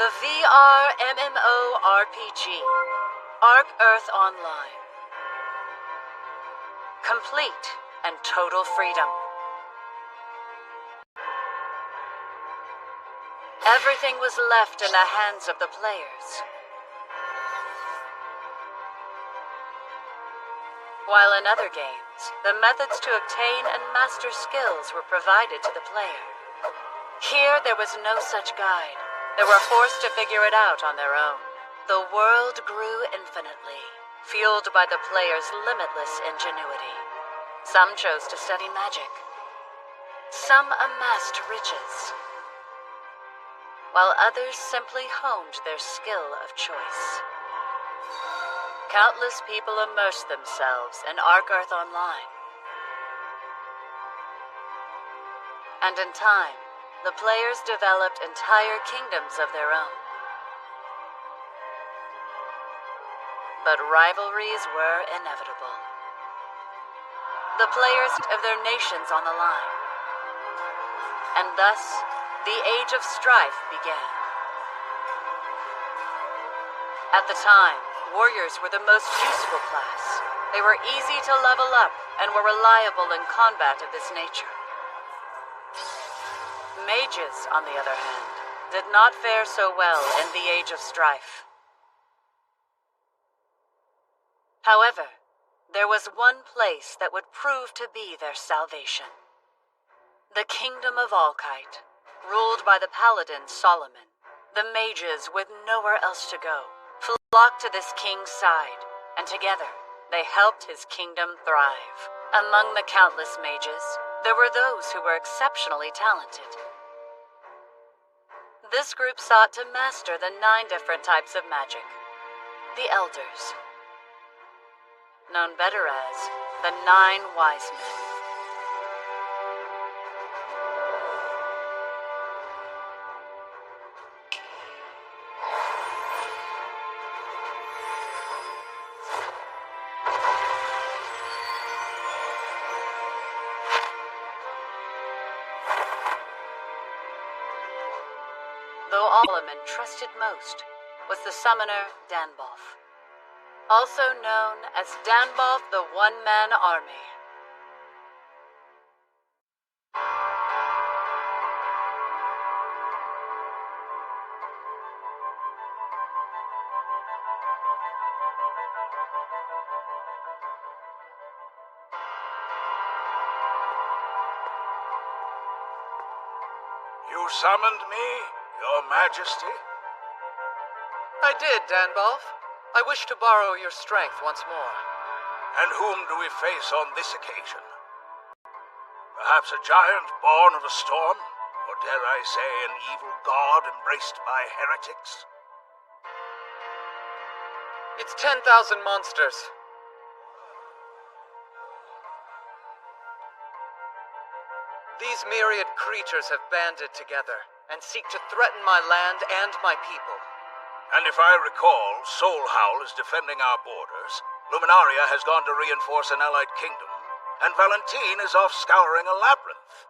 The VR MMORPG, Arc Earth Online. Complete and total freedom. Everything was left in the hands of the players. While in other games, the methods to obtain and master skills were provided to the player. Here, there was no such guide. They were forced to figure it out on their own. The world grew infinitely, fueled by the players' limitless ingenuity. Some chose to study magic. Some amassed riches, while others simply honed their skill of choice. Countless people immersed themselves in Arc Earth Online. And in time, the players developed entire kingdoms of their own. But rivalries were inevitable. The players of their nations on the line. And thus, the Age of Strife began. At the time, warriors were the most useful class. They were easy to level up and were reliable in combat of this nature. Mages, on the other hand, did not fare so well in the Age of Strife. However, there was one place that would prove to be their salvation. The Kingdom of Alkite, ruled by the paladin Solomon. The mages, with nowhere else to go, flocked to this king's side, and together they helped his kingdom thrive. Among the countless mages, there were those who were exceptionally talented. This group sought to master the 9 different types of magic. The Elders, known better as the 9 Wise Men. Though Solomon trusted most was the summoner Danbolf, also known as Danbolf the One-Man Army. You summoned me, Your Majesty? I did, Danbolf. I wish to borrow your strength once more. And whom do we face on this occasion? Perhaps a giant born of a storm? Or dare I say, an evil god embraced by heretics? It's 10,000 monsters. These myriad creatures have banded together and seek to threaten my land and my people. And if I recall, Soul Howl is defending our borders, Luminaria has gone to reinforce an allied kingdom, and Valentine is off scouring a labyrinth.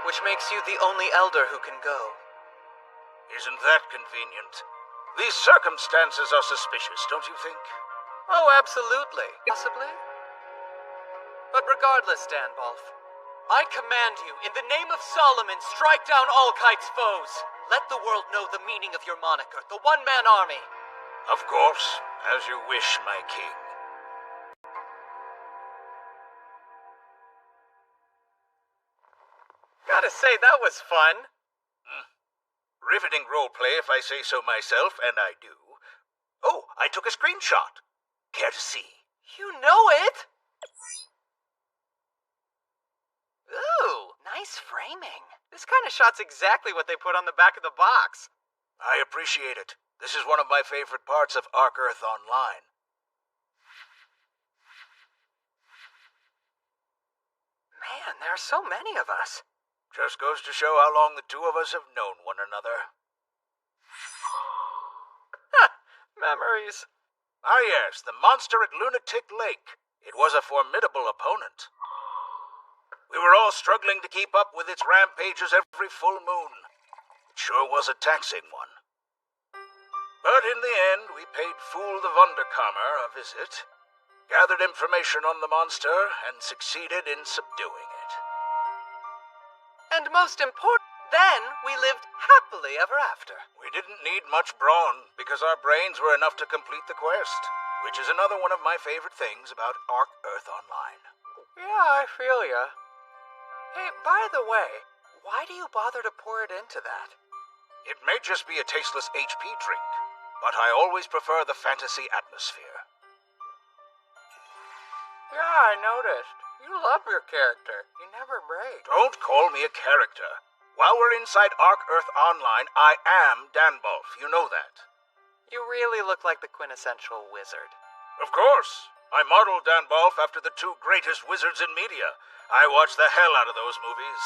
Which makes you the only elder who can go. Isn't that convenient? These circumstances are suspicious, don't you think? Oh, absolutely. Possibly. But regardless, Danbolf, I command you, in the name of Solomon, strike down Alkite's foes. Let the world know the meaning of your moniker, the One-Man Army. Of course, as you wish, my king. Gotta say, that was fun. Riveting roleplay, if I say so myself, and I do. Oh, I took a screenshot. Care to see? You know it! Ooh, nice framing. This kind of shot's exactly what they put on the back of the box. I appreciate it. This is one of my favorite parts of Arc Earth Online. Man, there are so many of us. Just goes to show how long the two of us have known one another. Memories. Ah yes, the monster at Lunatic Lake. It was a formidable opponent. We were all struggling to keep up with its rampages every full moon. It sure was a taxing one. But in the end, we paid Fool the Wunderkammer a visit, gathered information on the monster, and succeeded in subduing it. And most important, then we lived happily ever after. We didn't need much brawn, because our brains were enough to complete the quest, which is another one of my favorite things about Ark Earth Online. Yeah, I feel ya. Hey, by the way, why do you bother to pour it into that? It may just be a tasteless HP drink, but I always prefer the fantasy atmosphere. Yeah, I noticed. You love your character. You never break. Don't call me a character. While we're inside Ark Earth Online, I am Danbolf. You know that. You really look like the quintessential wizard. Of course. I modeled Danbolf after the two greatest wizards in media. I watched the hell out of those movies.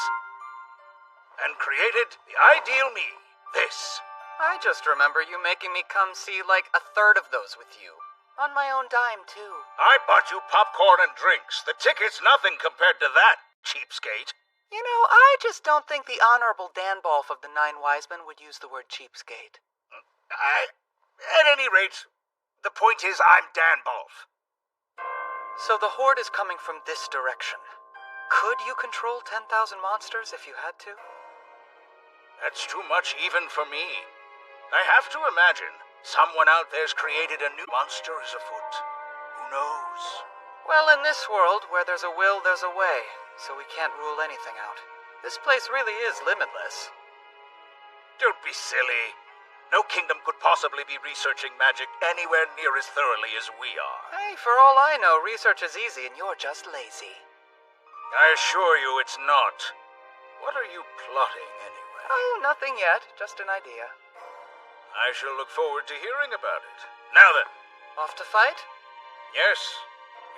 And created the ideal me. This. I just remember you making me come see like a third of those with you. On my own dime, too. I bought you popcorn and drinks. The ticket's nothing compared to that, cheapskate. You know, I just don't think the Honorable Danbolf of the Nine Wise Men would use the word cheapskate. At any rate, the point is I'm Danbolf. So the Horde is coming from this direction. Could you control 10,000 monsters if you had to? That's too much even for me. I have to imagine someone out there's created a new monster is afoot. Who knows? Well, in this world, where there's a will, there's a way. So we can't rule anything out. This place really is limitless. Don't be silly. No kingdom could possibly be researching magic anywhere near as thoroughly as we are. Hey, for all I know, research is easy and you're just lazy. I assure you it's not. What are you plotting anyway? Oh, nothing yet. Just an idea. I shall look forward to hearing about it. Now then. Off to fight? Yes.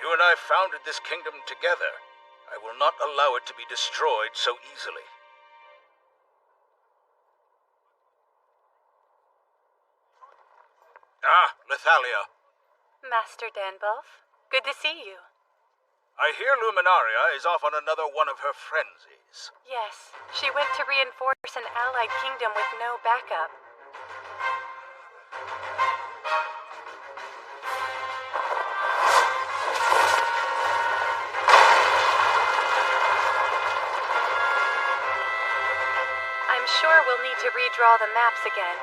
You and I founded this kingdom together. I will not allow it to be destroyed so easily. Ah, Lethalia. Master Danbolf, good to see you. I hear Luminaria is off on another one of her frenzies. Yes, she went to reinforce an allied kingdom with no backup. I'm sure we'll need to redraw the maps again.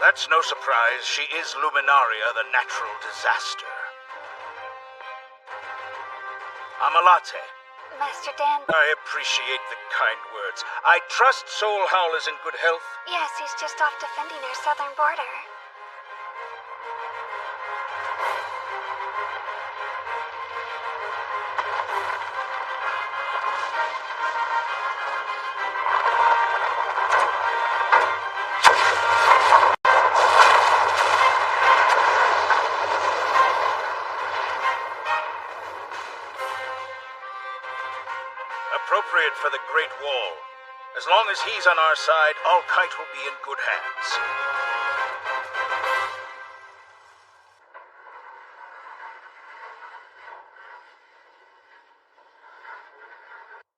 That's no surprise. She is Luminaria, the natural disaster. Amalate. Master Dan. I appreciate the kind words. I trust Soul Howl is in good health. Yes, he's just off defending our southern border. Appropriate for the Great Wall. As long as he's on our side, All-Kite will be in good hands.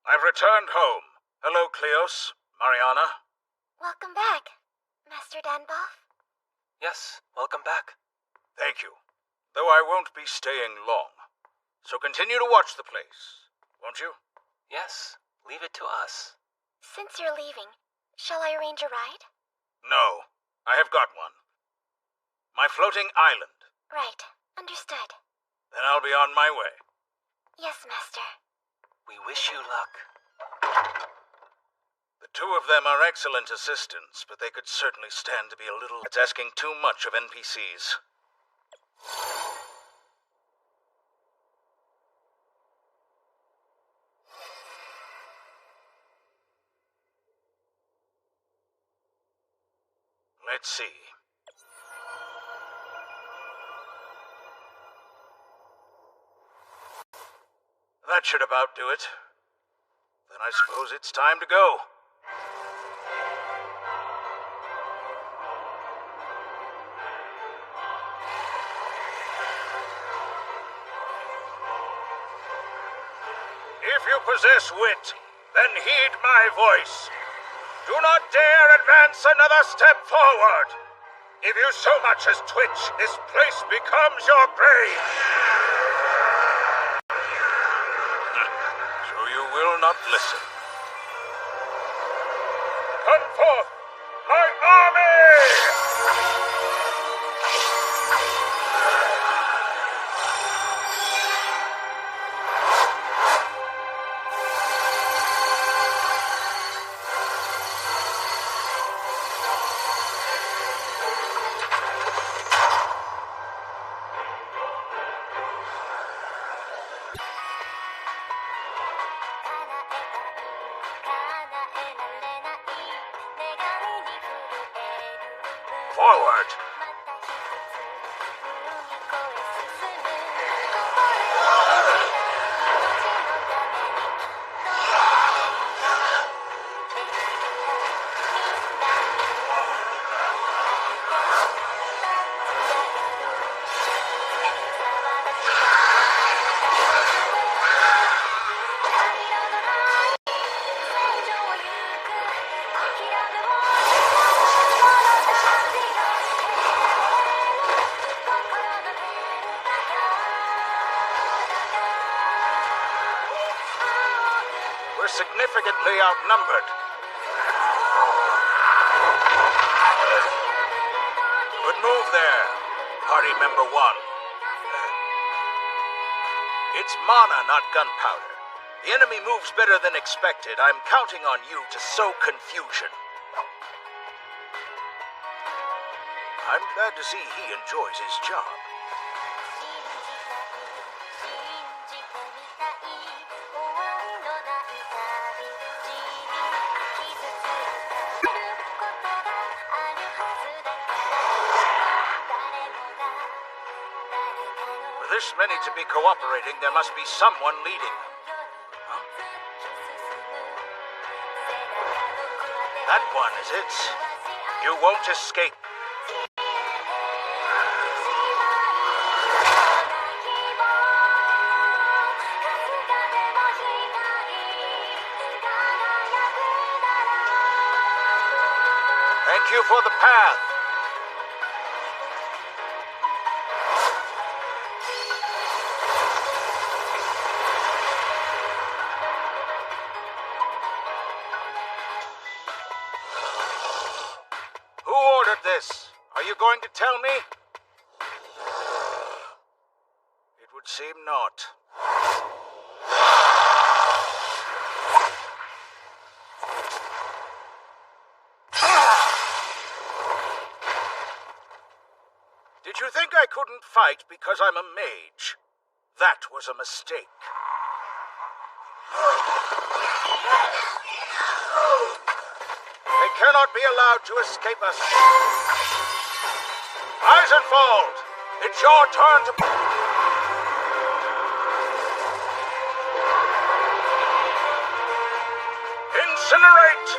I've returned home. Hello, Cleos. Mariana. Welcome back, Master Danbolf. Yes, welcome back. Thank you. Though I won't be staying long. So continue to watch the place, won't you? Yes, leave it to us. Since you're leaving, shall I arrange a ride? No, I have got one. My floating island. Right, understood. Then I'll be on my way. Yes, Master. We wish you luck. The two of them are excellent assistants, but they could certainly stand to be a little... It's asking too much of NPCs. Let's see. That should about do it. Then I suppose it's time to go. If you possess wit, then heed my voice. Do not dare advance another step forward. If you so much as twitch, this place becomes your grave. So you will not listen. Come forth, my army! Forward! We're significantly outnumbered. Good move there, party member 1. It's mana, not gunpowder. The enemy moves better than expected. I'm counting on you to sow confusion. I'm glad to see he enjoys his job. For this many to be cooperating, there must be someone leading. Huh? That one is it. You won't escape. Thank you for the path. Who ordered this? Are you going to tell me? It would seem not. Did you think I couldn't fight because I'm a mage? That was a mistake. They cannot be allowed to escape us. Eisenfold, it's your turn to... Incinerate!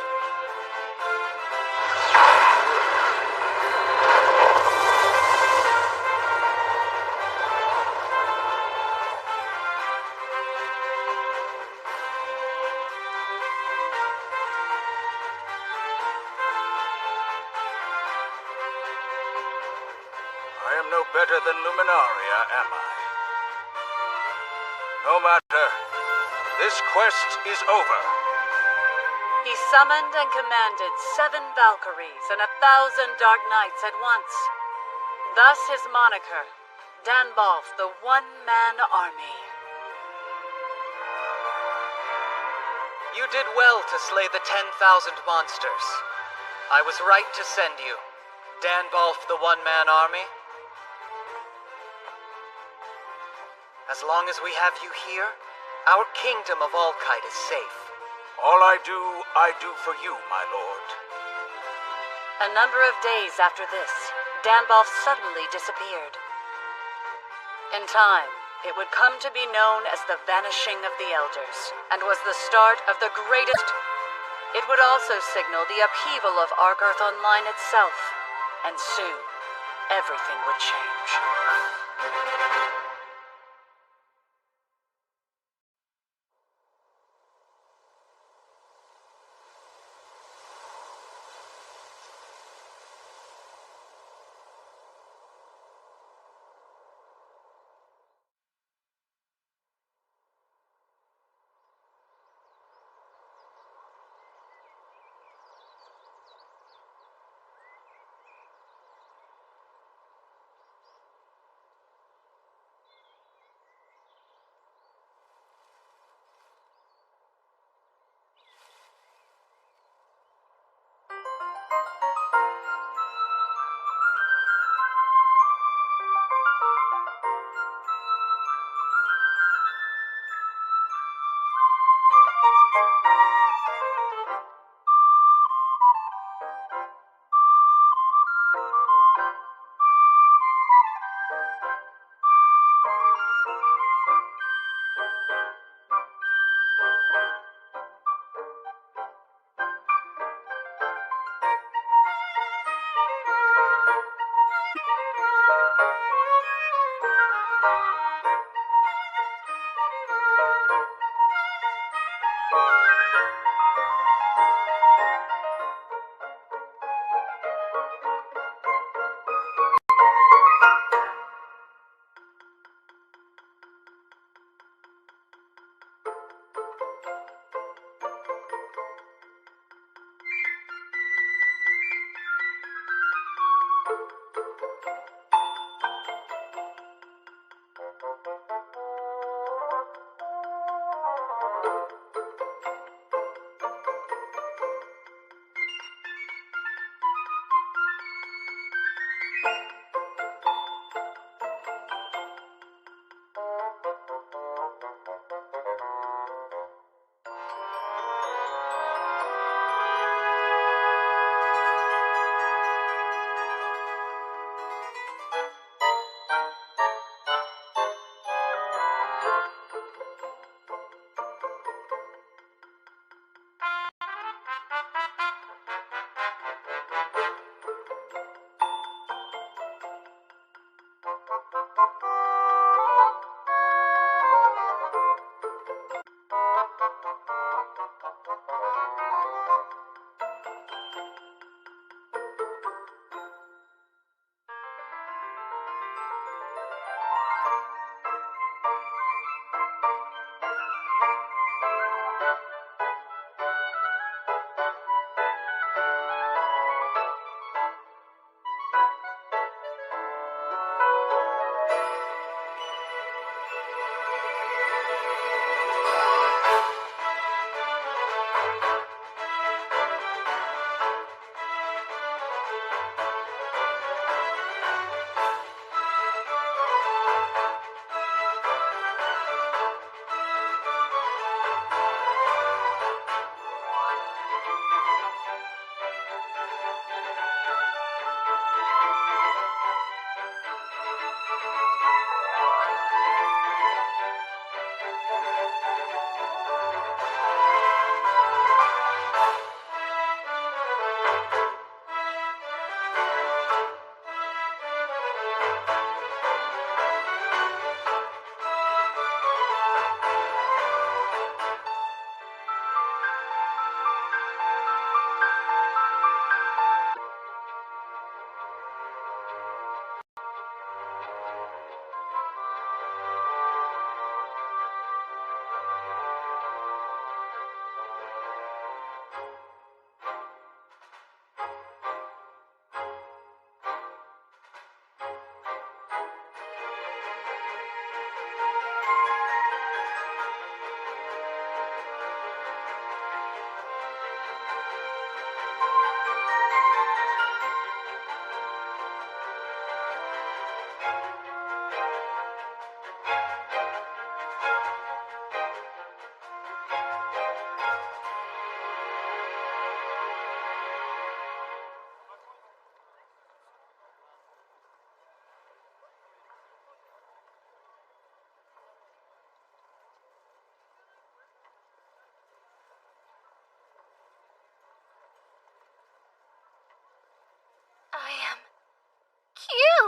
I am no better than Luminaria, am I? No matter. This quest is over. He summoned and commanded 7 Valkyries and 1,000 Dark Knights at once. Thus his moniker, Danbolf, the One-Man Army. You did well to slay the 10,000 monsters. I was right to send you. Danbolf, the One-Man Army. As long as we have you here, our kingdom of Allkite is safe. All I do for you, my lord. A number of days after this, Danbolf suddenly disappeared. In time, it would come to be known as the Vanishing of the Elders, and was the start of the greatest... It would also signal the upheaval of Argarth Online itself, and soon, everything would change.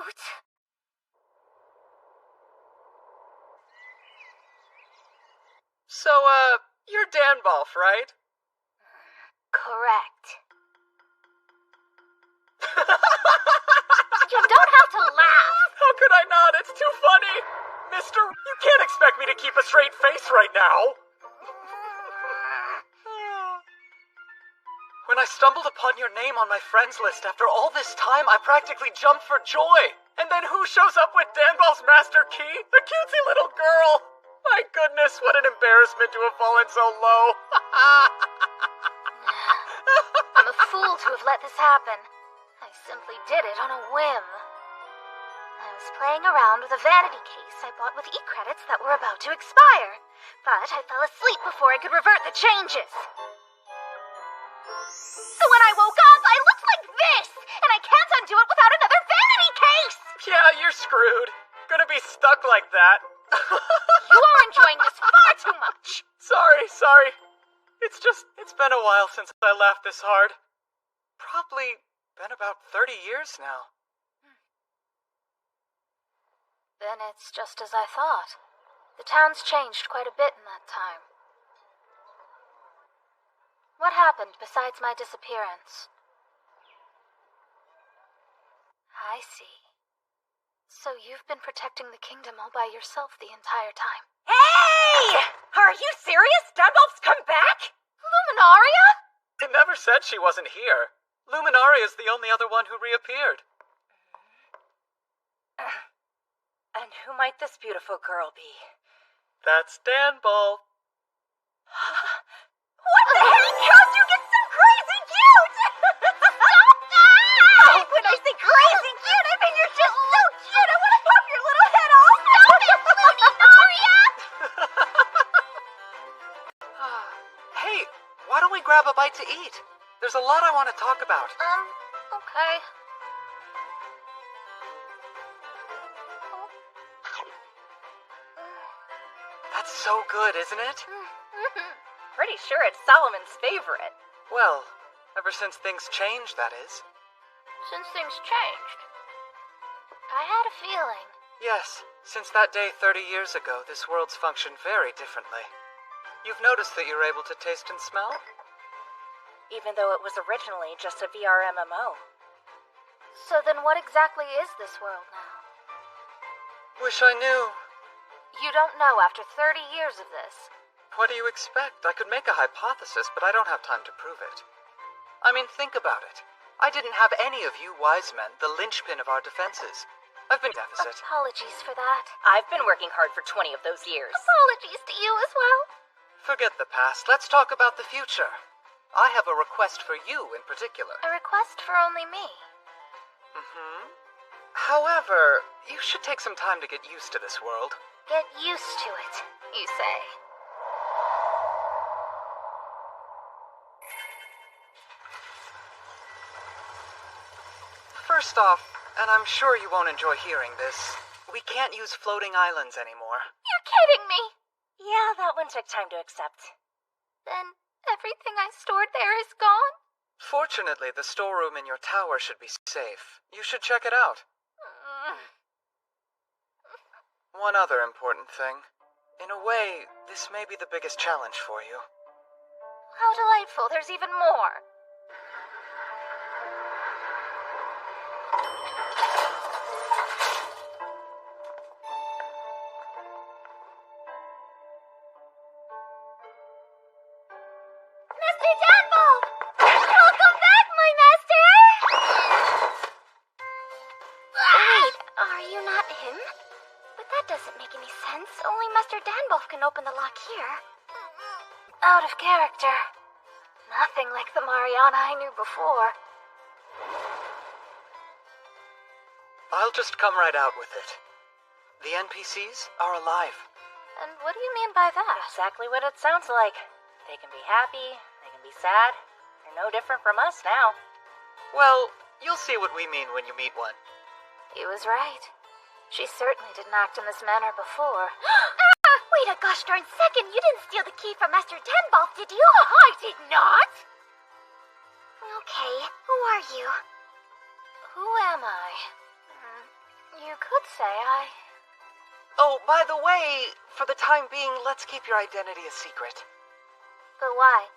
cute. So, you're Danbolf, right? Correct. You don't have to laugh. How could I not? It's too funny! Mister, you can't expect me to keep a straight face right now! When I stumbled upon your name on my friends list after all this time, I practically jumped for joy. And then who shows up with Danbolf's master key? The cutesy little girl! My goodness, what an embarrassment to have fallen so low. I'm a fool to have let this happen. I simply did it on a whim. I was playing around with a vanity case I bought with e-credits that were about to expire, but I fell asleep before I could revert the changes. So when I woke up, I looked like this, and I can't undo it without another vanity case! Yeah, you're screwed. Gonna be stuck like that. You are enjoying this far too much! Sorry. It's been a while since I laughed this hard. Probably been about 30 years now. Then it's just as I thought. The town's changed quite a bit in that time. What happened besides my disappearance? I see. So you've been protecting the kingdom all by yourself the entire time. Hey! Are you serious? Danbolf's come back? Luminaria? They never said she wasn't here. Luminaria's the only other one who reappeared. And who might this beautiful girl be? That's Danbolf. What the heck? How'd you get so crazy cute? Stop that! Oh, when I say crazy cute, I mean you're just so cute. I want to pop your little head off. Stop it, Luminaria! Hey, why don't we grab a bite to eat? There's a lot I want to talk about. Okay. That's so good, isn't it? Pretty sure it's Solomon's favorite. Well, ever since things changed, that is. Since things changed, I had a feeling. Yes, since that day 30 years ago, this world's functioned very differently. You've noticed that you're able to taste and smell? Even though it was originally just a VR MMO. So then what exactly is this world now? Wish I knew. You don't know after 30 years of this. What do you expect? I could make a hypothesis, but I don't have time to prove it. I mean, think about it. I didn't have any of you wise men, the linchpin of our defenses. I've been deficit. Apologies for that. I've been working hard for 20 of those years. Apologies to you as well. Forget the past. Let's talk about the future. I have a request for you in particular. A request for only me. However, you should take some time to get used to this world. Get used to it, you say. First off, and I'm sure you won't enjoy hearing this, we can't use floating islands anymore. You're kidding me! Yeah, that one took time to accept. Then everything I stored there is gone? Fortunately, the storeroom in your tower should be safe. You should check it out. One other important thing. In a way, this may be the biggest challenge for you. How delightful, there's even more. Mr. Danbolf! Welcome back, my master! Wait, are you not him? But that doesn't make any sense. Only Master Danbolf can open the lock here. Out of character. Nothing like the Mariana I knew before. I'll just come right out with it. The NPCs are alive. And what do you mean by that? Exactly what it sounds like. They can be happy, they can be sad. They're no different from us now. Well, you'll see what we mean when you meet one. He was right. She certainly didn't act in this manner before. Wait a gosh darn second! You didn't steal the key from Master Danbolf, did you? I did not! Okay, who are you? Who am I? You could say I... Oh, by the way, for the time being, let's keep your identity a secret. But why?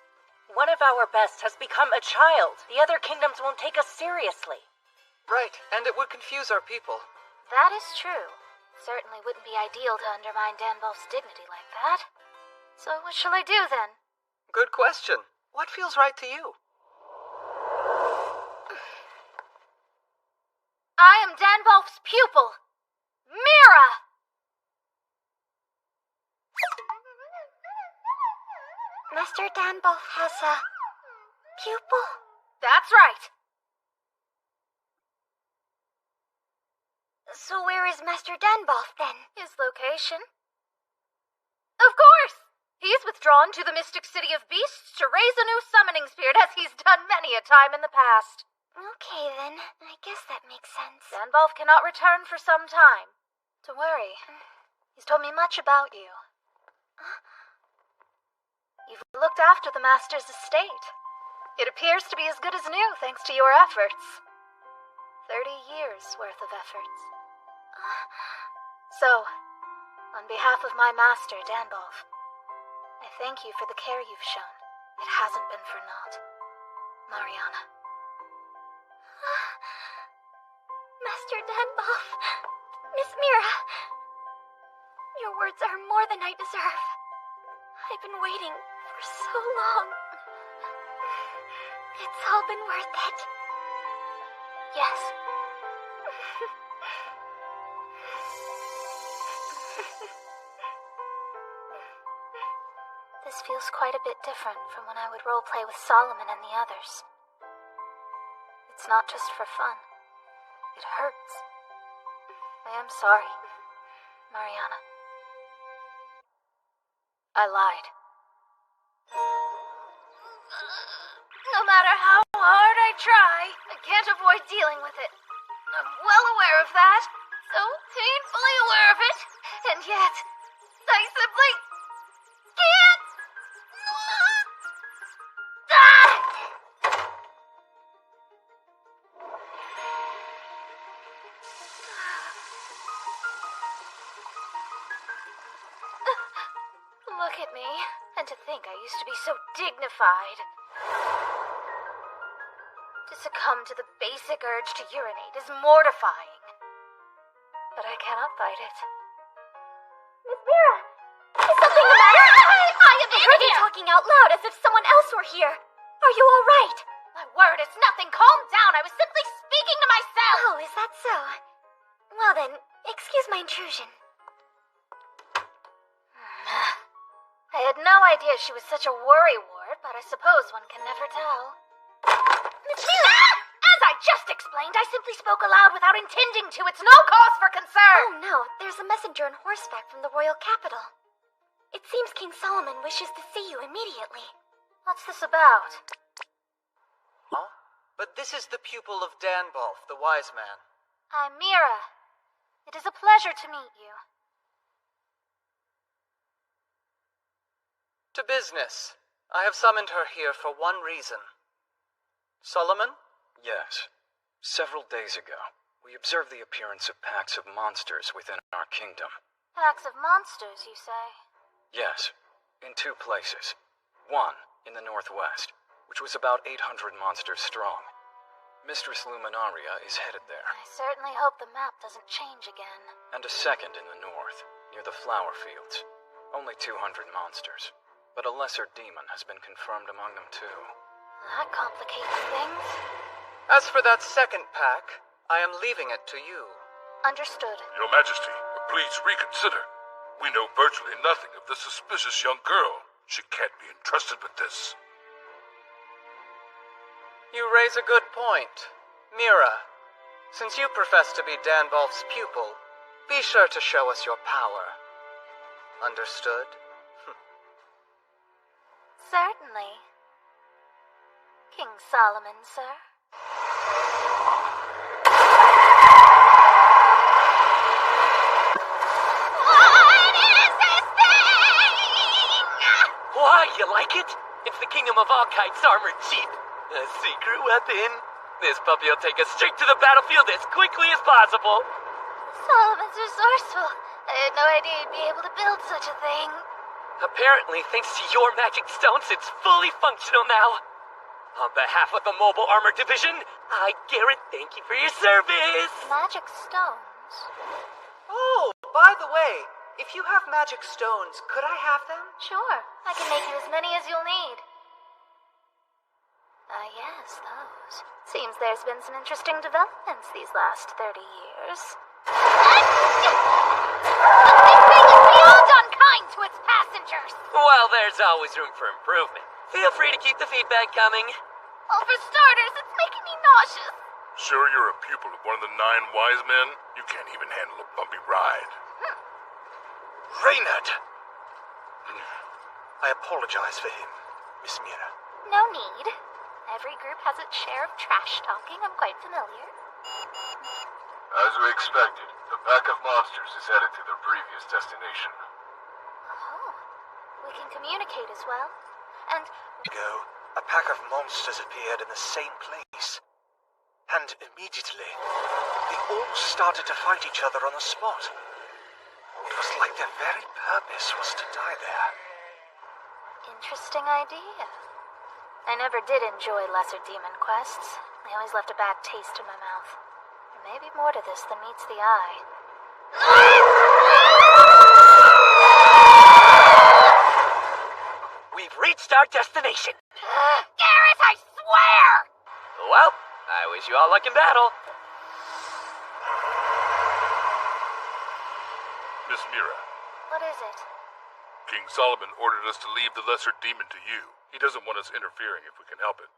One of our best has become a child. The other kingdoms won't take us seriously. Right, and it would confuse our people. That is true. Certainly wouldn't be ideal to undermine Danbolf's dignity like that. So what shall I do then? Good question. What feels right to you? I am Danbolf's pupil, Mira! Master Danbolf has a pupil? That's right. So where is Master Danbolf then? His location? Of course! He's withdrawn to the mystic city of beasts to raise a new summoning spirit, as he's done many a time in the past. Okay then, I guess that makes sense. Danbolf cannot return for some time. Don't worry. He's told me much about you. You've looked after the Master's estate. It appears to be as good as new, thanks to your efforts. 30 years' worth of efforts. So, on behalf of my master, Danbolf, I thank you for the care you've shown. It hasn't been for naught. Mariana. Master Danbolf, Miss Mira, your words are more than I deserve. I've been waiting for so long. It's all been worth it. Yes. This feels quite a bit different from when I would roleplay with Solomon and the others. It's not just for fun. It hurts. I am sorry, Mariana. I lied. No matter how hard I try, I can't avoid dealing with it. I'm well aware of that. So painfully aware of it. And yet, I simply can't. Look at me, and to think I used to be so dignified. To succumb to the basic urge to urinate is mortifying. But I cannot fight it. Miss Mira! Is something the matter? I heard you talking out loud as if someone else were here. Are you all right? My word, it's nothing. Calm down. I was simply speaking to myself. Oh, is that so? Well then, excuse my intrusion. I had no idea she was such a worrywart, but I suppose one can never tell. Miss Mira! As I just explained, I simply spoke aloud without intending to. It's no cause for concern! Oh no, there's a messenger on horseback from the royal capital. It seems King Solomon wishes to see you immediately. What's this about? Huh? But this is the pupil of Danbolf, the wise man. I'm Mira. It is a pleasure to meet you. To business. I have summoned her here for one reason. Solomon? Yes. Several days ago, we observed the appearance of packs of monsters within our kingdom. Packs of monsters, you say? Yes, in two places. One, in the northwest, which was about 800 monsters strong. Mistress Luminaria is headed there. I certainly hope the map doesn't change again. And a second in the north, near the flower fields. Only 200 monsters. But a lesser demon has been confirmed among them too. That complicates things. As for that second pack, I am leaving it to you. Understood. Your Majesty, please reconsider. We know virtually nothing of this suspicious young girl. She can't be entrusted with this. You raise a good point. Mira, since you profess to be Danbolf's pupil, be sure to show us your power. Understood? Certainly. King Solomon, sir. What is this thing? Why, you like it? It's the Kingdom of Arkite's armored jeep. A secret weapon. This puppy will take us straight to the battlefield as quickly as possible. Solomon's resourceful. I had no idea you'd be able to build such a thing. Apparently, thanks to your magic stones, it's fully functional now. On behalf of the Mobile Armor Division, I, Garrett, thank you for your service. Magic stones? Oh, by the way, if you have magic stones, could I have them? Sure. I can make you as many as you'll need. Yes, those. Seems there's been some interesting developments these last 30 years. This thing is beyond unkind to its passengers! Well, there's always room for improvement. Feel free to keep the feedback coming. Well, for starters, it's making me nauseous. Sure you're a pupil of one of the 9 wise men? You can't even handle a bumpy ride. Reynard! I apologize for him, Miss Mira. No need. Every group has its share of trash talking. I'm quite familiar. As we expected, the pack of monsters is headed to their previous destination. Oh. We can communicate as well. And Ago, a pack of monsters appeared in the same place. And immediately, they all started to fight each other on the spot. It was like their very purpose was to die there. interesting idea. I never did enjoy lesser demon quests. They always left a bad taste in my mouth. There may be more to this than meets the eye. We've reached our destination. Garrett, I swear! Well, I wish you all luck in battle. Miss Mira, What is it? King Solomon ordered us to leave the lesser demon to you. He doesn't want us interfering if we can help it.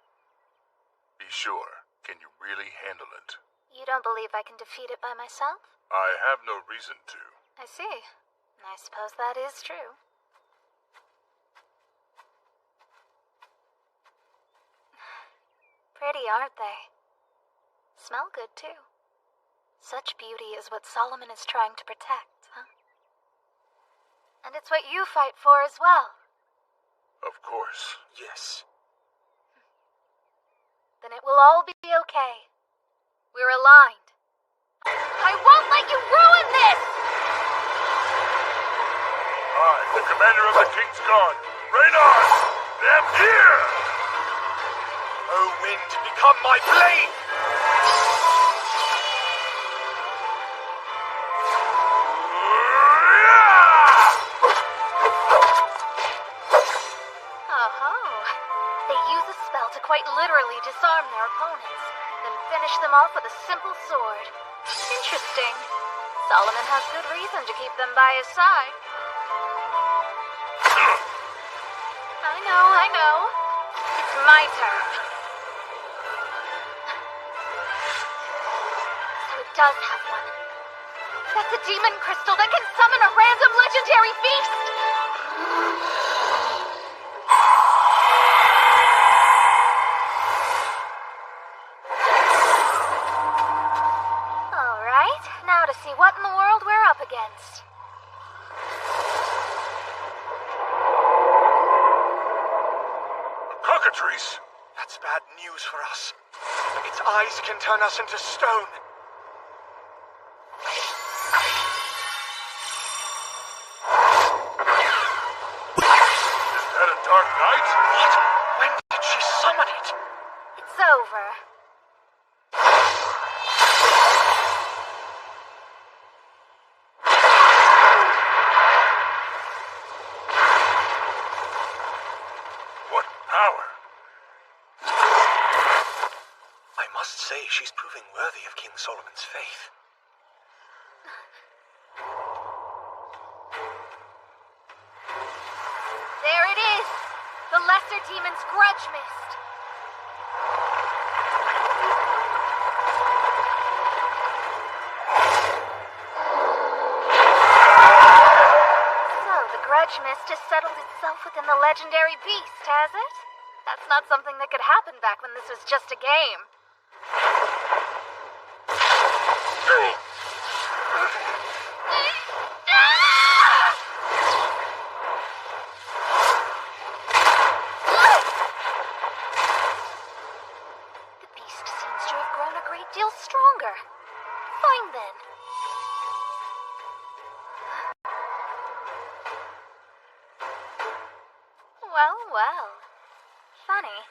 Be sure, can you really handle it? You don't believe I can defeat it by myself? I have no reason to. I see. I suppose that is true. Pretty, aren't they? Smell good, too. Such beauty is what Solomon is trying to protect, huh? And it's what you fight for as well. Of course. Yes. Then it will all be okay. We're aligned. I won't let you ruin this! I, the commander of the King's Guard, Reynard, am here! O wind, become my blade! They use a spell to quite literally disarm their opponents, then finish them off with a simple sword. Interesting. Solomon has good reason to keep them by his side. I know. It's my turn. So it does have one. That's a demon crystal that can summon a random legendary beast! Alright, now to see what in the world we're up against. Cockatrice! That's bad news for us. Its eyes can turn us into stone. Is that a dark night? What? When did she summon it? It's over. What power? I must say she's proving worthy of King Solomon's faith. There it is! The Lesser Demon's Grudge Mist! So, the Grudge Mist has settled itself within the legendary beast, has it? That's not something that could happen back when this was just a game. The beast seems to have grown a great deal stronger. Fine then. Well, well. Funny.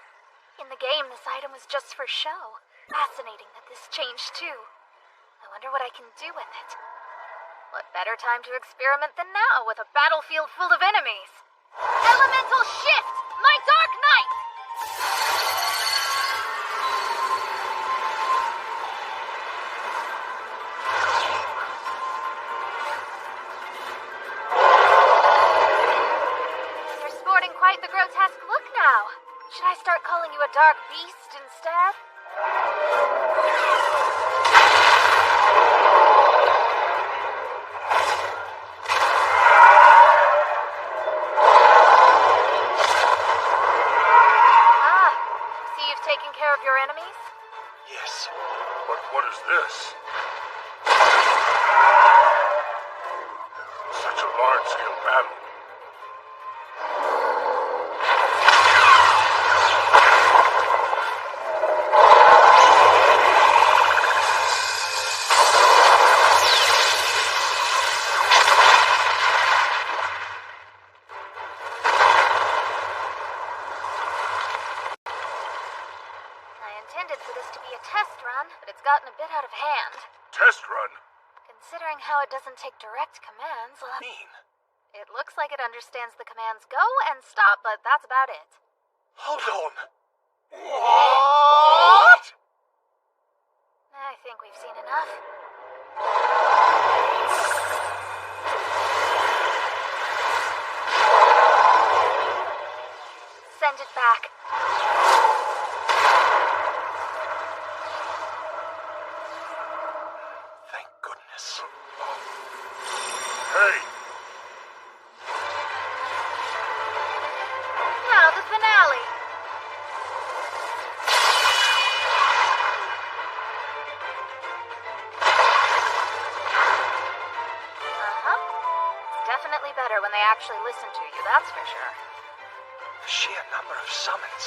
In the game, this item was just for show. Fascinating that this changed too. I wonder what I can do with it. What better time to experiment than now with a battlefield full of enemies? Elemental Shift! My Dark Knight! You're sporting quite the grotesque look now. Should I start calling you a dark beast instead? Taking care of your enemies? Yes. But what is this? Such a large-scale battle. For this to be a test run, but it's gotten a bit out of hand. Test run? Considering how it doesn't take direct commands, it looks like it understands the commands go and stop, but that's about it. Hold on. What? I think we've seen enough. Send it back. Hey! Now the finale. It's definitely better when they actually listen to you, that's for sure. The sheer number of summons,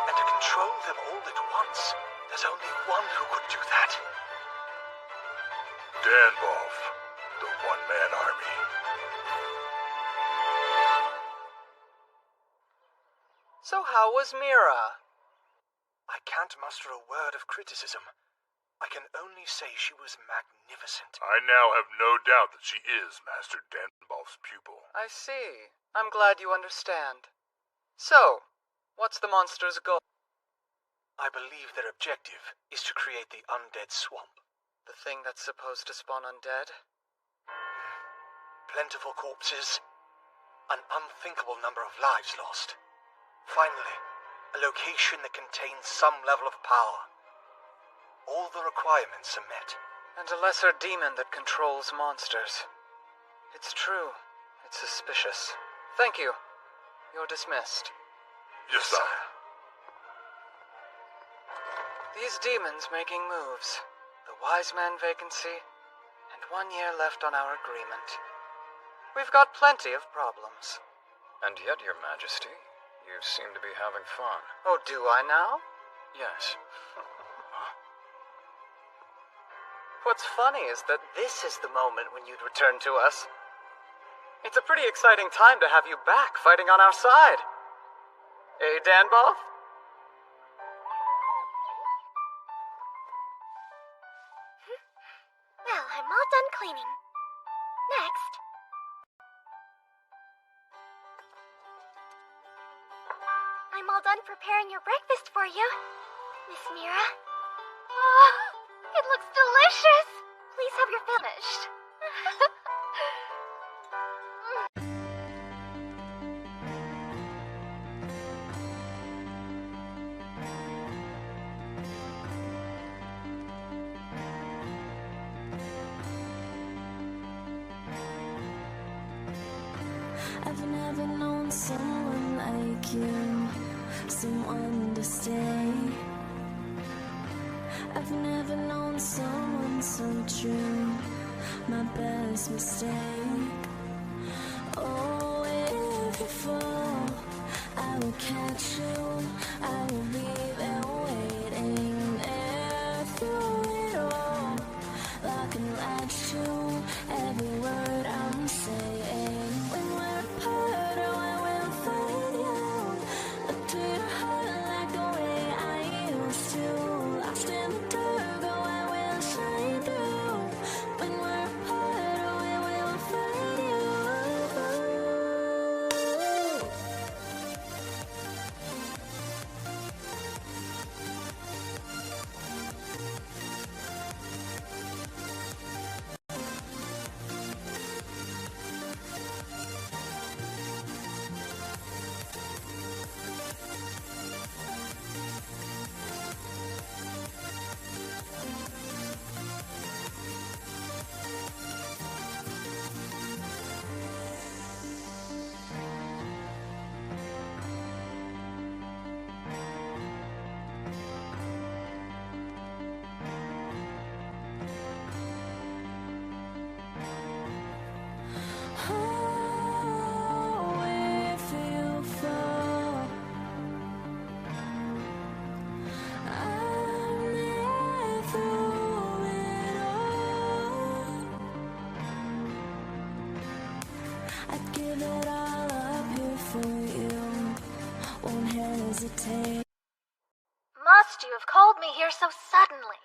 and to control them all at once. There's only one who could do that. Danbolf. The one-man army. So how was Mira? I can't muster a word of criticism. I can only say she was magnificent. I now have no doubt that she is Master Danbolf's pupil. I see. I'm glad you understand. So, what's the monster's goal? I believe their objective is to create the undead swamp. The thing that's supposed to spawn undead? Plentiful corpses, an unthinkable number of lives lost. Finally, a location that contains some level of power. All the requirements are met. And a lesser demon that controls monsters. It's true. It's suspicious. Thank you. You're dismissed. Yes, sire. These demons making moves. The wise man vacancy, and 1 year left on our agreement. We've got plenty of problems. And yet, Your Majesty, you seem to be having fun. Oh, do I now? Yes. Huh? What's funny is that this is the moment when you'd return to us. It's a pretty exciting time to have you back fighting on our side. Eh, Danbolf? Well, I'm all done cleaning. Next. I'm all done preparing your breakfast for you, Miss Mira. Oh, it looks delicious. Please have your finished. I've never known someone like you, someone to stay. I've never known someone so true, my best mistake. Oh, if you fall, I will catch you, I will be there waiting there through it all. Lock and latch to every word I'm saying. When we're apart, oh, I will find you. hesitate. Must you have called me here so suddenly?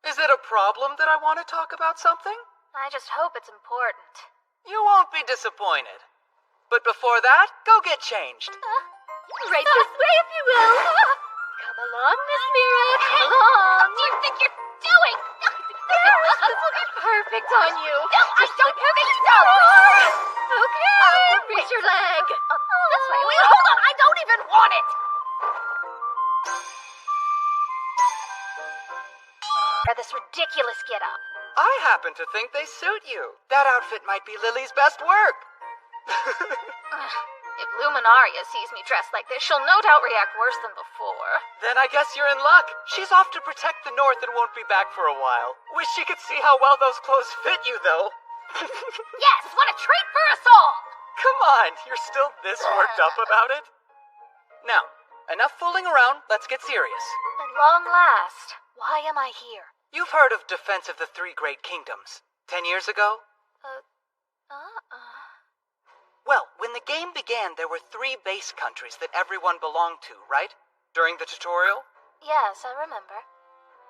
Is it a problem that I want to talk about something? I just hope it's important. You won't be disappointed. But before that, go get changed. Right this way, if you will. Come along, Miss Mira. Come along. What do you think you're doing? This will be perfect on you. No, I don't think so. Okay, raise your leg. This way. Wait, hold on. I don't even want it. This ridiculous get-up. I happen to think they suit you. That outfit might be Lily's best work. If Luminaria sees me dressed like this, she'll no doubt react worse than before. Then I guess you're in luck. She's off to protect the North and won't be back for a while. Wish she could see how well those clothes fit you, though. Yes, what a treat for us all! Come on, you're still this worked up about it? Now, enough fooling around, let's get serious. At long last, why am I here? You've heard of Defense of the Three Great Kingdoms. 10 years ago? Well, when the game began, there were 3 base countries that everyone belonged to, right? During the tutorial? Yes, I remember.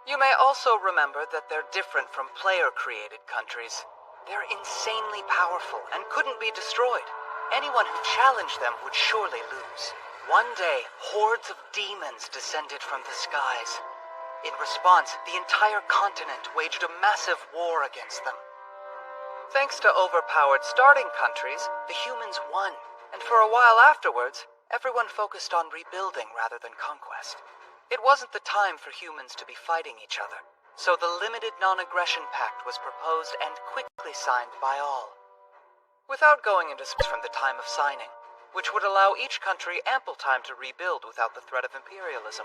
You may also remember that they're different from player-created countries. They're insanely powerful and couldn't be destroyed. Anyone who challenged them would surely lose. One day, hordes of demons descended from the skies. In response, the entire continent waged a massive war against them. Thanks to overpowered starting countries, the humans won, and for a while afterwards, everyone focused on rebuilding rather than conquest. It wasn't the time for humans to be fighting each other, so the Limited Non-Aggression Pact was proposed and quickly signed by all. Without going into specifics from the time of signing, which would allow each country ample time to rebuild without the threat of imperialism.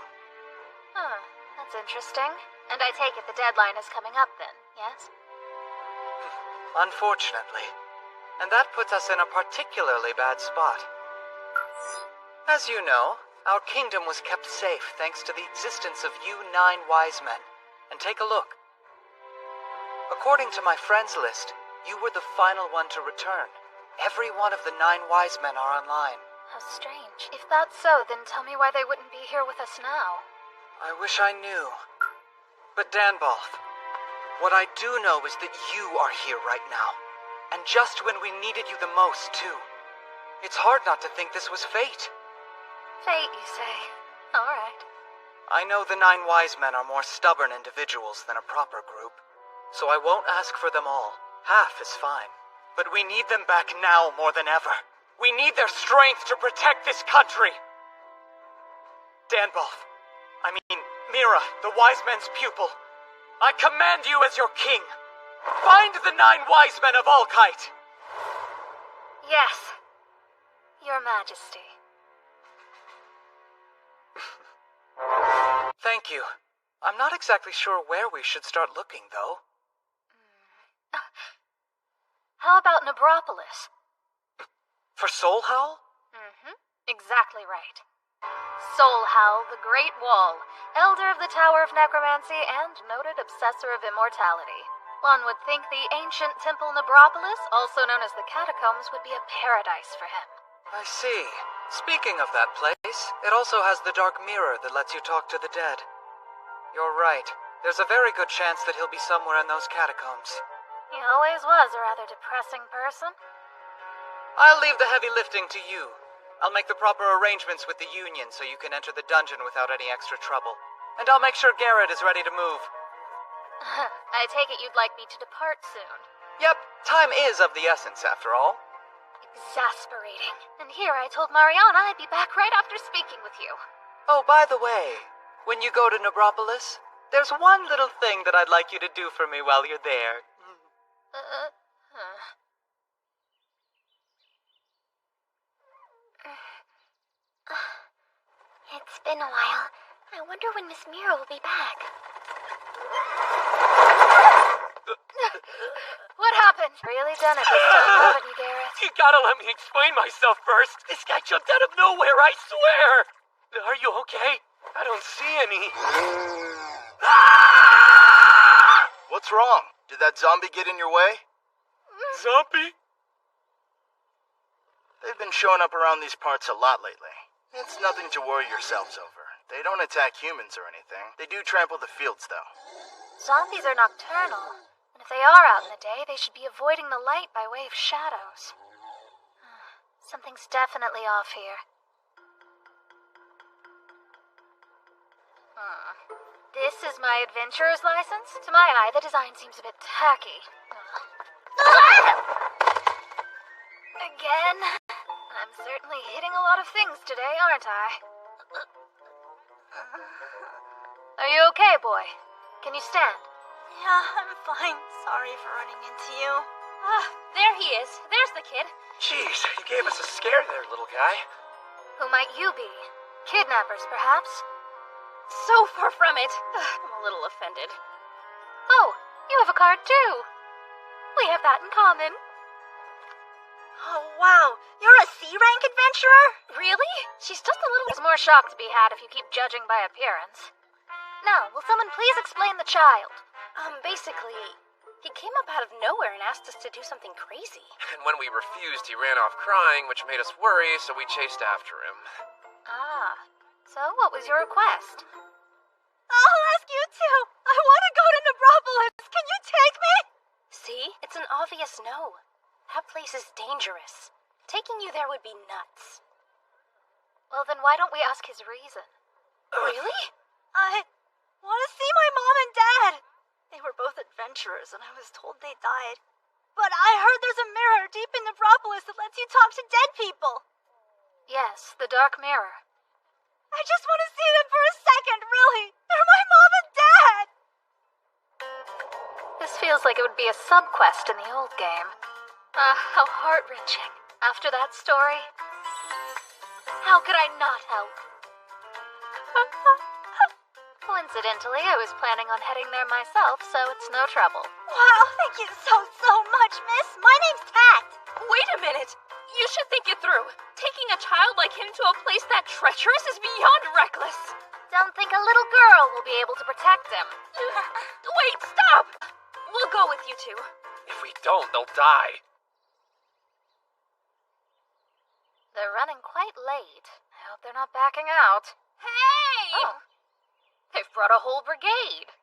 That's interesting. And I take it the deadline is coming up then, yes? Unfortunately. And that puts us in a particularly bad spot. As you know, our kingdom was kept safe thanks to the existence of you 9 wise men. And take a look. According to my friends list, you were the final one to return. Every one of the 9 wise men are online. How strange. If that's so, then tell me why they wouldn't be here with us now. I wish I knew. But Danbalth, what I do know is that you are here right now. And just when we needed you the most, too. It's hard not to think this was fate. Fate, you say? Alright. I know the 9 wise men are more stubborn individuals than a proper group, so I won't ask for them all. Half is fine. But we need them back now more than ever. We need their strength to protect this country. Danbalth, Mira, the wise men's pupil, I command you as your king. Find the 9 wise men of Alkite. Yes, Your Majesty. Thank you. I'm not exactly sure where we should start looking, though. How about Nebropolis? For Soul Howl? Exactly right. Soul Howl, the Great Wall, elder of the Tower of Necromancy and noted obsessor of immortality. One would think the ancient temple Nebropolis, also known as the Catacombs, would be a paradise for him. I see. Speaking of that place, it also has the dark mirror that lets you talk to the dead. You're right. There's a very good chance that he'll be somewhere in those catacombs. He always was a rather depressing person. I'll leave the heavy lifting to you. I'll make the proper arrangements with the Union so you can enter the dungeon without any extra trouble. And I'll make sure Garrett is ready to move. I take it you'd like me to depart soon. Yep, time is of the essence after all. Exasperating. And here I told Mariana I'd be back right after speaking with you. Oh, by the way, when you go to Nebropolis, there's one little thing that I'd like you to do for me while you're there. It's been a while. I wonder when Miss Mira will be back. What happened? Really done it this time, haven't you, Garrett? You gotta let me explain myself first. This guy jumped out of nowhere, I swear. Are you okay? I don't see any. What's wrong? Did that zombie get in your way? Zombie? They've been showing up around these parts a lot lately. It's nothing to worry yourselves over. They don't attack humans or anything. They do trample the fields, though. Zombies are nocturnal, and if they are out in the day, they should be avoiding the light by way of shadows. Something's definitely off here. This is my adventurer's license. To my eye, the design seems a bit tacky. Again? I'm certainly hitting a lot of things today, aren't I? Are you okay, boy? Can you stand? Yeah, I'm fine. Sorry for running into you. There he is. There's the kid. Jeez, you gave us a scare there, little guy. Who might you be? Kidnappers, perhaps? So far from it. I'm a little offended. Oh, you have a card too. We have that in common. Oh, wow. You're a C-rank adventurer? Really? She's just a little... There's more shock to be had if you keep judging by appearance. Now, will someone please explain the child? Basically, he came up out of nowhere and asked us to do something crazy. And when we refused, he ran off crying, which made us worry, so we chased after him. So what was your request? I'll ask you too. I want to go to Nebropolis. Can you take me? See? It's an obvious no. That place is dangerous. Taking you there would be nuts. Well, then why don't we ask his reason? Really? I want to see my mom and dad. They were both adventurers, and I was told they died. But I heard there's a mirror deep in Nebropolis that lets you talk to dead people. Yes, the Dark Mirror. I just want to see them for a second, really. They're my mom and dad. This feels like it would be a sub-quest in the old game. How heart-wrenching. After that story, how could I not help? Coincidentally, I was planning on heading there myself, so it's no trouble. Wow, thank you so much, miss. My name's Tact. Wait a minute. You should think it through. Taking a child like him to a place that treacherous is beyond reckless. Don't think a little girl will be able to protect him. Wait, stop! We'll go with you two. If we don't, they'll die. They're running quite late. I hope they're not backing out. Hey! Oh. They've brought a whole brigade.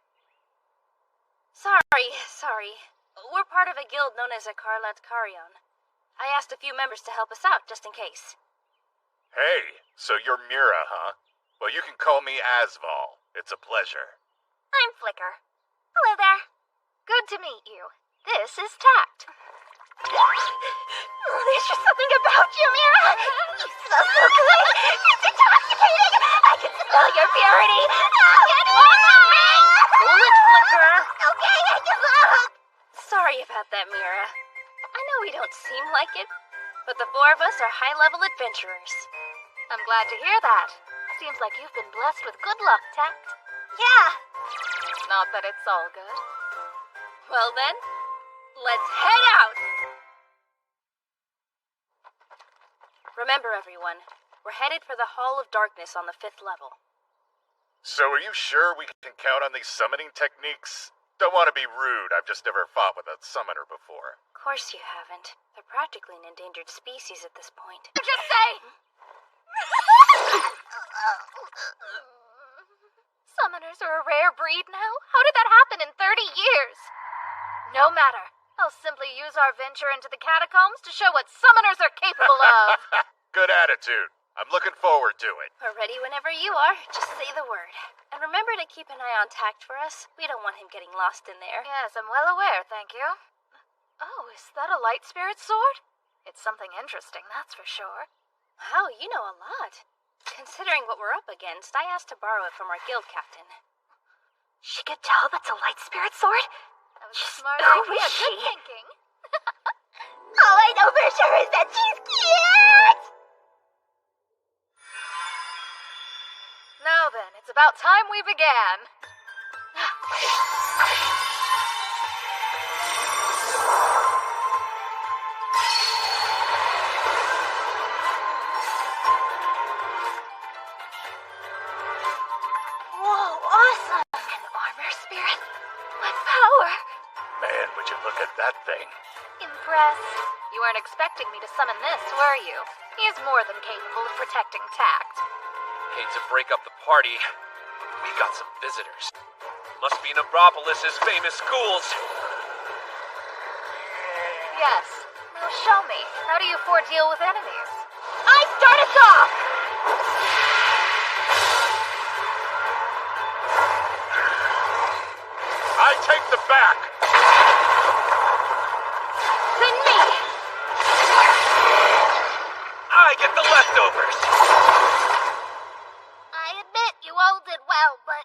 Sorry. We're part of a guild known as a Karlat Karyon. I asked a few members to help us out, just in case. Hey, so you're Mira, huh? Well, you can call me Asval. It's a pleasure. I'm Flicker. Hello there. Good to meet you. This is Tact. There's just something about you, Mira. You smell so good. It's intoxicating. I can smell your purity. Get off of me! Cool it, Flicker. Okay, I give up. Sorry about that, Mira. I know we don't seem like it, but the four of us are high-level adventurers. I'm glad to hear that. Seems like you've been blessed with good luck, Tact. Yeah. Not that it's all good. Well then, let's head out! Remember, everyone, we're headed for the Hall of Darkness on the 5th level. So are you sure we can count on these summoning techniques? Don't want to be rude, I've just never fought with a summoner before. Of course you haven't. They're practically an endangered species at this point. Just say! Summoners are a rare breed now? How did that happen in 30 years? No matter. I'll simply use our venture into the catacombs to show what summoners are capable of. Good attitude. I'm looking forward to it. We're ready whenever you are. Just say the word. And remember to keep an eye on Tact for us. We don't want him getting lost in there. Yes, I'm well aware, thank you. Oh, is that a light spirit sword? It's something interesting, that's for sure. Wow, you know a lot. Considering what we're up against, I asked to borrow it from our guild captain. She could tell that's a light spirit sword? That was a smart Who idea. is she? Good thinking. All I know for sure is that she's cute! Now then, it's about time we began. Whoa, awesome! An armor spirit? What power? Man, would you look at that thing. Impressed? You weren't expecting me to summon this, were you? He is more than capable of protecting tact. Hate to break up the party. We got some visitors. Must be Nebropolis' famous schools. Yes. Now show me. How do you four deal with enemies? I start us off! I take the back! Then me! I get the leftovers! I admit you all did well, but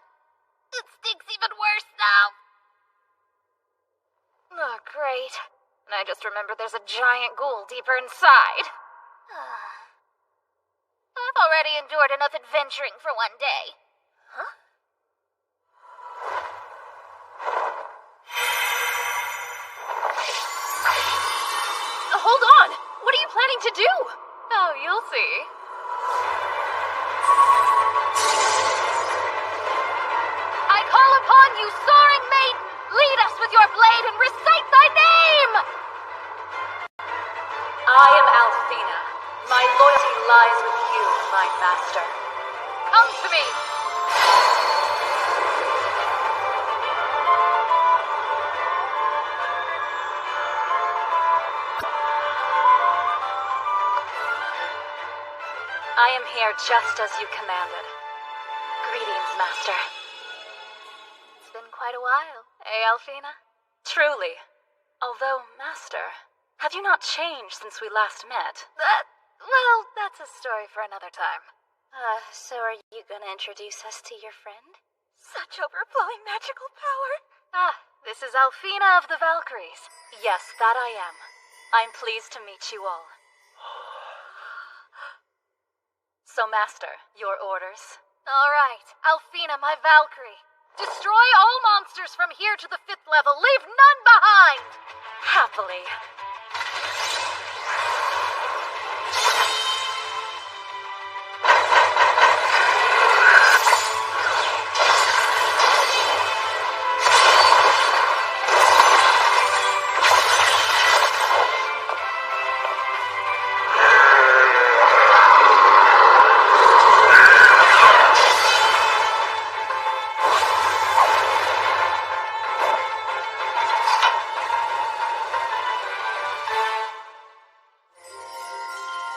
it stinks even worse now. Oh, great. And I just remembered there's a giant ghoul deeper inside. I've already endured enough adventuring for one day. Huh? Hold on! What are you planning to do? Oh, you'll see. I call upon you, soaring maiden! Lead us with your blade and recite thy name! I am Alfina. My loyalty lies with you, my master. Come to me! I am here just as you commanded. Greetings, master. It's been quite a while, eh, Alfina? Truly. Although, master, have you not changed since we last met? Well, that's a story for another time. So are you gonna introduce us to your friend? Such overflowing magical power. This is Alfina of the Valkyries. Yes, that I am. I'm pleased to meet you all. So, master, your orders? All right, Alfina, my Valkyrie. Destroy all monsters from here to the 5th level. Leave none behind! Happily.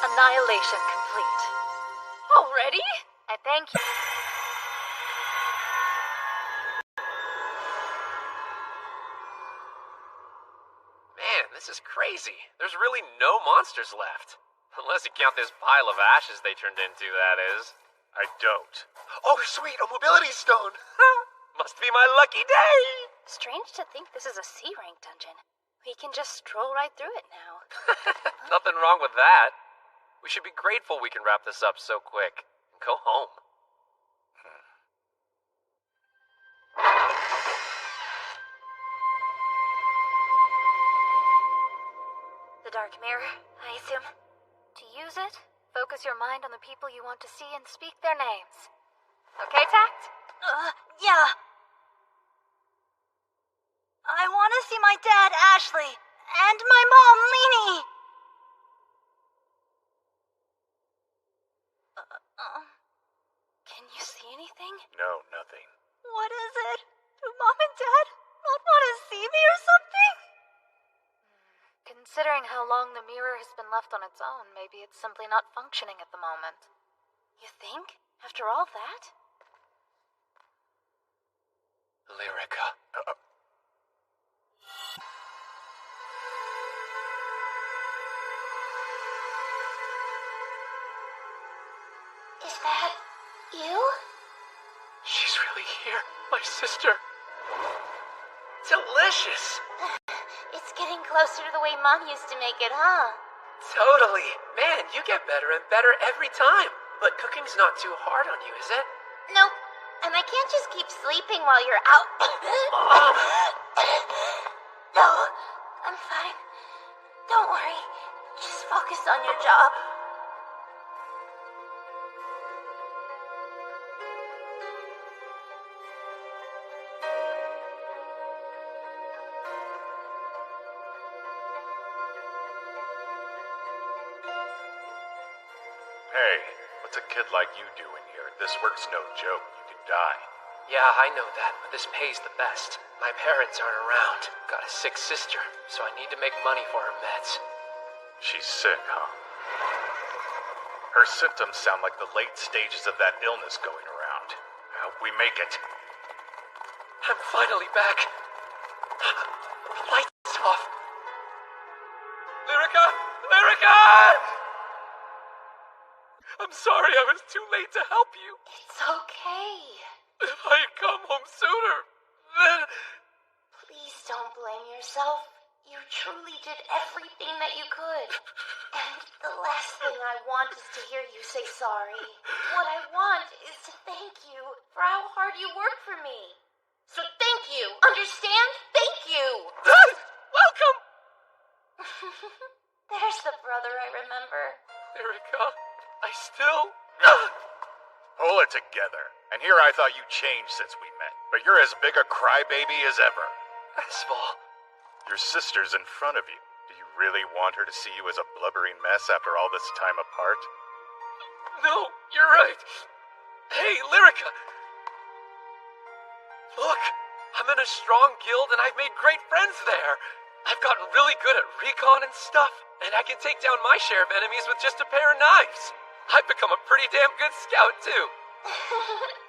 Annihilation complete. Already? I thank you. Man, this is crazy. There's really no monsters left. Unless you count this pile of ashes they turned into, that is. I don't. Oh, sweet, a mobility stone! Must be my lucky day! Strange to think this is a C-rank dungeon. We can just stroll right through it now. Nothing wrong with that. We should be grateful we can wrap this up so quick and go home. The Dark Mirror, I assume. To use it, focus your mind on the people you want to see and speak their names. Okay, Tact? Yeah. I want to see my dad, Ashley, and my mom, Leanie. Can you see anything? No, nothing. What is it? Do Mom and Dad not want to see me or something? Considering how long the mirror has been left on its own, maybe it's simply not functioning at the moment. You think? After all that? Lyrica. Is that you? She's really here. My sister. Delicious. It's getting closer to the way Mom used to make it, huh? Totally. Man, you get better and better every time. But cooking's not too hard on you, is it? Nope. And I can't just keep sleeping while you're out. Mom! No, I'm fine. Don't worry. Just focus on your job. Hey, what's a kid like you doing here? This work's no joke. You could die. Yeah, I know that, but this pays the best. My parents aren't around. Got a sick sister, so I need to make money for her meds. She's sick, huh? Her symptoms sound like the late stages of that illness going around. I hope we make it. I'm finally back. The lights off. Lyrica! Lyrica! I'm sorry I was too late to help you. It's okay. If I had come home sooner, then... Please don't blame yourself. You truly did everything that you could. And the last thing I want is to hear you say sorry. What I want is to thank you for how hard you worked for me. So thank you. Understand? Thank you. Welcome! There's the brother I remember. Lyrica, I still... Pull it together. And here I thought you changed since we met. But you're as big a crybaby as ever. Asphalt. Your sister's in front of you. Do you really want her to see you as a blubbering mess after all this time apart? No, you're right. Hey, Lyrica! Look, I'm in a strong guild and I've made great friends there. I've gotten really good at recon and stuff, and I can take down my share of enemies with just a pair of knives. I've become a pretty damn good scout, too.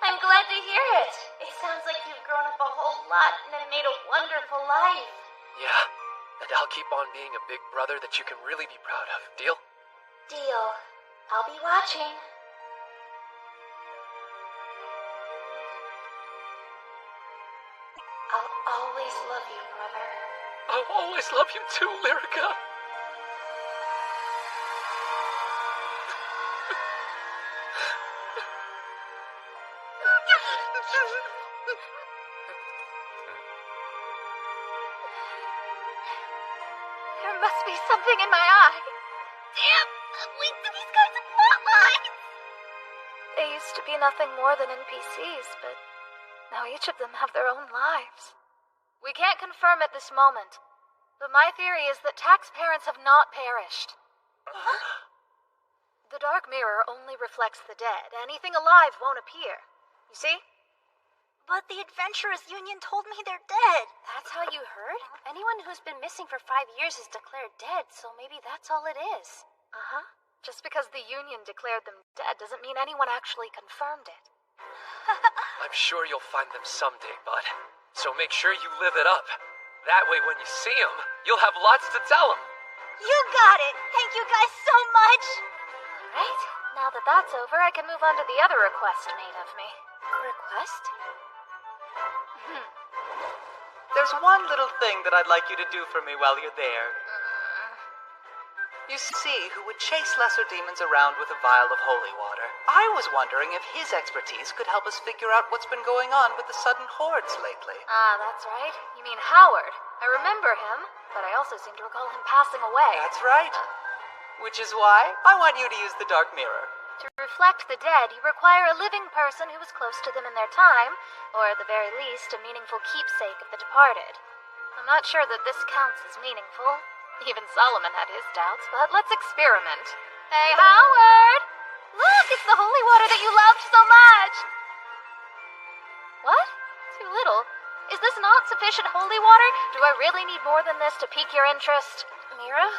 I'm glad to hear it. It sounds like you've grown up a whole lot and have made a wonderful life. Yeah, and I'll keep on being a big brother that you can really be proud of. Deal? Deal. I'll be watching. I'll always love you, brother. I'll always love you too, Lyrica. There must be something in my eye. Damn! Wait till these guys have plot lines! They used to be nothing more than NPCs, but now each of them have their own lives. We can't confirm at this moment, but my theory is that Tack's parents have not perished. The Dark Mirror only reflects the dead. Anything alive won't appear. You see? But the Adventurers Union told me they're dead. That's how you heard? Anyone who's been missing for 5 years is declared dead, so maybe that's all it is. Uh-huh. Just because the Union declared them dead doesn't mean anyone actually confirmed it. I'm sure you'll find them someday, bud. So make sure you live it up. That way when you see them, you'll have lots to tell them. You got it! Thank you guys so much! Alright, now that that's over, I can move on to the other request made of me. Request? There's one little thing that I'd like you to do for me while you're there. You see, who would chase lesser demons around with a vial of holy water. I was wondering if his expertise could help us figure out what's been going on with the sudden hordes lately. Ah, that's right. You mean Howard. I remember him, but I also seem to recall him passing away. That's right. Which is why I want you to use the Dark Mirror. To reflect the dead, you require a living person who was close to them in their time, or at the very least, a meaningful keepsake of the departed. I'm not sure that this counts as meaningful. Even Solomon had his doubts, but let's experiment. Hey, Howard! Look, it's the holy water that you loved so much! What? Too little? Is this not sufficient holy water? Do I really need more than this to pique your interest? Mira?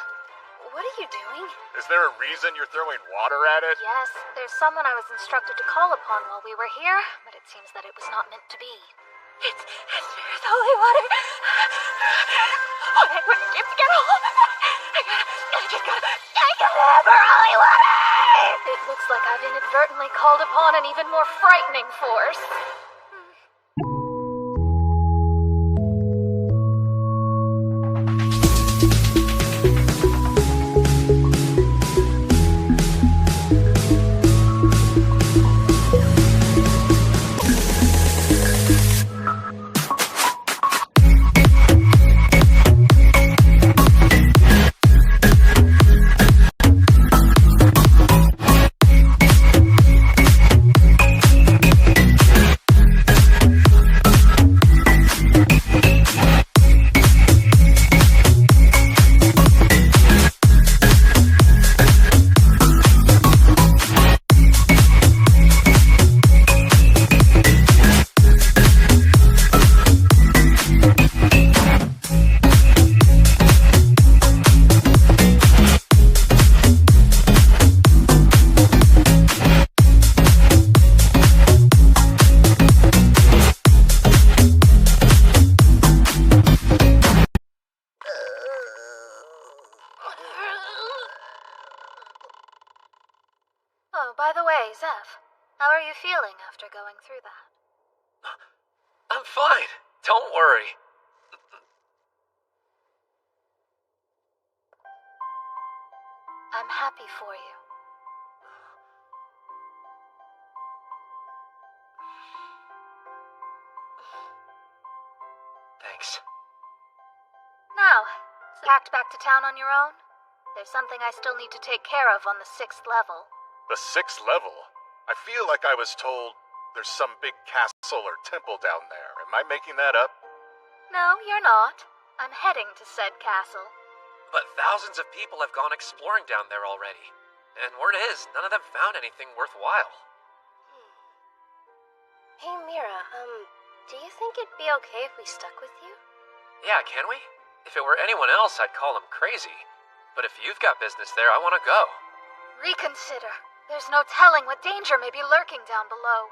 What are you doing? Is there a reason you're throwing water at it? Yes, there's someone I was instructed to call upon while we were here, but it seems that it was not meant to be. It's holy water. Alright, we're gonna get home. I gotta have her holy water. It looks like I've inadvertently called upon an even more frightening force. by the way, Zeph, how are you feeling after going through that? I'm fine. Don't worry. I'm happy for you. Thanks. Now, packed back to town on your own? There's something I still need to take care of on the 6th level. The 6th level? I feel like I was told there's some big castle or temple down there. Am I making that up? No, you're not. I'm heading to said castle. But thousands of people have gone exploring down there already. And word is, none of them found anything worthwhile. Hey, Mira, do you think it'd be okay if we stuck with you? Yeah, can we? If it were anyone else, I'd call them crazy. But if you've got business there, I want to go. Reconsider. There's no telling what danger may be lurking down below.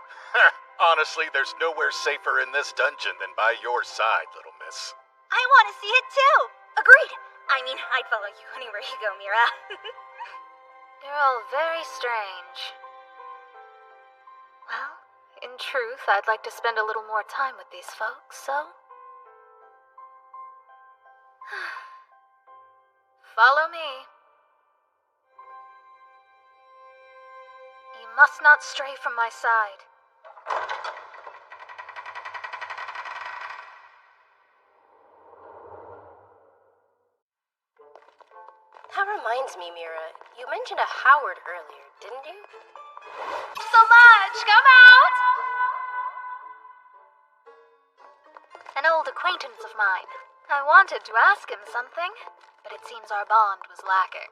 Honestly, there's nowhere safer in this dungeon than by your side, little miss. I want to see it too. Agreed. I mean, I'd follow you anywhere you go, Mira. You're all very strange. Well, in truth, I'd like to spend a little more time with these folks, so... Follow me. You must not stray from my side. That reminds me, Mira, you mentioned a Howard earlier, didn't you? So much! Come out! An old acquaintance of mine. I wanted to ask him something, but it seems our bond was lacking.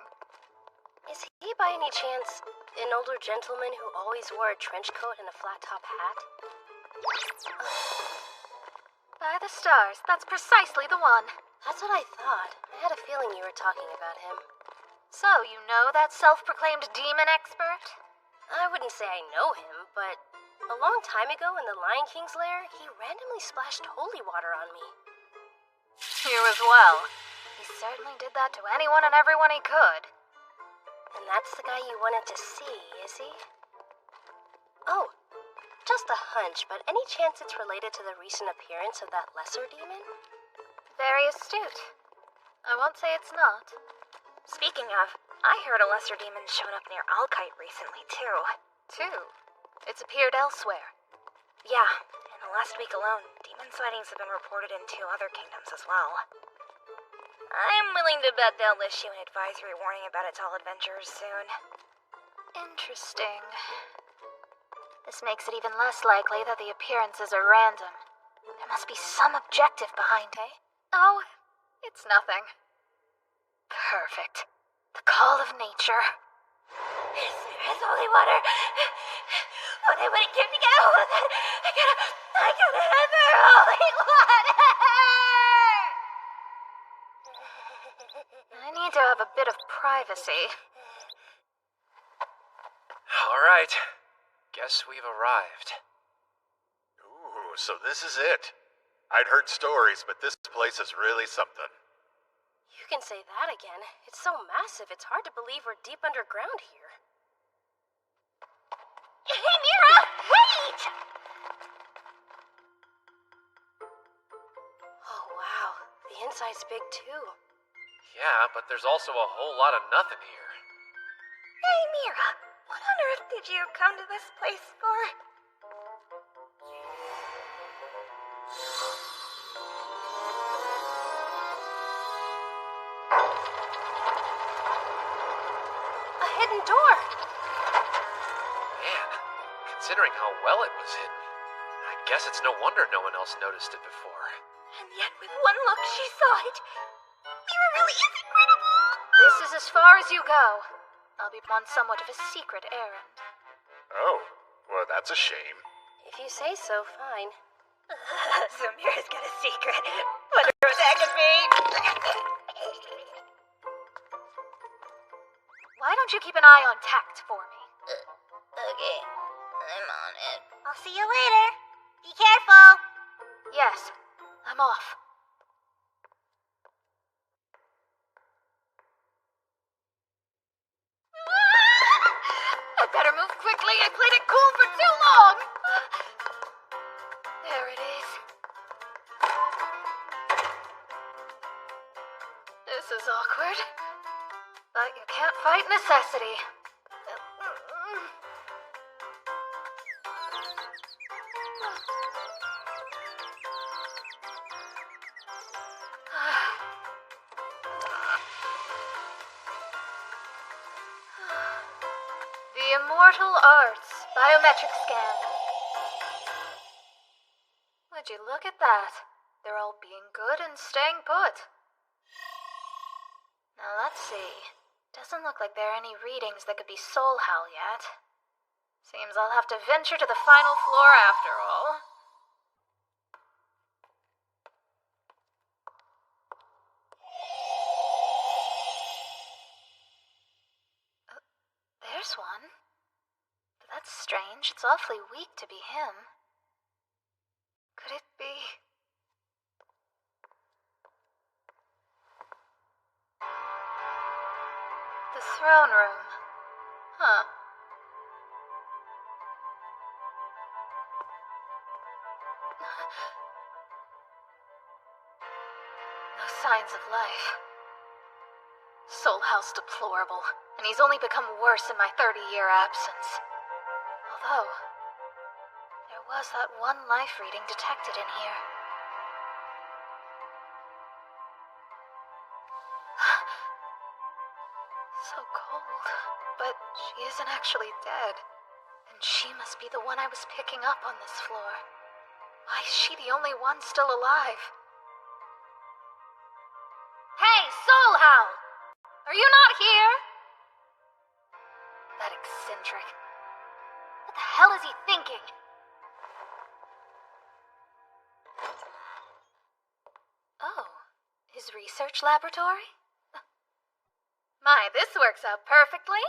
Is he by any chance an older gentleman who always wore a trench coat and a flat-top hat? By the stars, that's precisely the one. That's what I thought. I had a feeling you were talking about him. So, you know that self-proclaimed demon expert? I wouldn't say I know him, but a long time ago in the Lion King's lair, he randomly splashed holy water on me. You as well. He certainly did that to anyone and everyone he could. And that's the guy you wanted to see, is he? Oh, just a hunch, but any chance it's related to the recent appearance of that lesser demon? Very astute. I won't say it's not. Speaking of, I heard a lesser demon showed up near Alkite recently, too. Too? It's appeared elsewhere. Yeah, in the last week alone, demon sightings have been reported in 2 other kingdoms as well. I'm willing to bet they'll issue an advisory warning about its all adventurers soon. Interesting. This makes it even less likely that the appearances are random. There must be some objective behind it. Oh, it's nothing. Perfect. The call of nature. There's holy water. What I wouldn't give to get a hold of that. I gotta have their holy water. I need to have a bit of privacy. All right. Guess we've arrived. Ooh, so this is it. I'd heard stories, but this place is really something. You can say that again. It's so massive, it's hard to believe we're deep underground here. Hey, Mira! Wait! Oh, wow. The inside's big, too. Yeah, but there's also a whole lot of nothing here. Hey, Mira. What on earth did you come to this place for? A hidden door! Man, considering how well it was hidden, I guess it's no wonder no one else noticed it before. And yet with one look she saw it. Mira really is incredible! This is as far as you go. I'll be on somewhat of a secret errand. Oh, well, that's a shame. If you say so, fine. So Mira's got a secret. Wonder what that could be. Why don't you keep an eye on tact for me? Okay, I'm on it. I'll see you later. Be careful. Yes, I'm off. I better move quick. quickly. I played it cool for too long. There it is. This is awkward. But you can't fight necessity. The Immortal Arts Biometric Scan. Would you look at that? They're all being good and staying put. Now let's see. Doesn't look like there are any readings that could be soul howl yet. Seems I'll have to venture to the final floor after all. There's one. But that's strange. It's awfully weak to be him. Could it be? The throne room. Huh. No signs of life. Soul House deplorable, and he's only become worse in my 30-year absence. Although, there was that one life reading detected in here. So cold, but she isn't actually dead. And she must be the one I was picking up on this floor. Why is she the only one still alive? Hey, Soul Howl! Are you not here? That eccentric. What the hell is he thinking? Oh, his research laboratory? My, this works out perfectly.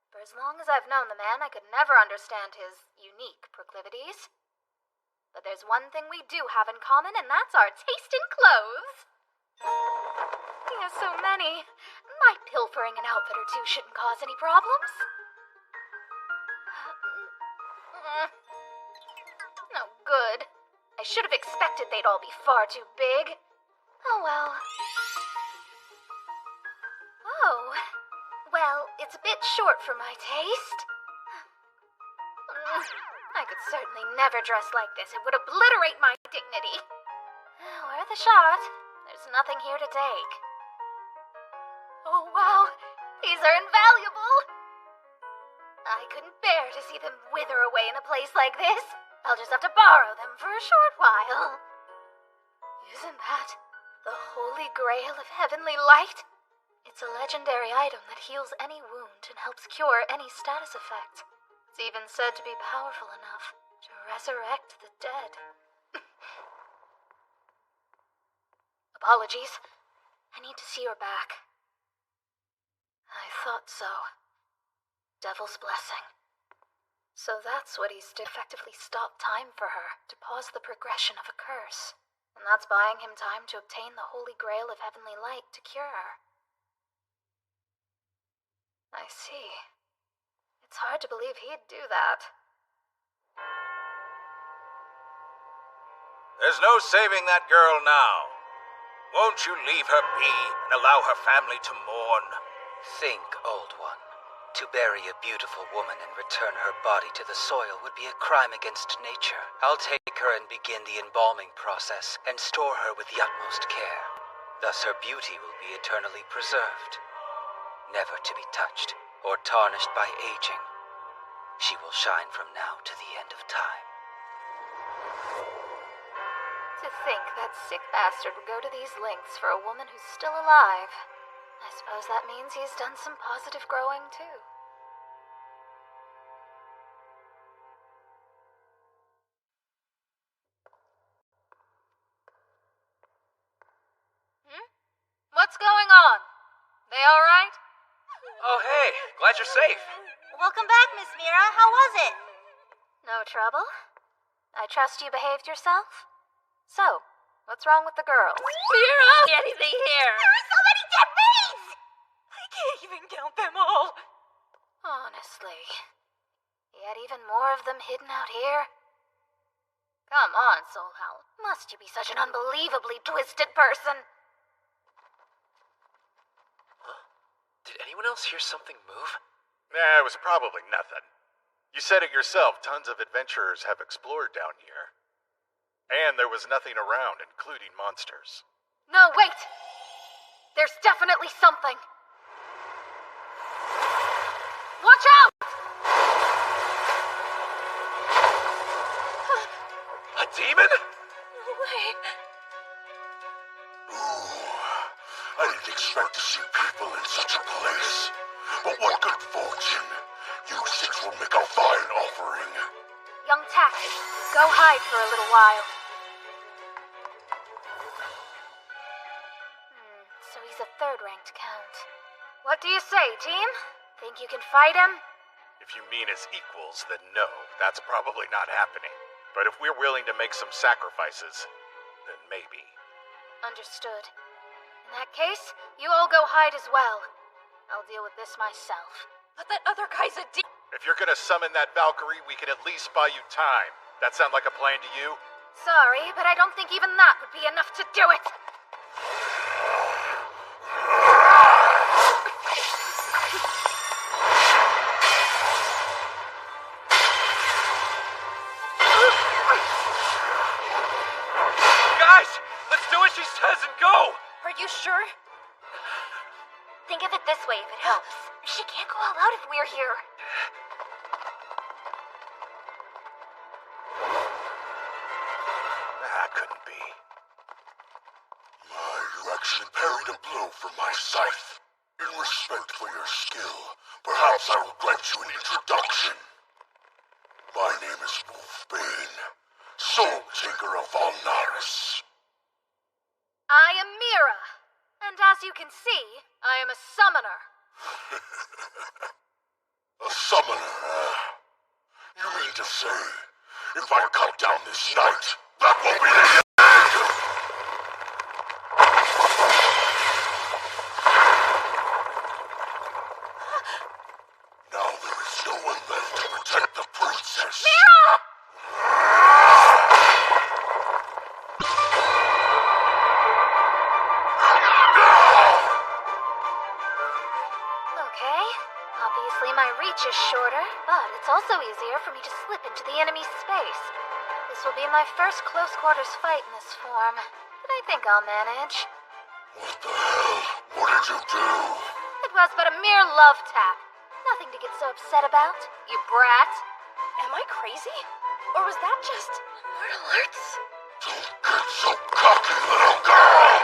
For as long as I've known the man, I could never understand his unique proclivities. But there's one thing we do have in common, and that's our taste in clothes. He has so many. My pilfering an outfit or two shouldn't cause any problems. No good. I should have expected they'd all be far too big. Oh well. Oh. Well, it's a bit short for my taste. I could certainly never dress like this. It would obliterate my dignity. Worth a shot. There's nothing here to take. Oh, wow. These are invaluable. I couldn't bear to see them wither away in a place like this. I'll just have to borrow them for a short while. Isn't that the Holy Grail of Heavenly Light? It's a legendary item that heals any wound and helps cure any status effect. It's even said to be powerful enough to resurrect the dead. Apologies. I need to see your back. I thought so. Devil's blessing. So that's what he's to effectively stop time for her, to pause the progression of a curse. And that's buying him time to obtain the Holy Grail of Heavenly Light to cure her. I see. It's hard to believe he'd do that. There's no saving that girl now. Won't you leave her be and allow her family to mourn? Think, old one. To bury a beautiful woman and return her body to the soil would be a crime against nature. I'll take her and begin the embalming process and store her with the utmost care. Thus her beauty will be eternally preserved, never to be touched or tarnished by aging. She will shine from now to the end of time. To think that sick bastard would go to these lengths for a woman who's still alive. I suppose that means he's done some positive growing, too. What's going on? They all right? Oh, hey, glad you're safe. Welcome back, Miss Mira. How was it? No trouble? I trust you behaved yourself? So, what's wrong with the girls? Mira! Anything here? There are so many dead bees! I can't even count them all. Honestly, Yet even more of them hidden out here? Come on, Soulhound. Must you be such an unbelievably twisted person? Huh? Did anyone else hear something move? It was probably nothing. You said it yourself, tons of adventurers have explored down here. And there was nothing around, including monsters. No, wait! There's definitely something. Watch out! A demon? No way. Ooh, I didn't expect to see people in such a place. But what good fortune. You six will make a fine offering. Young Tax, go hide for a little while. So he's a third-ranked count. What do you say, team? Think you can fight him? If you mean as equals, then no, that's probably not happening. But if we're willing to make some sacrifices, then maybe. Understood. In that case, you all go hide as well. I'll deal with this myself. But that other guy's a If you're gonna summon that Valkyrie, we can at least buy you time. That sound like a plan to you? Sorry, but I don't think even that would be enough to do it. Guys, let's do what she says and go! Are you sure? Think of it this way if it helps. She can't go all out if we're here. That couldn't be. You actually parried a blow from my scythe. In respect for your skill, perhaps I will grant you an introduction. My name is Wolfbane, Soul Taker of Valnaris. I am Mira, and as you can see, I am a summoner. A summoner, You mean to say, if I cut down this knight, that will be the end? Now there is no one left to protect the princess. Mira! Okay, obviously my reach is shorter, but it's also easier for me to slip into the enemy's space. This will be my first close quarters fight in this form, but I think I'll manage. What the hell? What did you do? It was but a mere love tap. Nothing to get so upset about, you brat. Am I crazy? Or was that just mortal arts? Don't get so cocky, little girl!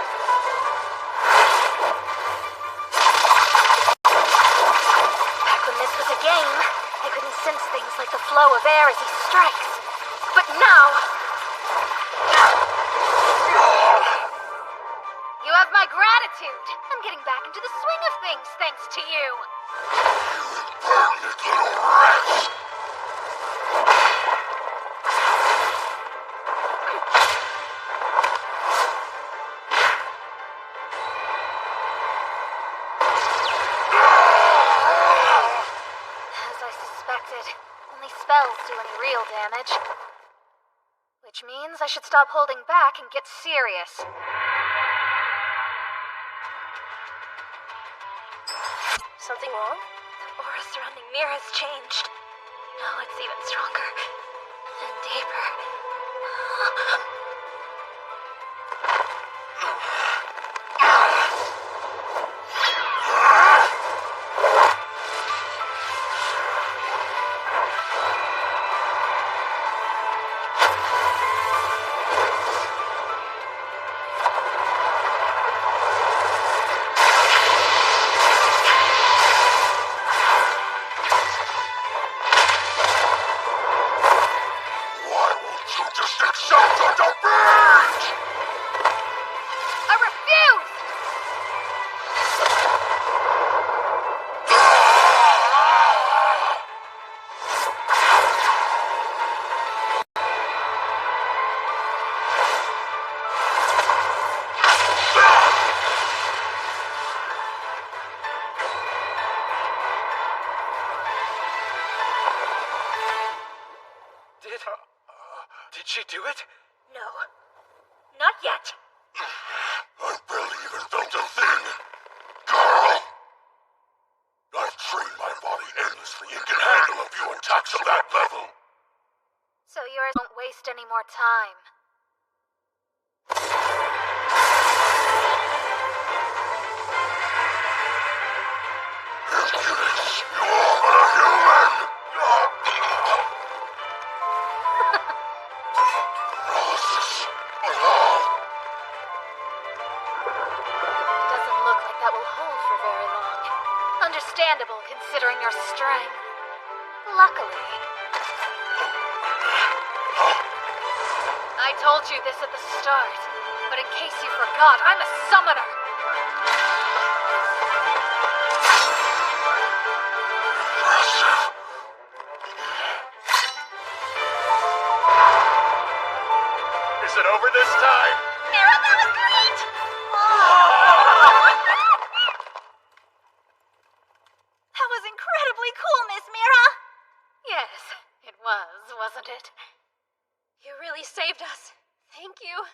Back when this was a game, I couldn't sense things like the flow of air as he strikes. But now... You have my gratitude. I'm getting back into the swing of things thanks to you. You impertinent little rat! As I suspected, only spells do any real damage. Which means I should stop holding back and get serious. Something wrong? The aura surrounding Mira's changed. Now it's even stronger and deeper. I refuse! it? Did she do it? No. Not yet. I barely even felt a thing. Girl! I've trained my body endlessly and can handle a few attacks of that level. So don't waste any more time. Impudence! You are but a human! Paralysis! Doesn't look like that will hold for very long. Understandable considering your strength. Luckily. I told you this at the start, but in case you forgot, I'm a summoner. Impressive. Is it over this time? Mira, that was great! That was incredibly cool, Miss Mira. Yes, it was, wasn't it? You really saved us. Thank you.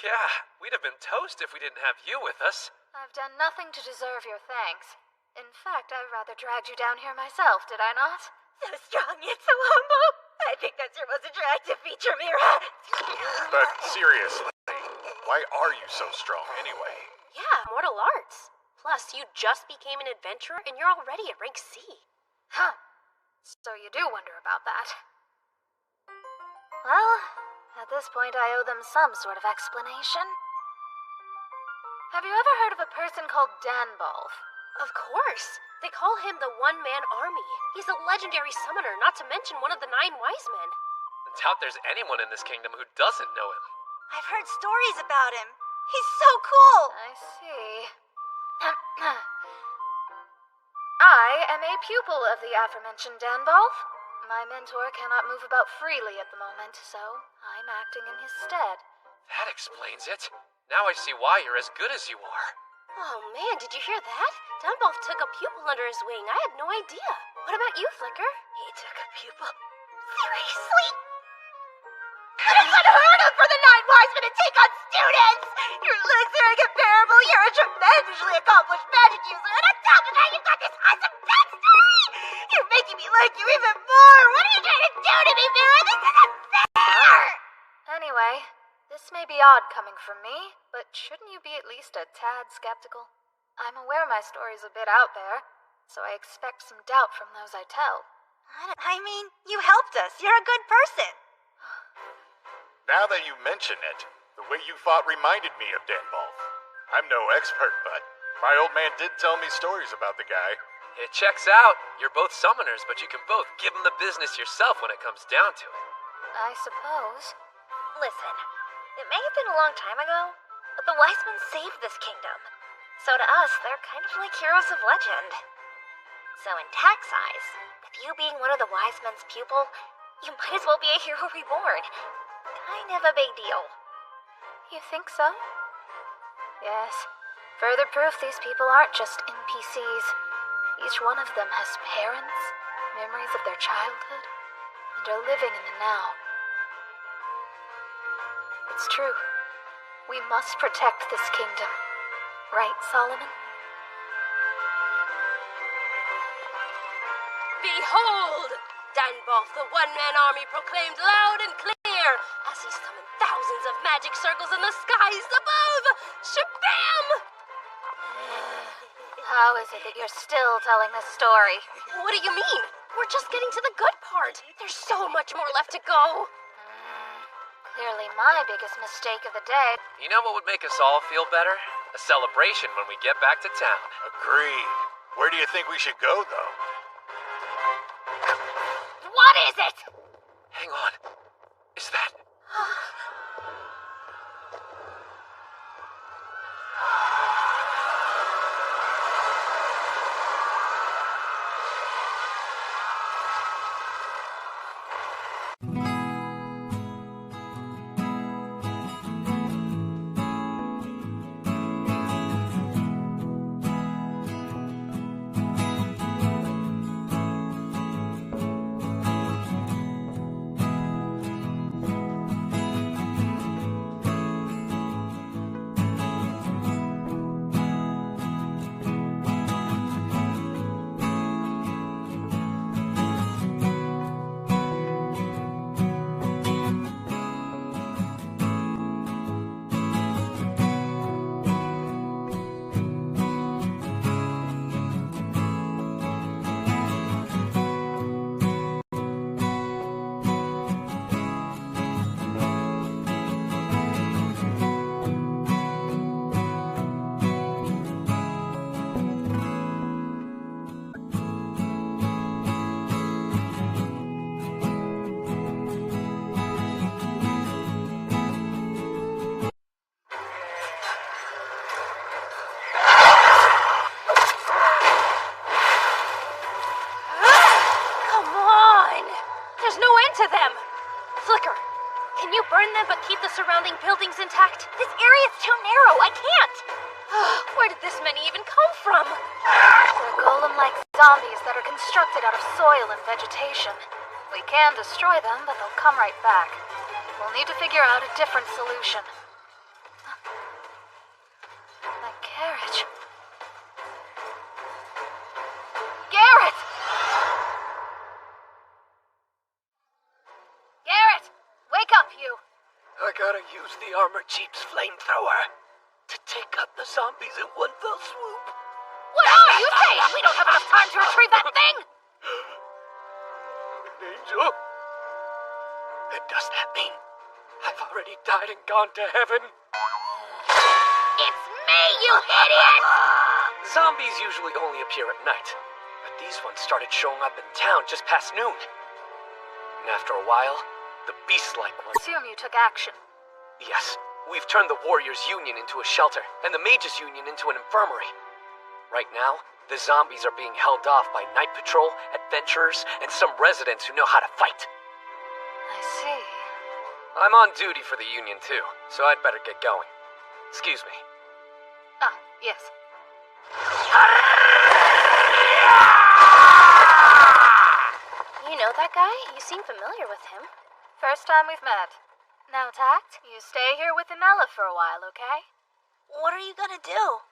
Yeah, we'd have been toast if we didn't have you with us. I've done nothing to deserve your thanks. In fact, I rather dragged you down here myself, did I not? So strong yet so humble. I think that's your most attractive feature, Mira. But seriously, why are you so strong anyway? Yeah, mortal arts. Plus, you just became an adventurer and you're already at rank C. Huh. So you do wonder about that. Well, at this point I owe them some sort of explanation. Have you ever heard of a person called Danbolf? Of course. They call him the One-Man Army. He's a legendary summoner, not to mention one of the 9 wise men. I doubt there's anyone in this kingdom who doesn't know him. I've heard stories about him. He's so cool. I see. I am a pupil of the aforementioned Danbolf. My mentor cannot move about freely at the moment, so I'm acting in his stead. That explains it. Now I see why you're as good as you are. Oh man, did you hear that? Danbolf took a pupil under his wing. I had no idea. What about you, Flicker? He took a pupil. Seriously? But it's unheard of for the 9 wise men to take on students! Your looks are incomparable, you're a tremendously accomplished magic user, and on top of that, you've got this awesome backstory! You're making me like you even more! What are you trying to do to me, Mira? This isn't fair! Anyway, this may be odd coming from me, but shouldn't you be at least a tad skeptical? I'm aware my story's a bit out there, so I expect some doubt from those I tell. I mean, you helped us. You're a good person. Now that you mention it, the way you fought reminded me of Danbolf. I'm no expert, but my old man did tell me stories about the guy. It checks out. You're both summoners, but you can both give him the business yourself when it comes down to it. I suppose. Listen, it may have been a long time ago, but the wise men saved this kingdom. So to us, they're kind of like heroes of legend. So in tax eyes, with you being one of the wise men's pupil, you might as well be a hero reborn. Kind of a big deal. You think so? Yes. Further proof these people aren't just NPCs. Each one of them has parents, memories of their childhood, and are living in the now. It's true. We must protect this kingdom. Right, Solomon? Behold! Danbolf, the one-man army, proclaimed loud and clear as he summoned thousands of magic circles in the skies above! Shabam! How is it that you're still telling this story? What do you mean? We're just getting to the good part. There's so much more left to go. Clearly my biggest mistake of the day. You know what would make us all feel better? A celebration when we get back to town. Agreed. Where do you think we should go, though? What is it? Hang on. Is that... to them! Flicker, can you burn them but keep the surrounding buildings intact? This area's too narrow. I can't. Where did this many even come from? They're golem-like zombies that are constructed out of soil and vegetation. We can destroy them, but they'll come right back. We'll need to figure out a different solution. That carriage. Garrett! Garrett! Wake up, you! I gotta use the Armor Jeep's flamethrower to take out the zombies in one fell swoop. What are you saying? We don't have enough time to retrieve that thing! Angel? And does that mean I've already died and gone to heaven? It's me, you idiot! Zombies usually only appear at night, but these ones started showing up in town just past noon. And after a while, the beast-like ones... Assume you took action. Yes, we've turned the Warriors' Union into a shelter, and the Mages' Union into an infirmary. Right now, the zombies are being held off by Night Patrol, adventurers, and some residents who know how to fight. I see. I'm on duty for the Union too, so I'd better get going. Excuse me. Ah, yes. You know that guy? You seem familiar with him. First time we've met. Now, Tact, you stay here with Imella for a while, okay? What are you gonna do?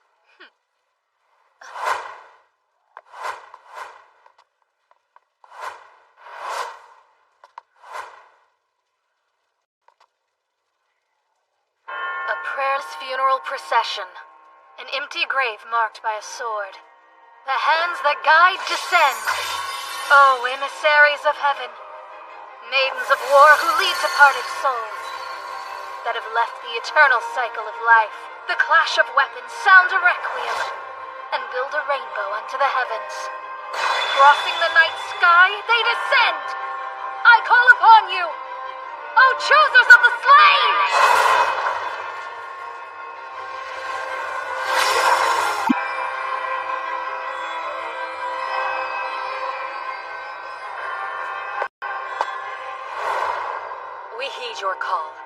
A prayerless funeral procession. An empty grave marked by a sword. The hands that guide descend. Oh, emissaries of heaven. Maidens of war who lead departed souls. That have left the eternal cycle of life. The clash of weapons sound a requiem. And build a rainbow unto the heavens. Crossing the night sky, they descend. I call upon you, O choosers of the slain! We heed your call.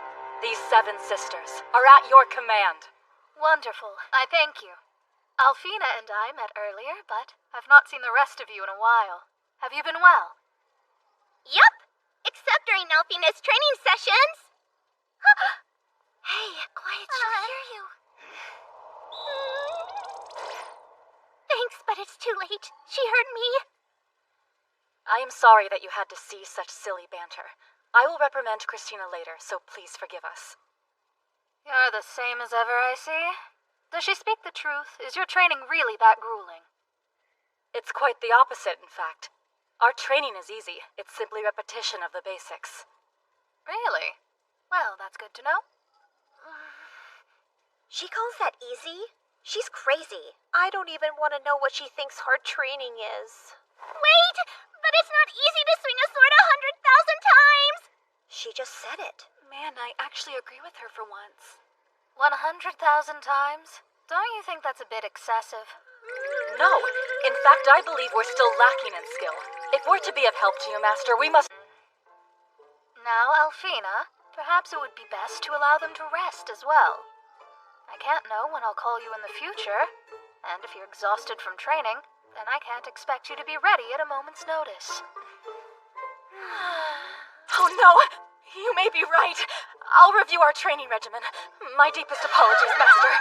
These 7 sisters are at your command. Wonderful. I thank you. Alfina and I met earlier, but I've not seen the rest of you in a while. Have you been well? Yup! Except during Alfina's training sessions! Hey, quiet, she'll hear you. Thanks, but it's too late. She heard me. I am sorry that you had to see such silly banter. I will reprimand Christina later, so please forgive us. You're the same as ever, I see. Does she speak the truth? Is your training really that grueling? It's quite the opposite, in fact. Our training is easy. It's simply repetition of the basics. Really? Well, that's good to know. She calls that easy? She's crazy. I don't even want to know what she thinks hard training is. Wait! But it's not easy to swing a sword 100,000 times! She just said it. Man, I actually agree with her for once. 100,000 times? Don't you think that's a bit excessive? No. In fact, I believe we're still lacking in skill. If we're to be of help to you, Master, we must... Now, Alfina, perhaps it would be best to allow them to rest as well. I can't know when I'll call you in the future, and if you're exhausted from training, then I can't expect you to be ready at a moment's notice. Oh no! You may be right. I'll review our training regimen. My deepest apologies, Master.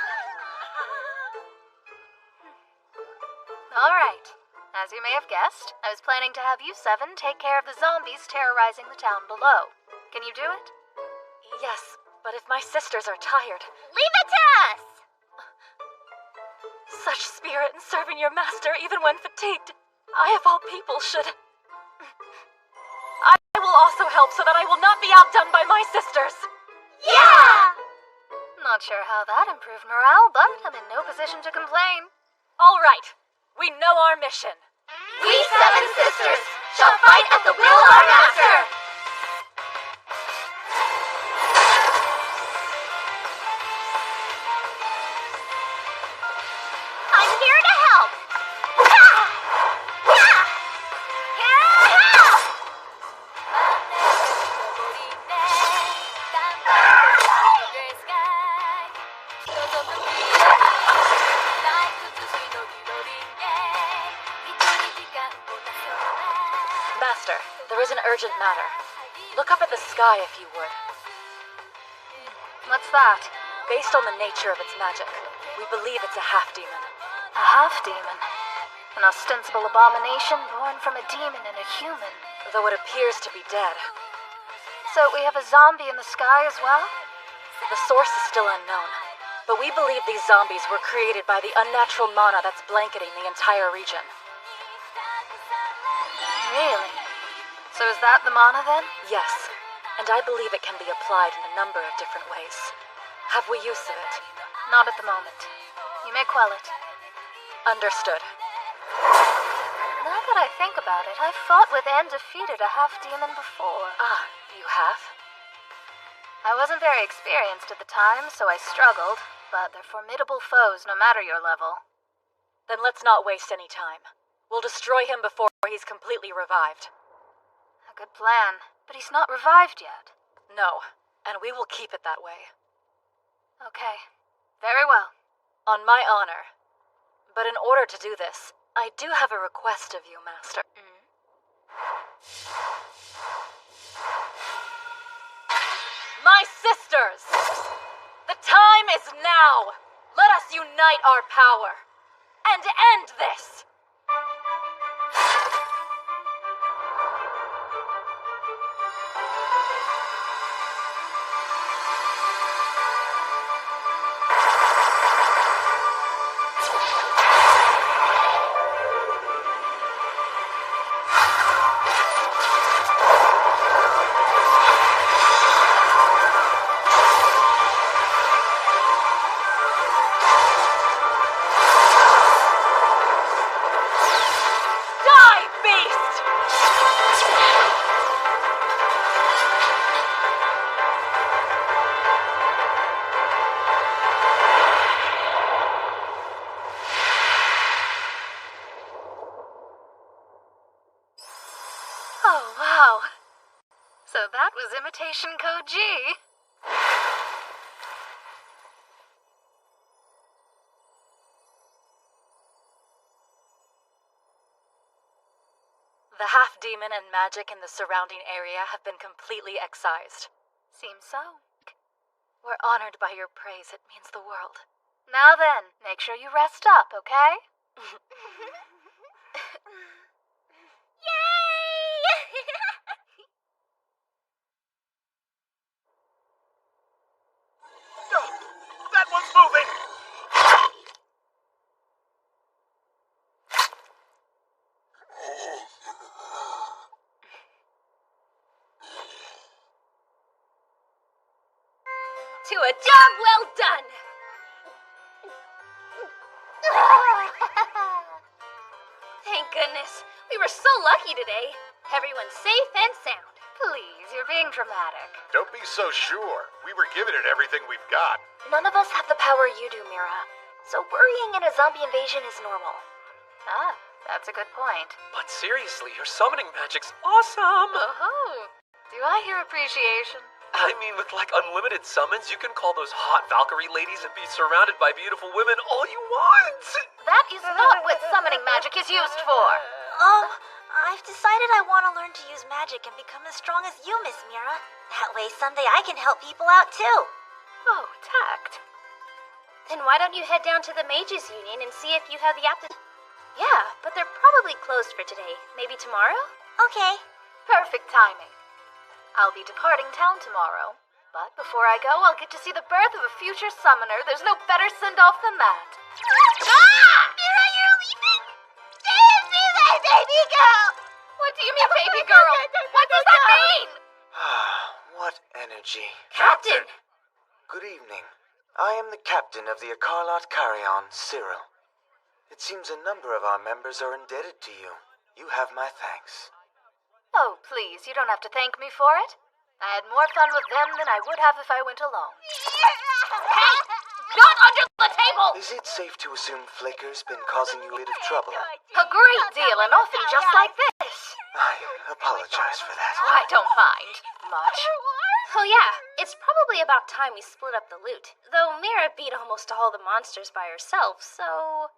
All right. As you may have guessed, I was planning to have you 7 take care of the zombies terrorizing the town below. Can you do it? Yes, but if my sisters are tired... Leave it to us! Such spirit in serving your master even when fatigued. I of all people should... I will also help so that I will not be outdone by my sisters. Yeah! Not sure how that improved morale, but I'm in no position to complain. All right. We know our mission. We 7 sisters shall fight at the will of our master! I'm here to help! Here to help! doesn't matter. Look up at the sky if you would. What's that? Based on the nature of its magic, we believe it's a half-demon. A half-demon? An ostensible abomination born from a demon and a human. Though it appears to be dead. So we have a zombie in the sky as well? The source is still unknown, but we believe these zombies were created by the unnatural mana that's blanketing the entire region. Really? So is that the mana then? Yes, and I believe it can be applied in a number of different ways. Have we use of it? Not at the moment. You may quell it. Understood. Now that I think about it, I've fought with and defeated a half-demon before. Ah, you have? I wasn't very experienced at the time, so I struggled, but they're formidable foes no matter your level. Then let's not waste any time. We'll destroy him before he's completely revived. A good plan, but he's not revived yet. No, and we will keep it that way. Okay, very well. On my honor. But in order to do this, I do have a request of you, Master. My sisters! The time is now! Let us unite our power and end this! Oh, wow. So that was Imitation Code G. The half-demon and magic in the surrounding area have been completely excised. Seems so. We're honored by your praise. It means the world. Now then, make sure you rest up, okay? That one's moving! To a job well done! Thank goodness. We were so lucky today. Everyone's safe and sound. Please, you're being dramatic. Don't be so sure. We were giving it everything we've got. None of us have the power you do, Mira. So worrying in a zombie invasion is normal. Ah, that's a good point. But seriously, your summoning magic's awesome! Oh, do I hear appreciation? I mean, with like unlimited summons, you can call those hot Valkyrie ladies and be surrounded by beautiful women all you want! That is not what summoning magic is used for! I've decided I want to learn to use magic and become as strong as you, Miss Mira. That way someday I can help people out too. Oh, tact. Then why don't you head down to the Mages Union and see if you have the aptitude? Yeah, But they're probably closed for today. Maybe tomorrow? Okay. perfect timing. I'll be departing town tomorrow, but before I go, I'll get to see the birth of a future summoner. There's no better send-off than that. Ah! Mira, you're leaving? Save me, my baby girl! What do you mean, baby girl? What does that mean? What energy. Captain! Good evening. I am the captain of the Akarlat Carrion, Cyril. It seems a number of our members are indebted to you. You have my thanks. Oh, please, you don't have to thank me for it. I had more fun with them than I would have if I went alone. Hey! Not under the table! Is it safe to assume Flaker's been causing you a bit of trouble? A great deal, and often just like this. I apologize for that. Oh, I don't mind much. Oh yeah, it's probably about time we split up the loot. Though Mira beat almost all the monsters by herself, so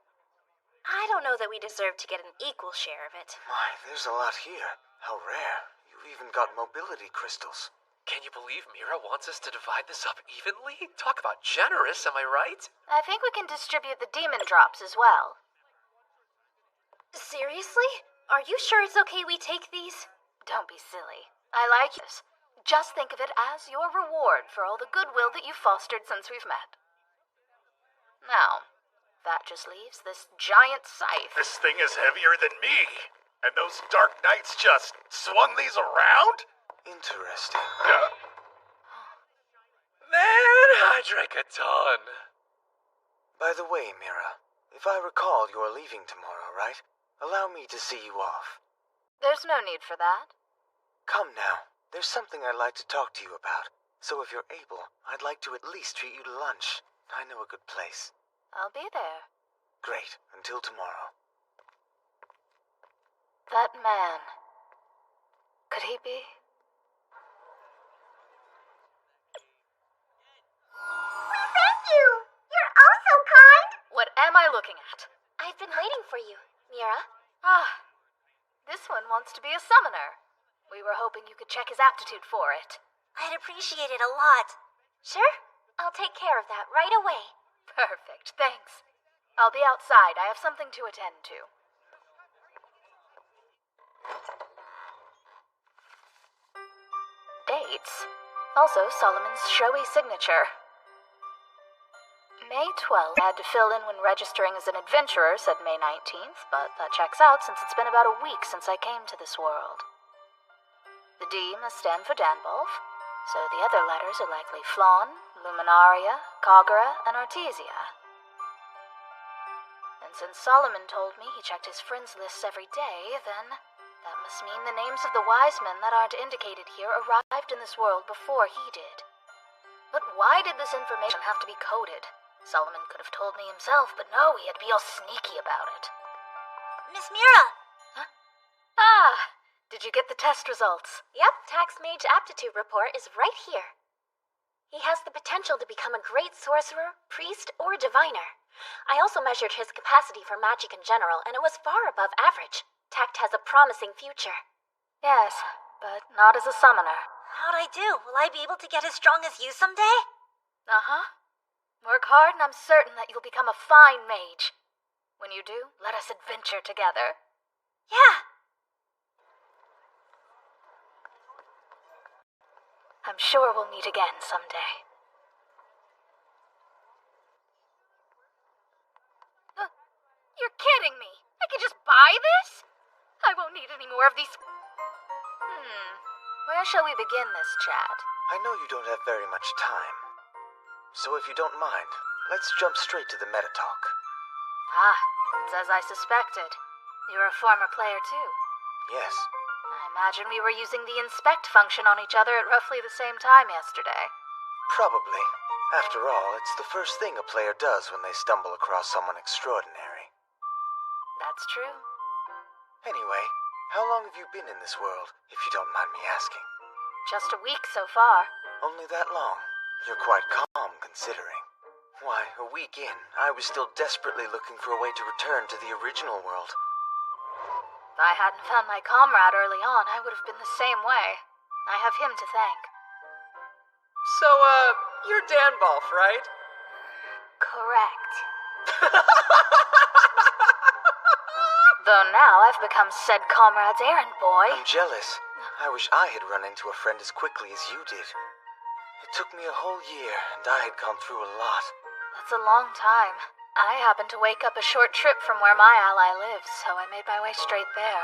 I don't know that we deserve to get an equal share of it. My, there's a lot here. How rare. You You even got mobility crystals. Can you believe Mira wants us to divide this up evenly? Talk about generous, am I right? I think we can distribute the demon drops as well. Seriously? Are you sure it's okay we take these? Don't be silly. I like this. Just think of it as your reward for all the goodwill that you've fostered since we've met. Now, that just leaves this giant scythe. This thing is heavier than me. And those dark knights just swung these around? Interesting. Man, I drank a ton. By the way, Mira, if I recall, you're leaving tomorrow, right? Allow me to see you off. There's no need for that. Come now. There's something I'd like to talk to you about. So if you're able, I'd like to at least treat you to lunch. I know a good place. I'll be there. Great. Until tomorrow. That man. Could he be? Thank you! You're oh so kind! What am I looking at? I've been waiting for you, Mira. Ah, this one wants to be a summoner. We were hoping you could check his aptitude for it. I'd appreciate it a lot. Sure? I'll take care of that right away. Perfect, thanks. I'll be outside. I have something to attend to. Dates. Also, Solomon's showy signature. May 12th. I had to fill in when registering as an adventurer, said May 19th, but that checks out since it's been about a week since I came to this world. The D must stand for Danbolf, so the other letters are likely Flawn, Luminaria, Kagura, and Artesia. And since Solomon told me he checked his friends lists every day, then that must mean the names of the wise men that aren't indicated here arrived in this world before he did. But why did this information have to be coded? Solomon could have told me himself, but no, he had to be all sneaky about it. Miss Mira! Huh? Ah, did you get the test results? Yep, Tax Mage aptitude report is right here. He has the potential to become a great sorcerer, priest, or diviner. I also measured his capacity for magic in general, and it was far above average. Tact has a promising future. Yes, but not as a summoner. How'd I do? Will I be able to get as strong as you someday? Uh-huh. Work hard and I'm certain that you'll become a fine mage. When you do, let us adventure together. Yeah. I'm sure we'll meet again someday. You're kidding me! I can just buy this? I won't need any more of these... Where shall we begin this chat? I know you don't have very much time. So if you don't mind, let's jump straight to the meta talk. Ah, it's as I suspected. You're a former player too. Yes. I imagine we were using the inspect function on each other at roughly the same time yesterday. Probably. After all, it's the first thing a player does when they stumble across someone extraordinary. That's true. Anyway, how long have you been in this world, if you don't mind me asking? Just a week so far. Only that long? You're quite calm, considering. Why, a week in, I was still desperately looking for a way to return to the original world. If I hadn't found my comrade early on, I would have been the same way. I have him to thank. So, you're Danbolf, right? Correct. Though now I've become said comrade's errand boy. I'm jealous. I wish I had run into a friend as quickly as you did. It took me a whole year, and I had gone through a lot. That's a long time. I happened to wake up a short trip from where my ally lives, so I made my way straight there.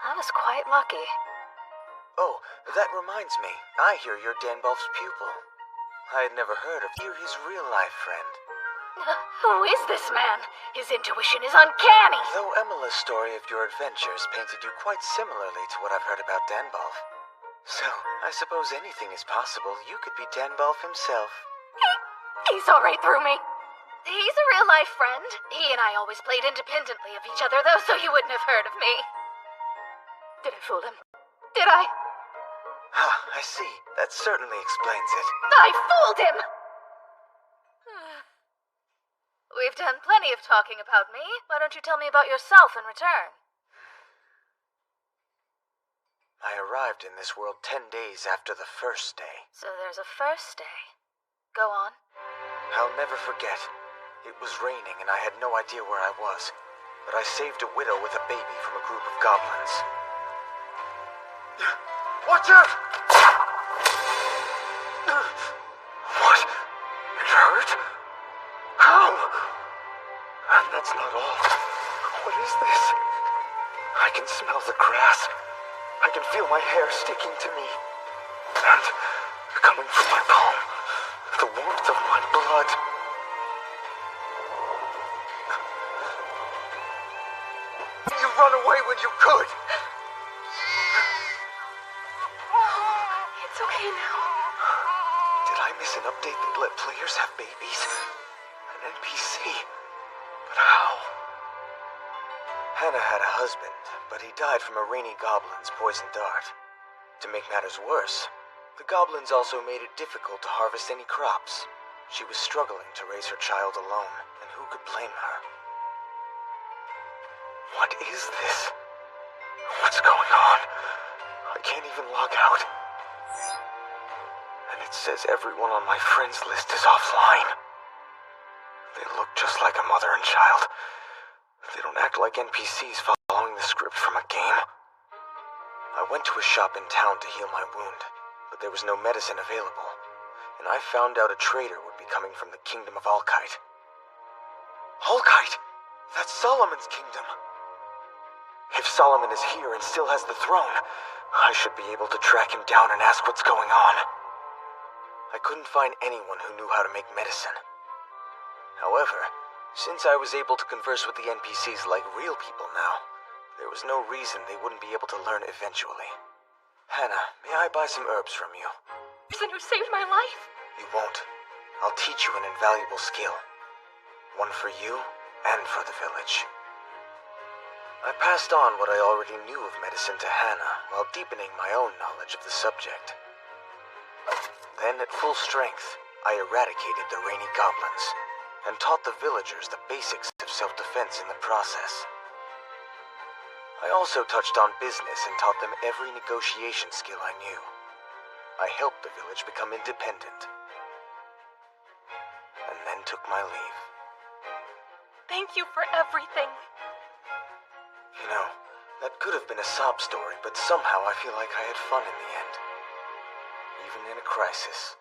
I was quite lucky. Oh, that reminds me. I hear you're Danbolf's pupil. I had never heard of you. You're his real-life friend. Who is this man? His intuition is uncanny. Though Emila's story of your adventures painted you quite similarly to what I've heard about Danbolf. So, I suppose anything is possible. You could be Danbolf himself. He saw right through me. He's a real-life friend. He and I always played independently of each other, though, so you wouldn't have heard of me. Did I fool him? Did I? Ah, I see. That certainly explains it. I fooled him! We've done plenty of talking about me. Why don't you tell me about yourself in return? I arrived in this world 10 days after the first day. So there's a first day. Go on. I'll never forget. It was raining and I had no idea where I was, but I saved a widow with a baby from a group of goblins. Watch out! What? It hurt? How? And that's not all. What is this? I can smell the grass. I can feel my hair sticking to me. And coming from my palm, the warmth of my blood. You run away when you could. It's okay now. Did I miss an update that let players have babies? An NPC? But how? Hannah had a husband, but he died from a rainy goblin's poison dart. To make matters worse, the goblins also made it difficult to harvest any crops. She was struggling to raise her child alone, and who could blame her? What is this? What's going on? I can't even log out. And it says everyone on my friends list is offline. They look just like a mother and child. They don't act like NPCs following the script from a game. I went to a shop in town to heal my wound, but there was no medicine available, and I found out a trader would be coming from the kingdom of Alkite. Alkite? That's Solomon's kingdom. If Solomon is here and still has the throne, I should be able to track him down and ask what's going on. I couldn't find anyone who knew how to make medicine. However, since I was able to converse with the NPCs like real people now, there was no reason they wouldn't be able to learn eventually. Hannah, may I buy some herbs from you? The person who saved my life. You won't. I'll teach you an invaluable skill. One for you and for the village. I passed on what I already knew of medicine to Hannah while deepening my own knowledge of the subject. Then, at full strength, I eradicated the rainy goblins and taught the villagers the basics of self-defense in the process. I also touched on business and taught them every negotiation skill I knew. I helped the village become independent, and then took my leave. Thank you for everything. You know, that could have been a sob story, but somehow I feel like I had fun in the end. Even in a crisis.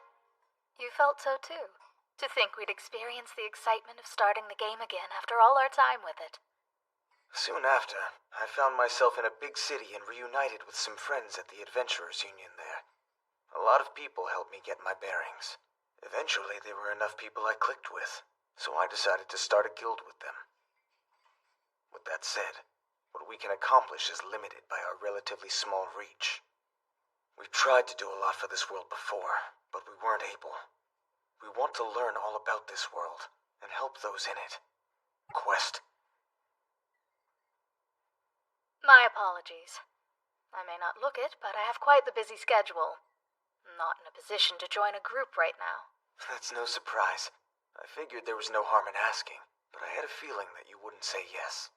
You felt so too. To think we'd experience the excitement of starting the game again after all our time with it. Soon after, I found myself in a big city and reunited with some friends at the Adventurers Union there. A lot of people helped me get my bearings. Eventually, there were enough people I clicked with, so I decided to start a guild with them. With that said, what we can accomplish is limited by our relatively small reach. We've tried to do a lot for this world before, but we weren't able. We want to learn all about this world and help those in it. Quest. My apologies. I may not look it, but I have quite the busy schedule. I'm not in a position to join a group right now. That's no surprise. I figured there was no harm in asking, but I had a feeling that you wouldn't say yes.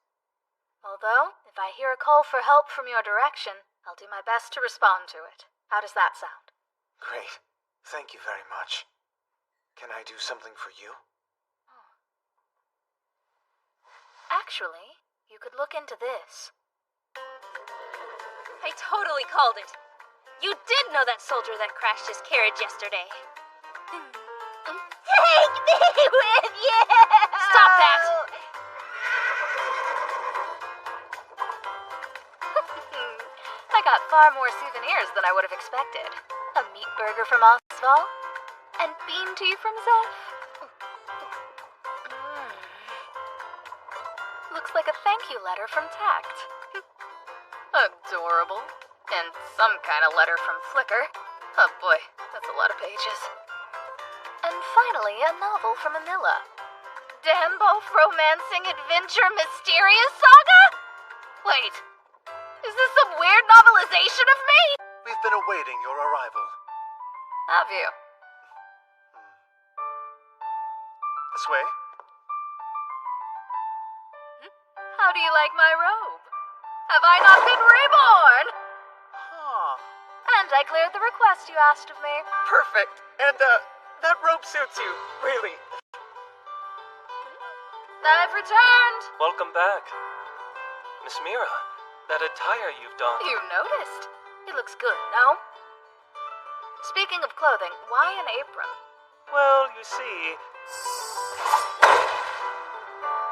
Although, if I hear a call for help from your direction, I'll do my best to respond to it. How does that sound? Great. Thank you very much. Can I do something for you? Actually, you could look into this. I totally called it. You did know that soldier that crashed his carriage yesterday. Take me with you! Stop that! I got far more souvenirs than I would have expected. A meat burger from Osval, and bean tea from Zeph. Looks like a thank you letter from Tact. Adorable. And some kind of letter from Flickr. Oh boy, that's a lot of pages. And finally, a novel from Manila. Damboff Romancing Adventure Mysterious Saga? Wait, is this some weird novelization of me? We've been awaiting your arrival. Have you? This way. How do you like my robe? Have I not been reborn? And I cleared the request you asked of me. Perfect. And, that robe suits you, really. I've returned. Welcome back. Miss Mira, that attire you've donned. You noticed. It looks good, no? Speaking of clothing, why an apron? Well, you see,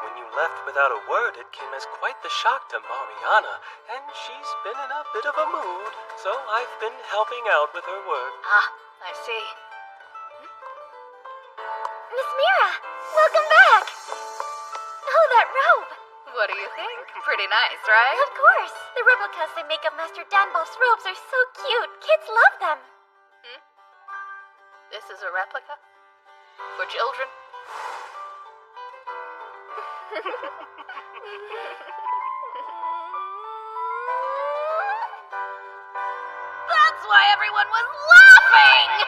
when you left without a word, it came as quite the shock to Mariana, and she's been in a bit of a mood, so I've been helping out with her work. Ah, I see. Miss Mira, welcome back! Oh, that robe! What do you think? Pretty nice, right? Of course! The replicas they make of Master Danbolf's robes are so cute. Kids love them. This is a replica? For children? That's why everyone was laughing!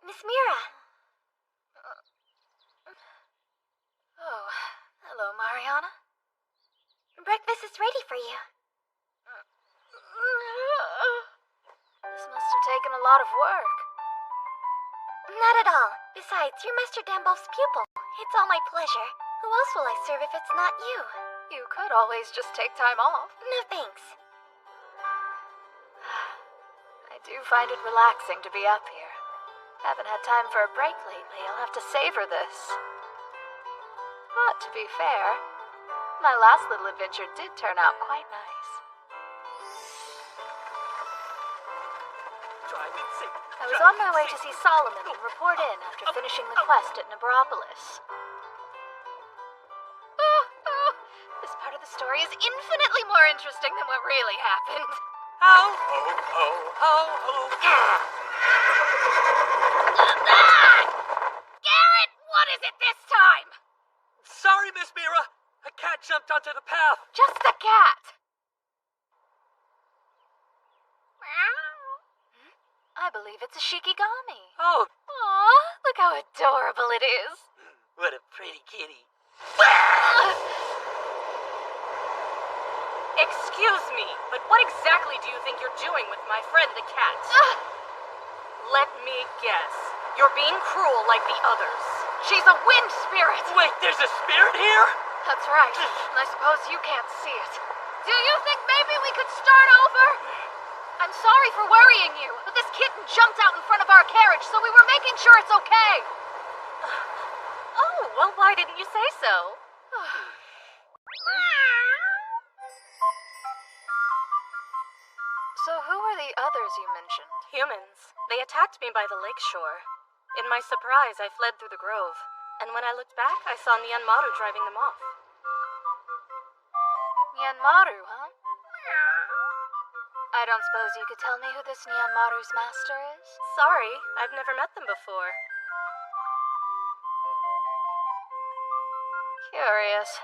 Miss Mira. Oh, hello, Mariana. Breakfast is ready for you. This must have taken a lot of work. Not at all. Besides, you're Master Danbolf's pupil. It's all my pleasure. Who else will I serve if it's not you? You could always just take time off. No thanks. I do find it relaxing to be up here. Haven't had time for a break lately. I'll have to savor this. But to be fair, my last little adventure did turn out quite nice. I was on my way to see Solomon and report in after finishing the quest at Nebropolis. This part of the story is infinitely more interesting than what really happened. Ho, ho, ho, ho, ho. Garrett, what is it this time? Sorry, Miss Mira. A cat jumped onto the path. Just a cat. I believe it's a Shikigami. Oh. Aw, look how adorable it is. What a pretty kitty. Excuse me, but what exactly do you think you're doing with my friend the cat? Let me guess. You're being cruel like the others. She's a wind spirit. Wait, there's a spirit here? That's right. And I suppose you can't see it. Do you think maybe we could start over? I'm sorry for worrying you, but this kitten jumped out in front of our carriage, so we were making sure it's okay. Oh, well, why didn't you say so? So who are the others you mentioned? Humans. They attacked me by the lake shore. In my surprise, I fled through the grove, and when I looked back, I saw Nyanmaru driving them off. Nyanmaru, huh? I don't suppose you could tell me who this Nyanmaru's master is? Sorry, I've never met them before. Curious.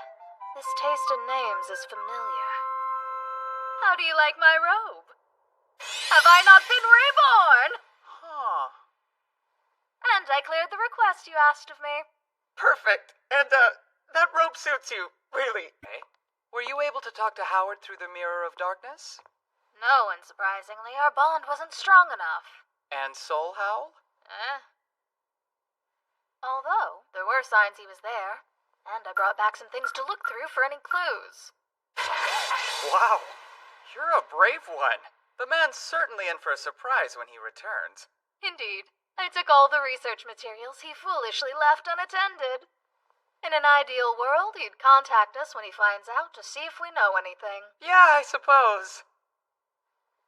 This taste in names is familiar. How do you like my robe? Have I not been reborn? Huh. And I cleared the request you asked of me. Perfect. And, that robe suits you, really. Were you able to talk to Howard through the Mirror of Darkness? No, unsurprisingly, our bond wasn't strong enough. And Soul Howl? Although, there were signs he was there, and I brought back some things to look through for any clues. Wow, you're a brave one. The man's certainly in for a surprise when he returns. Indeed. I took all the research materials he foolishly left unattended. In an ideal world, he'd contact us when he finds out to see if we know anything. Yeah, I suppose.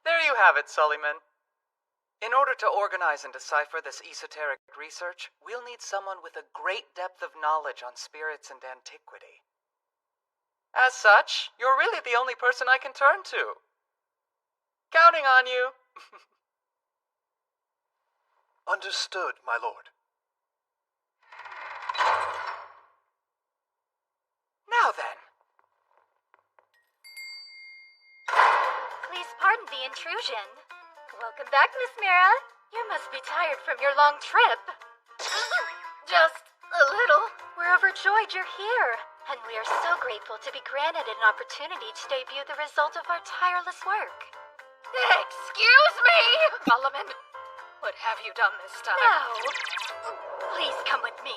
There you have it, Suliman. In order to organize and decipher this esoteric research, we'll need someone with a great depth of knowledge on spirits and antiquity. As such, you're really the only person I can turn to. Counting on you. Understood, my lord. Now then. Please pardon the intrusion. Welcome back, Miss Mira. You must be tired from your long trip. Just a little. We're overjoyed you're here, and we are so grateful to be granted an opportunity to debut the result of our tireless work. Excuse me! Solomon, what have you done this time? Now, please come with me.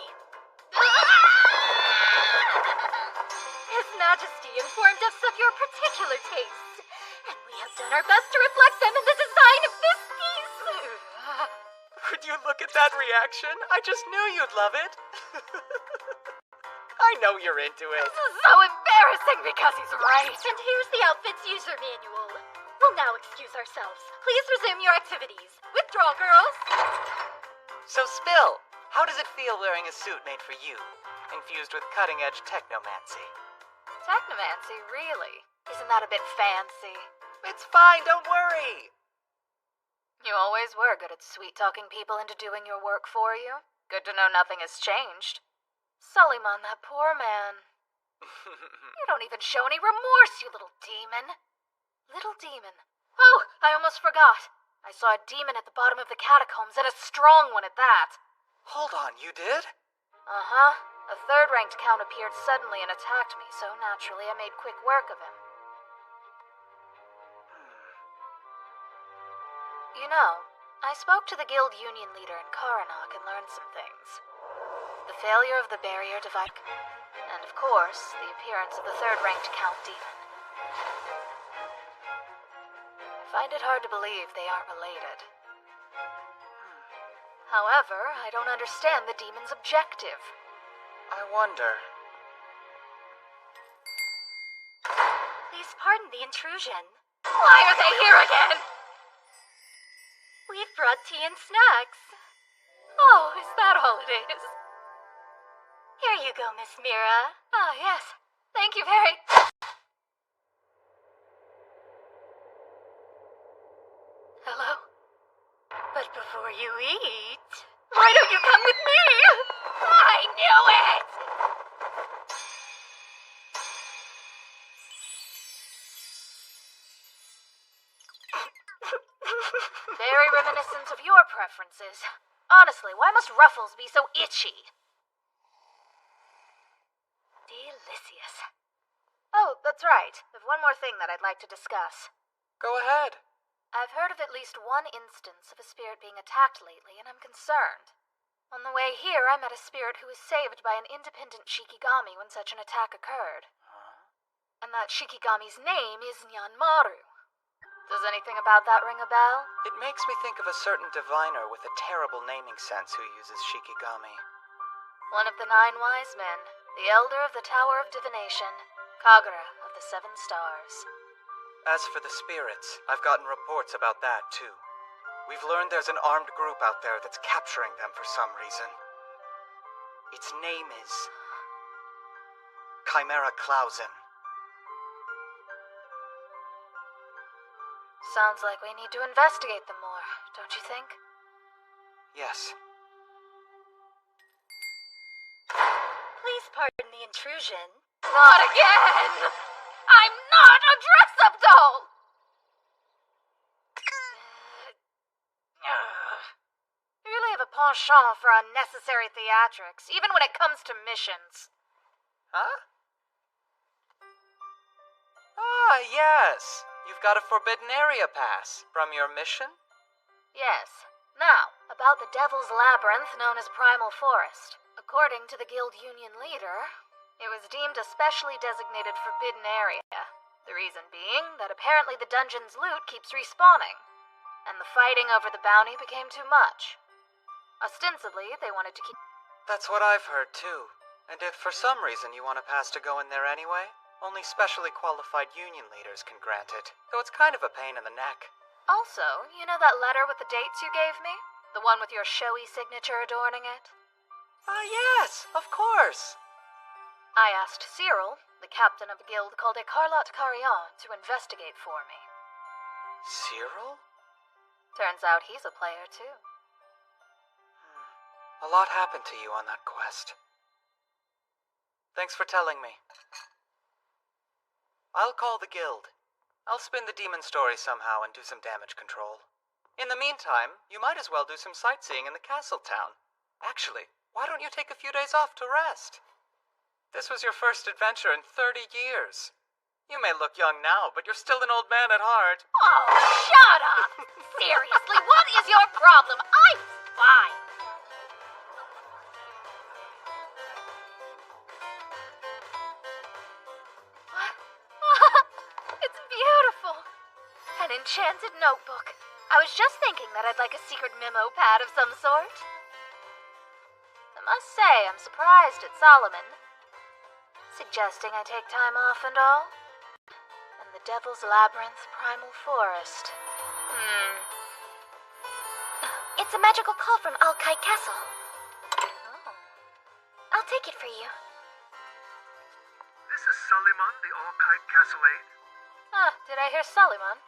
His Majesty informed us of your particular tastes, and we have done our best to reflect them in the design of this piece. Would you look at that reaction? I just knew you'd love it. I know you're into it. This is so embarrassing because he's right. And here's the outfit's user manual. We'll now excuse ourselves. Please resume your activities. Withdraw, girls. So, Spill, how does it feel wearing a suit made for you, infused with cutting-edge technomancy? Technomancy, really? Isn't that a bit fancy? It's fine, don't worry. You always were good at sweet-talking people into doing your work for you. Good to know nothing has changed. Suliman, that poor man. You don't even show any remorse, you little demon. Little demon. Oh, I almost forgot. I saw a demon at the bottom of the catacombs, and a strong one at that. Hold on, you did? Uh-huh. A third-ranked count appeared suddenly and attacked me, so naturally I made quick work of him. You know, I spoke to the guild union leader in Karanak and learned some things. The failure of the barrier device, and of course, the appearance of the third-ranked count demon. I find it hard to believe they aren't related. However, I don't understand the demon's objective. I wonder. Please pardon the intrusion. Why are they here again? We've brought tea and snacks. Oh, is that all it is? Here you go, Miss Mira. Ah, yes. Thank you very... Hello? But before you eat, why don't you come with me? I knew it! Very reminiscent of your preferences. Honestly, why must Ruffles be so itchy? Delicious. Oh, that's right. There's one more thing that I'd like to discuss. Go ahead. I've heard of at least one instance of a spirit being attacked lately, and I'm concerned. On the way here, I met a spirit who was saved by an independent Shikigami when such an attack occurred. And that Shikigami's name is Nyanmaru. Does anything about that ring a bell? It makes me think of a certain diviner with a terrible naming sense who uses Shikigami. One of the 9 wise men, the elder of the Tower of Divination, Kagura of the 7 Stars. As for the spirits, I've gotten reports about that, too. We've learned there's an armed group out there that's capturing them for some reason. Its name is... Chimera Clausen. Sounds like we need to investigate them more, don't you think? Yes. Please pardon the intrusion. Not again! I'm not a dress-up doll! You really have a penchant for unnecessary theatrics, even when it comes to missions. Huh? Ah, yes. You've got a Forbidden Area pass from your mission? Yes. Now, about the Devil's Labyrinth known as Primal Forest. According to the guild union leader, it was deemed a specially designated forbidden area. The reason being that apparently the dungeon's loot keeps respawning, and the fighting over the bounty became too much. Ostensibly, they wanted to keep... That's what I've heard, too. And if for some reason you want a pass to go in there anyway, only specially qualified union leaders can grant it, though it's kind of a pain in the neck. Also, you know that letter with the dates you gave me? The one with your showy signature adorning it? Ah, yes, of course. I asked Cyril, the captain of a guild called Écarlate Carillon, to investigate for me. Cyril? Turns out he's a player, too. A lot happened to you on that quest. Thanks for telling me. I'll call the guild. I'll spin the demon story somehow and do some damage control. In the meantime, you might as well do some sightseeing in the castle town. Actually, why don't you take a few days off to rest? This was your first adventure in 30 years. You may look young now, but you're still an old man at heart. Oh, shut up! Seriously, what is your problem? I'm fine. It's beautiful. An enchanted notebook. I was just thinking that I'd like a secret memo pad of some sort. I must say, I'm surprised at Solomon. Suggesting I take time off and all. And the Devil's Labyrinth Primal Forest. It's a magical call from Alkite Castle. Oh. I'll take it for you. This is Suleiman, the Alkite Castle aide. Did I hear Suleiman?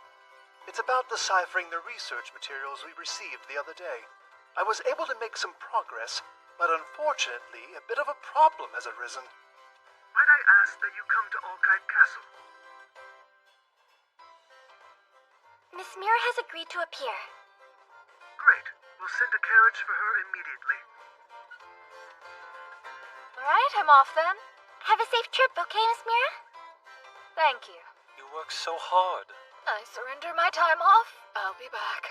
It's about deciphering the research materials we received the other day. I was able to make some progress, but unfortunately, a bit of a problem has arisen. Might I ask that you come to Alkite Castle? Miss Mira has agreed to appear. Great. We'll send a carriage for her immediately. Alright, I'm off then. Have a safe trip, okay, Miss Mira? Thank you. You work so hard. I surrender my time off. I'll be back.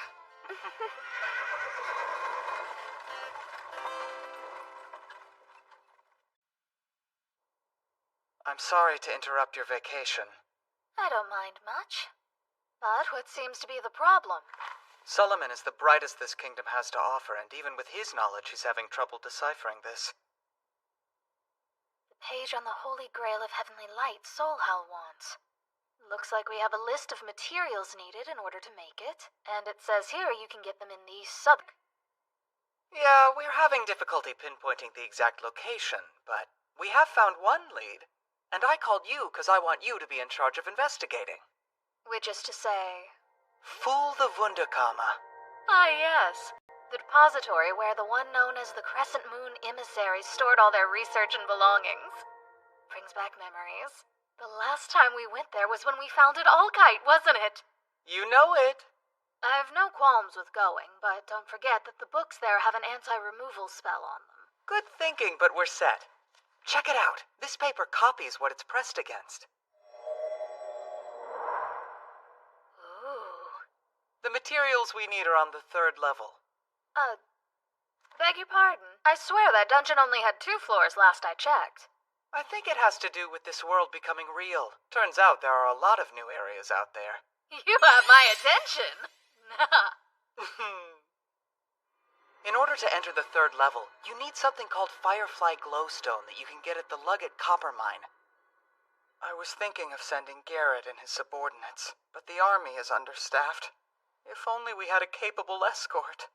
I'm sorry to interrupt your vacation. I don't mind much. But what seems to be the problem? Solomon is the brightest this kingdom has to offer, and even with his knowledge, he's having trouble deciphering this. The page on the Holy Grail of Heavenly Light Soulhowl wants. Looks like we have a list of materials needed in order to make it, and it says here you can get them in the southern... Yeah, we're having difficulty pinpointing the exact location, but we have found one lead. And I called you because I want you to be in charge of investigating. Which is to say... Fool the Wunderkammer. Ah, yes. The depository where the one known as the Crescent Moon emissaries stored all their research and belongings. Brings back memories. The last time we went there was when we founded Alkite, wasn't it? You know it. I have no qualms with going, but don't forget that the books there have an anti-removal spell on them. Good thinking, but we're set. Check it out. This paper copies what it's pressed against. Ooh. The materials we need are on the 3rd level. Beg your pardon. I swear that dungeon only had 2 floors last I checked. I think it has to do with this world becoming real. Turns out there are a lot of new areas out there. You have my attention. In order to enter the 3rd level, you need something called Firefly Glowstone that you can get at the Luggett Copper Mine. I was thinking of sending Garrett and his subordinates, but the army is understaffed. If only we had a capable escort.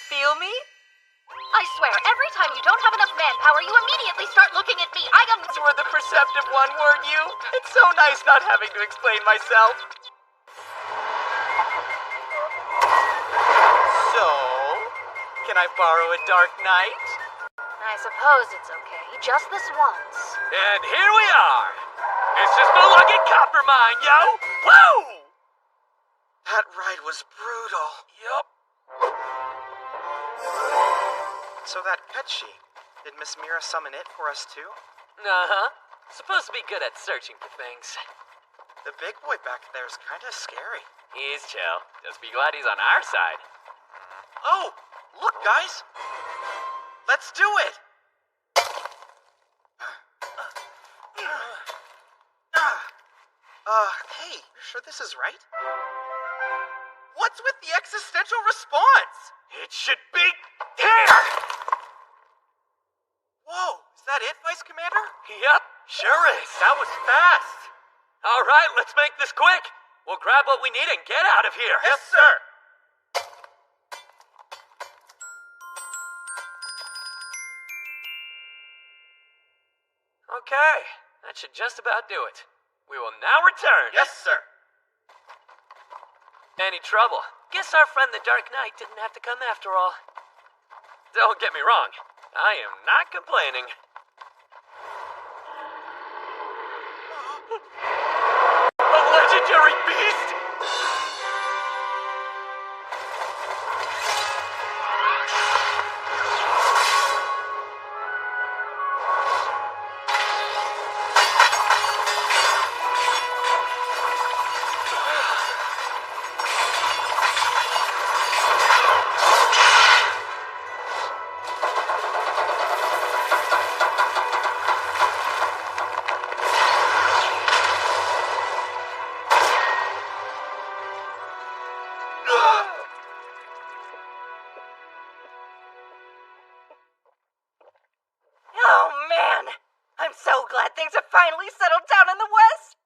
Feel me? I swear, every time you don't have enough manpower, you immediately start looking at me. I am... You were the perceptive one, weren't you? It's so nice not having to explain myself. So, can I borrow a dark night? I suppose it's okay, just this once. And here we are. This is the Luggett Copper Mine, yo! Woo! That ride was brutal. Yup. So that pet sheet, did Miss Mira summon it for us too? Uh-huh. Supposed to be good at searching for things. The big boy back there's kinda scary. He's chill. Just be glad he's on our side. Oh! Look, guys! Let's do it! Hey, you sure this is right? What's with the existential response? It should be here! Whoa, is that it, Vice Commander? Yep, sure is. That was fast. All right, let's make this quick. We'll grab what we need and get out of here. Yes, sir. Okay, that should just about do it. We will now return. Yes, sir. Any trouble? Guess our friend the Dark Knight didn't have to come after all. Don't get me wrong, I am not complaining. A legendary beast? Oh man! I'm so glad things have finally settled down in the West!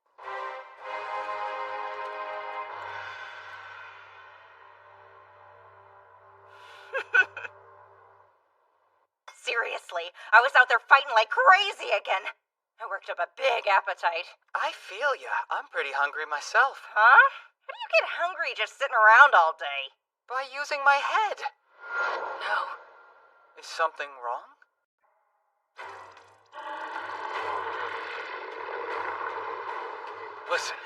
Seriously, I was out there fighting like crazy again. I worked up a big appetite. I feel ya. I'm pretty hungry myself. Huh? How do you get hungry just sitting around all day? By using my head. No. Is something wrong? Listen,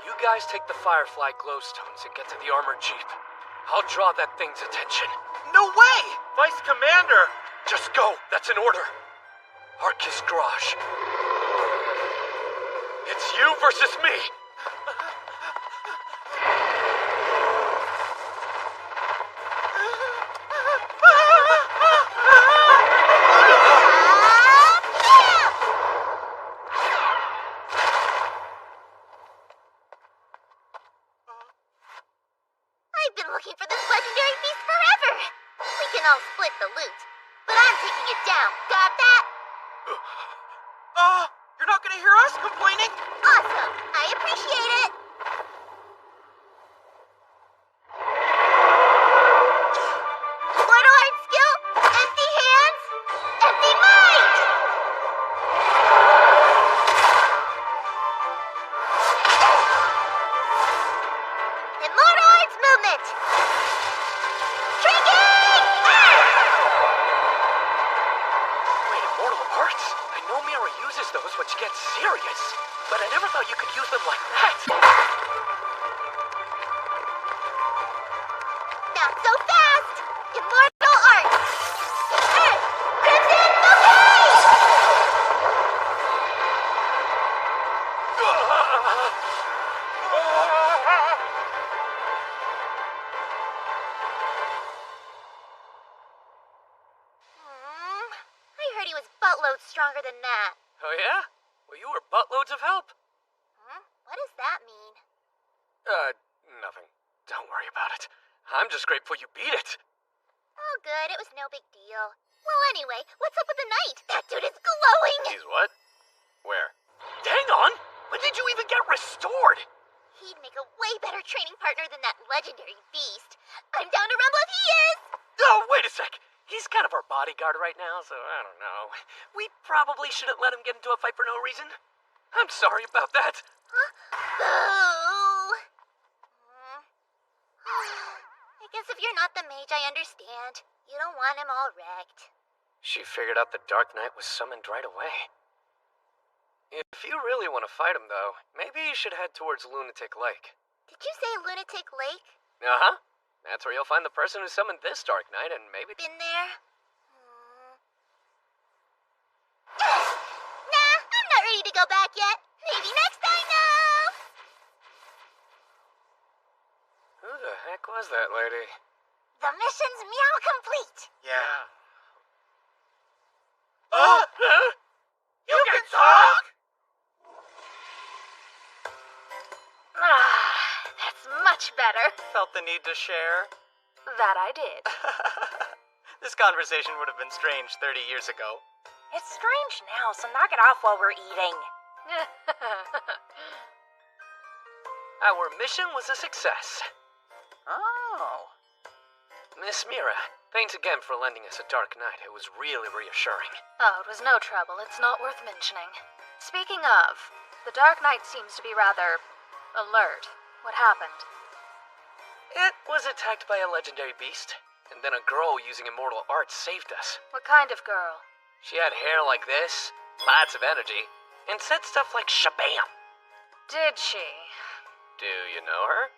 you guys take the Firefly glowstones and get to the armored jeep. I'll draw that thing's attention. No way! Vice Commander! Just go. That's an order. Arcus Garage. It's you versus me. I've been looking for this legendary beast forever. We can all split the loot, but I'm taking it down. Got that? You're not gonna hear us complaining? Awesome. I appreciate it. Mortal art skill, empty hands, empty might. Immortal arts movement. Shrinking! Wait, immortal arts? I know Mira uses those when she gets serious, but I never thought you could use them like that. Not so fast! Immortal arts! Earth! Crimson bouquet! I heard he was buttloads stronger than that. Oh yeah? Well, you were buttloads of help. What does that mean? Nothing. Don't worry about it. I'm just grateful you beat it. Oh, good. It was no big deal. Well, anyway, what's up with the knight? That dude is glowing! He's what? Where? Hang on! When did you even get restored? He'd make a way better training partner than that legendary beast. I'm down to rumble if he is! Oh, wait a sec. He's kind of our bodyguard right now, so I don't know. We probably shouldn't let him get into a fight for no reason. I'm sorry about that. Boo! I guess if you're not the mage, I understand. You don't want him all wrecked. She figured out the Dark Knight was summoned right away. If you really want to fight him, though, maybe you should head towards Lunatic Lake. Did you say Lunatic Lake? Uh-huh. That's where you'll find the person who summoned this Dark Knight, and maybe... Been there? Nah, I'm not ready to go back yet. Maybe next time, though! Who the heck was that lady? The mission's meow complete. Yeah. You can talk? much better. Felt the need to share? That I did. This conversation would have been strange 30 years ago. It's strange now, so knock it off while we're eating. Our mission was a success. Oh. Miss Mira, thanks again for lending us a dark night. It was really reassuring. Oh, it was no trouble. It's not worth mentioning. Speaking of, the Dark Knight seems to be rather alert. What happened? It was attacked by a legendary beast, and then a girl using immortal arts saved us. What kind of girl? She had hair like this, lots of energy, and said stuff like shabam. Did she? Do you know her?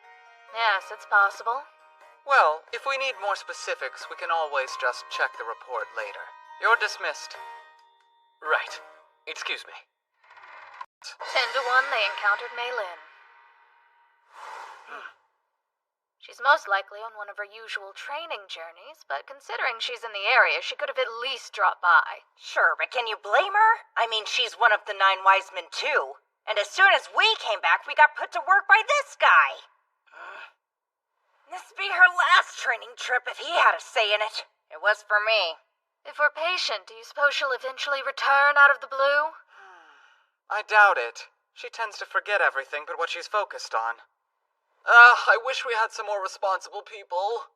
Yes, it's possible. Well, if we need more specifics, we can always just check the report later. You're dismissed. Right. Excuse me. 10-1, they encountered Mei Lin. She's most likely on one of her usual training journeys, but considering she's in the area, she could have at least dropped by. Sure, but can you blame her? I mean, she's one of the 9 wise men too. And as soon as we came back, we got put to work by this guy. This'd be her last training trip if he had a say in it. It was for me. If we're patient, do you suppose she'll eventually return out of the blue? I doubt it. She tends to forget everything but what she's focused on. I wish we had some more responsible people.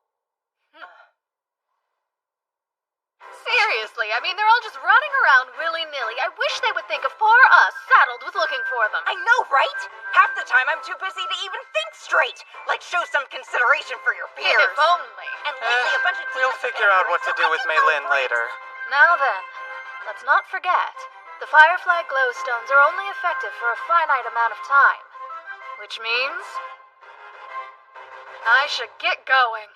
Seriously, I mean, they're all just running around willy-nilly. I wish they would think of poor us, saddled with looking for them. I know, right? Half the time I'm too busy to even think straight. Like, show some consideration for your peers. If only. And lately a bunch of We'll figure out what to do with Mei Lin later. Now then, let's not forget, the Firefly glowstones are only effective for a finite amount of time. Which means I should get going.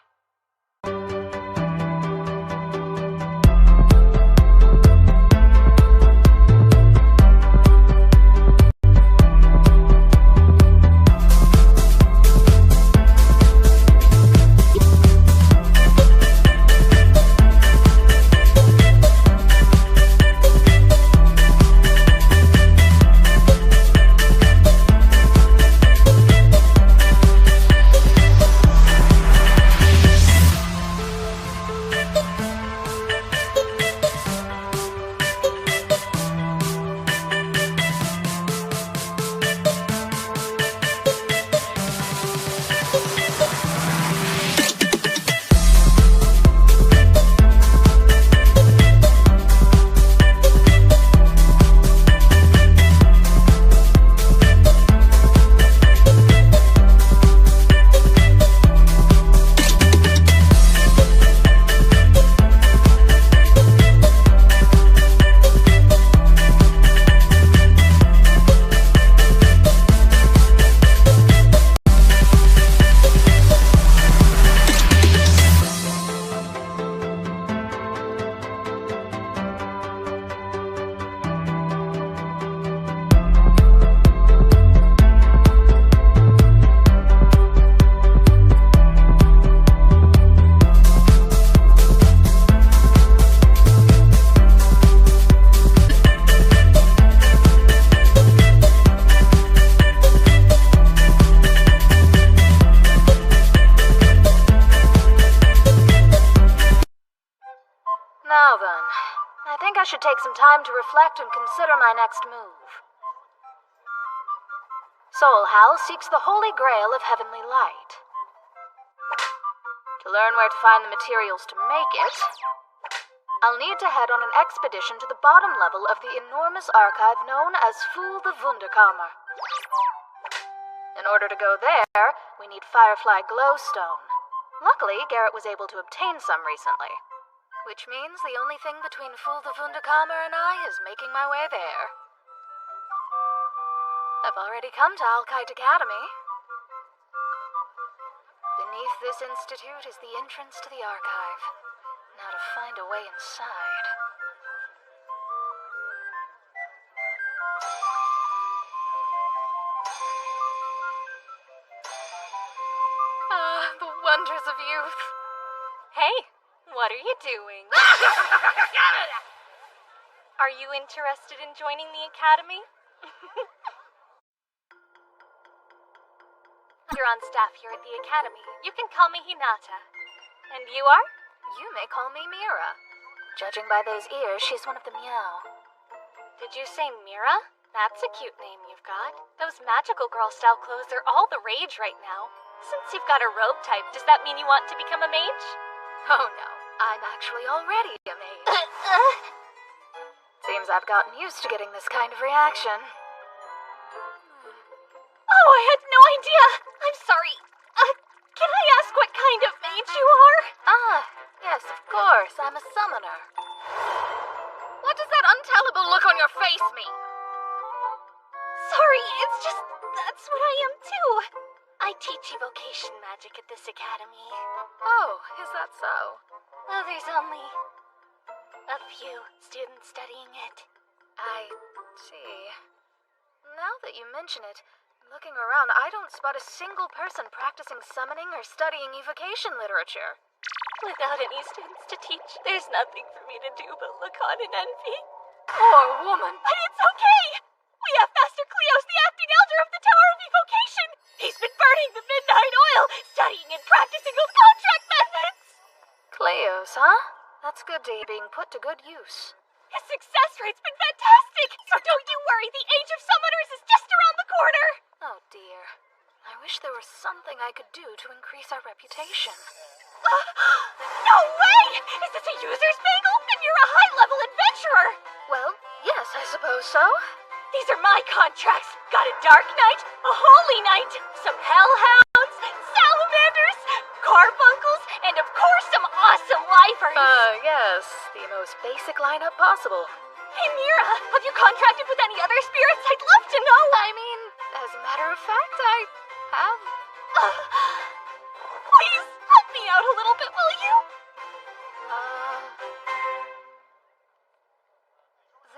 Now then, I think I should take some time to reflect and consider my next move. Soul Hal seeks the Holy Grail of Heavenly Light. To learn where to find the materials to make it, I'll need to head on an expedition to the bottom level of the enormous archive known as Fool the Wunderkammer. In order to go there, we need Firefly Glowstone. Luckily, Garrett was able to obtain some recently. Which means the only thing between Fool the Wunderkammer and I is making my way there. I've already come to Alkite Academy. Beneath this institute is the entrance to the archive. Now to find a way inside. Ah, the wonders of youth. Hey, what are you doing? Are you interested in joining the academy? you're on staff here at the Academy. You can call me Hinata. And you are? You may call me Mira. Judging by those ears, she's one of the Meow. Did you say Mira? That's a cute name you've got. Those magical girl style clothes are all the rage right now. Since you've got a robe type, does that mean you want to become a mage? Oh no, I'm actually already a mage. Seems I've gotten used to getting this kind of reaction. Oh, I had no idea! I'm sorry. Can I ask what kind of mage you are? Yes, of course, I'm a summoner. What does that untellable look on your face mean? Sorry, it's just, that's what I am too. I teach evocation magic at this academy. Oh, is that so? Well, there's only a few students studying it. I see. Now that you mention it, looking around, I don't spot a single person practicing summoning or studying evocation literature. Without any students to teach, there's nothing for me to do but look on in envy. Poor woman. But it's okay! We have Master Cleos, the acting elder of the Tower of Evocation! He's been burning the midnight oil, studying and practicing those contract methods! Cleos, huh? That's good to hear being put to good use. His success rate's been fantastic! So don't you worry, the age of summoners is just around the corner! Oh dear. I wish there was something I could do to increase our reputation. No way! Is this a user's manual? And you're a high-level adventurer! Well, yes, I suppose so. These are my contracts. Got a Dark Knight, a Holy Knight, some Hellhounds, Salamanders, Carbuncles, and of course some awesome lifers. Yes, the most basic lineup possible. Hey Mira, have you contracted with any other spirits? I'd love to know. I mean, as a matter of fact, I have. Please, help me out a little bit, will you?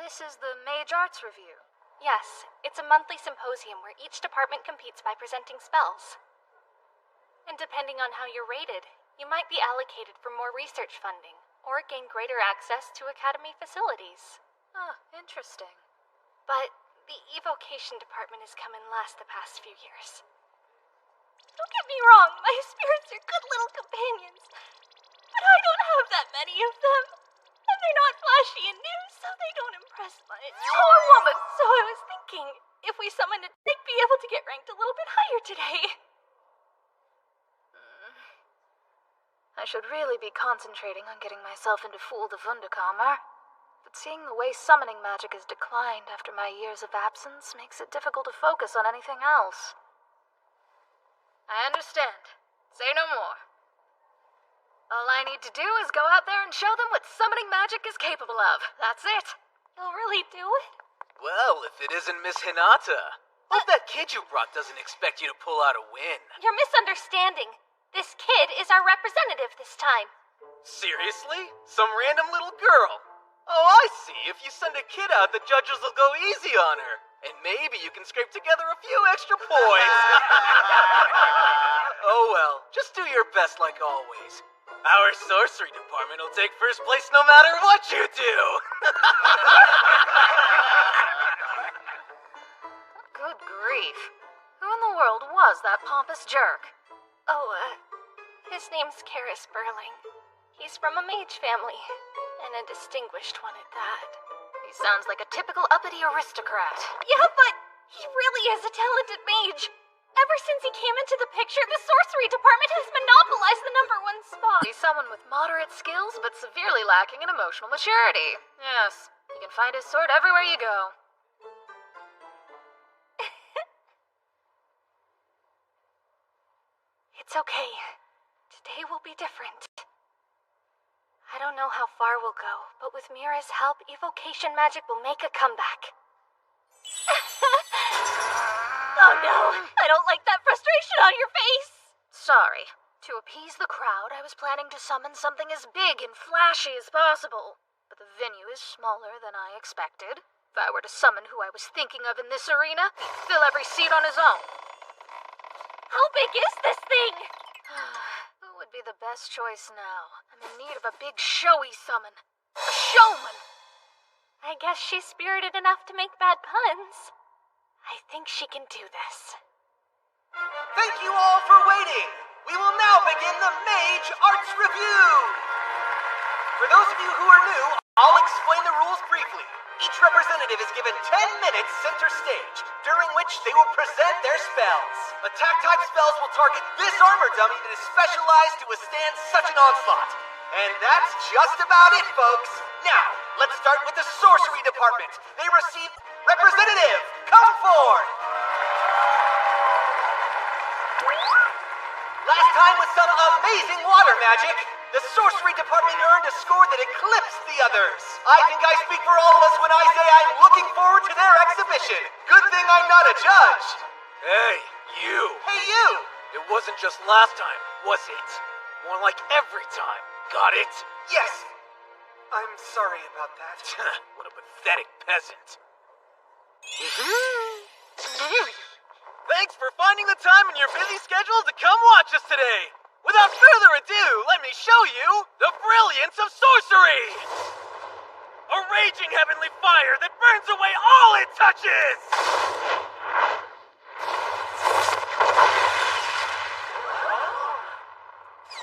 This is the Mage Arts Review. Yes, it's a monthly symposium where each department competes by presenting spells. And depending on how you're rated, you might be allocated for more research funding, or gain greater access to academy facilities. Interesting. But the evocation department has come in last the past few years. Don't get me wrong, my spirits are good little companions, but I don't have that many of them. And they're not flashy and new, so they don't impress much. Poor woman! So I was thinking, if we summoned it, they'd be able to get ranked a little bit higher today. I should really be concentrating on getting myself into Fool the Wunderkammer. But seeing the way summoning magic has declined after my years of absence makes it difficult to focus on anything else. I understand. Say no more. All I need to do is go out there and show them what summoning magic is capable of. That's it. You'll really do it? Well, if it isn't Miss Hinata. Hope that kid you brought doesn't expect you to pull out a win. You're misunderstanding. This kid is our representative this time. Seriously? Some random little girl? Oh, I see. If you send a kid out, the judges will go easy on her. And maybe you can scrape together a few extra points. Oh well, just do your best like always. Our sorcery department will take first place no matter what you do. Good grief. Who in the world was that pompous jerk? Oh, his name's Karis Burling. He's from a mage family, and a distinguished one at that. He sounds like a typical uppity aristocrat. Yeah, but he really is a talented mage. Ever since he came into the picture, the sorcery department has monopolized the #1 spot. He's someone with moderate skills, but severely lacking in emotional maturity. Yes, you can find his sword everywhere you go. It's okay. Today will be different. I don't know how far we'll go, but with Mira's help, evocation magic will make a comeback. Oh no, I don't like that frustration on your face. Sorry. To appease the crowd, I was planning to summon something as big and flashy as possible. But the venue is smaller than I expected. If I were to summon who I was thinking of in this arena, he'd fill every seat on his own. How big is this thing? Who would be the best choice now? I'm in need of a big showy summon. A showman! I guess she's spirited enough to make bad puns. I think she can do this. Thank you all for waiting. We will now begin the Mage Arts Review. For those of you who are new, I'll explain the rules briefly. Each representative is given 10 minutes center stage, during which they will present their spells. Attack-type spells will target this armor dummy that is specialized to withstand such an onslaught. And that's just about it, folks. Now, let's start with the sorcery department. They receive representative. Come forward. Last time with some amazing water magic, the sorcery department earned a score that eclipsed the others. I think I speak for all of us when I say I'm looking forward to their exhibition. Good thing I'm not a judge. Hey, you. Hey, you. It wasn't just last time, was it? More like every time. Got it? Yes. I'm sorry about that. What a pathetic peasant. Thanks for finding the time in your busy schedule to come watch us today. Without further ado, let me show you the brilliance of sorcery! A raging heavenly fire that burns away all it touches!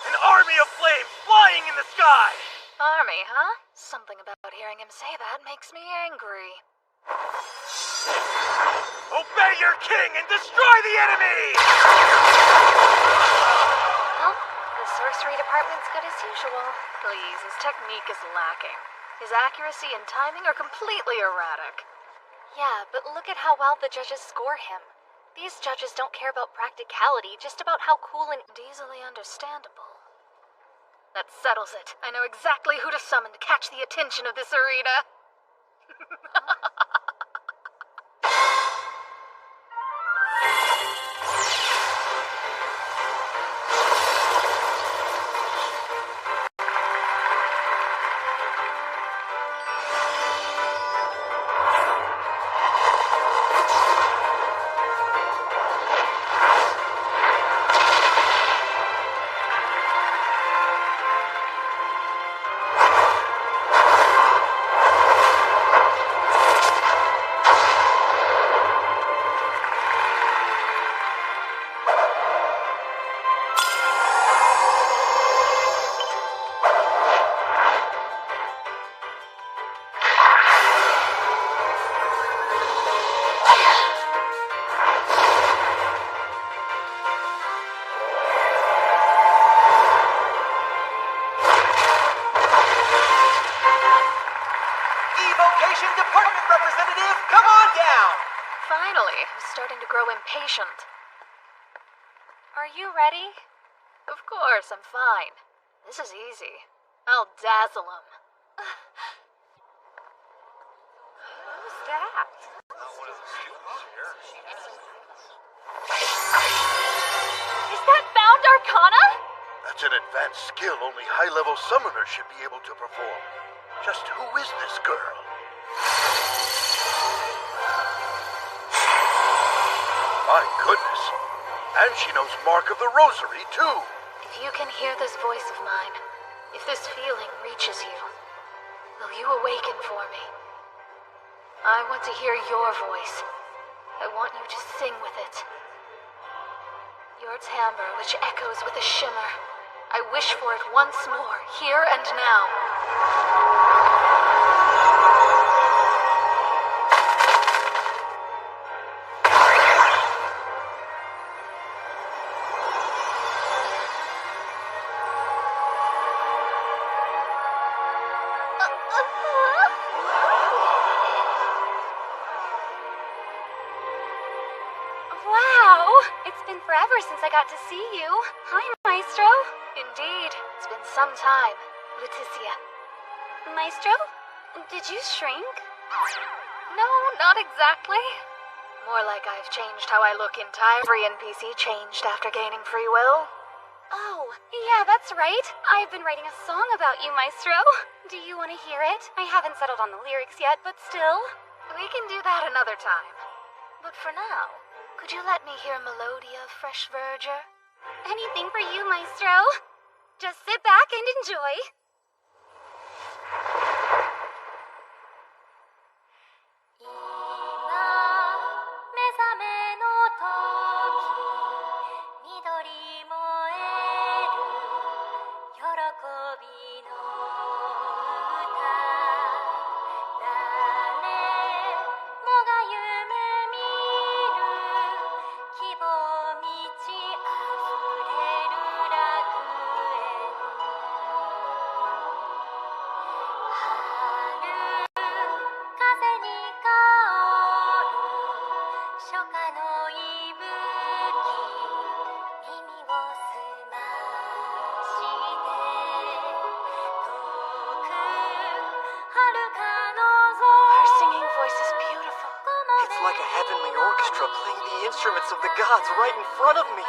An army of flames flying in the sky! Army, huh? Something about hearing him say that makes me angry. Obey your king and destroy the enemy! Well, the sorcery department's good as usual. Please, his technique is lacking. His accuracy and timing are completely erratic. Yeah, but look at how well the judges score him. These judges don't care about practicality, just about how cool and easily understandable. That settles it. I know exactly who to summon to catch the attention of this arena. Department representative, come on down! Finally, I'm starting to grow impatient. Are you ready? Of course, I'm fine. This is easy. I'll dazzle him. Who's that? Is that Bound Arcana? That's an advanced skill only high-level summoners should be able to perform. Just who is this girl? My goodness. And she knows Mark of the Rosary, too. If you can hear this voice of mine, if this feeling reaches you, will you awaken for me? I want to hear your voice. I want you to sing with it. Your timbre, which echoes with a shimmer. I wish for it once more, here and now. It's been forever since I got to see you. Hi, Maestro. Indeed, it's been some time. Leticia. Maestro? Did you shrink? No, not exactly. More like I've changed how I look entirely. Every NPC changed after gaining free will. Oh, yeah, that's right. I've been writing a song about you, Maestro. Do you want to hear it? I haven't settled on the lyrics yet, but still. We can do that another time. But for now, could you let me hear Melodia, fresh verdure? Anything for you, Maestro. Just sit back and enjoy. 初夏の息吹耳を澄まして遠く遥か望 Her singing voice is beautiful. It's like a heavenly orchestra playing the instruments of the gods right in front of me.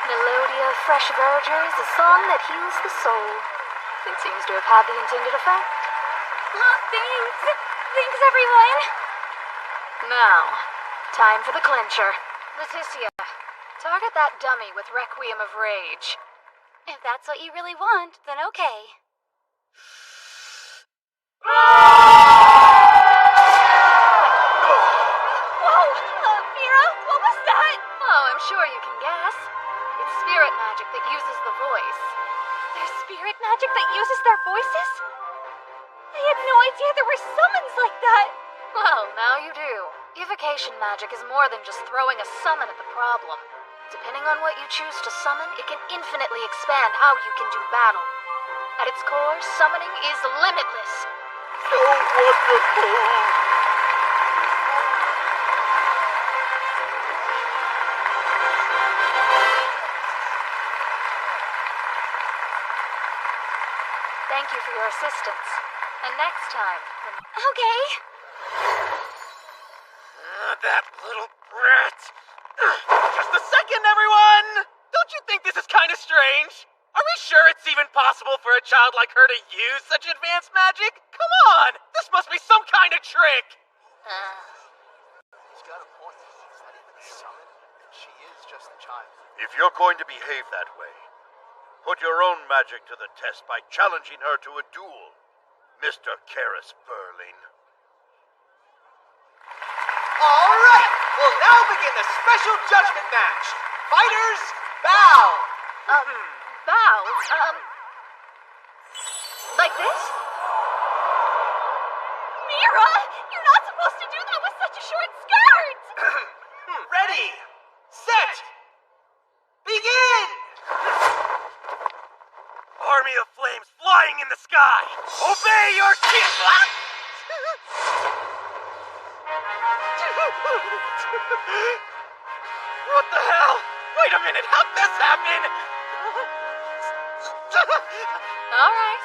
Melodia of Fresh Verdure is a song that heals the soul. It seems to have had the intended effect. Thanks! Thanks, everyone! Now, time for the clincher. Leticia, target that dummy with Requiem of Rage. If that's what you really want, then okay. Whoa! Mira, what was that? Oh, I'm sure you can guess. It's spirit magic that uses the voice. There's spirit magic that uses their voices? I had no idea there were summons like that! Well, now you do. Evocation magic is more than just throwing a summon at the problem. Depending on what you choose to summon, it can infinitely expand how you can do battle. At its core, summoning is limitless. So wonderful! Thank you for your assistance. And next time, Okay. That little brat. Just a second, everyone! Don't you think this is kind of strange? Are we sure it's even possible for a child like her to use such advanced magic? Come on! This must be some kind of trick! He's got a point. It's not even a summon. She is just a child. If you're going to behave that way, put your own magic to the test by challenging her to a duel, Mr. Karis Berling. All right, we'll now begin the special judgment match. Fighters, bow. bow? Like this? Mira! You're not supposed to do that with such a short skirt! Ready, set, begin! Army of flames flying in the sky! Obey your king! What the hell? Wait a minute, how'd this happen? All right.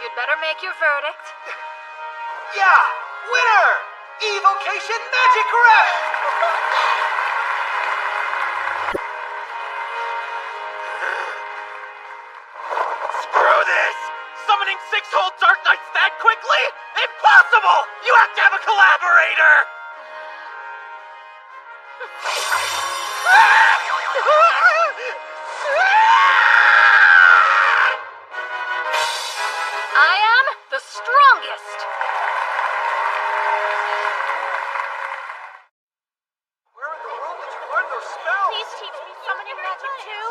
You'd better make your verdict. Yeah, winner! Evocation Magic Rep! Screw this! Summoning 6 whole Dark Knights that quickly? Impossible! You have to have a collaborator! I am the strongest! Where in the world did you learn those spells? Please teach me summoning magic too.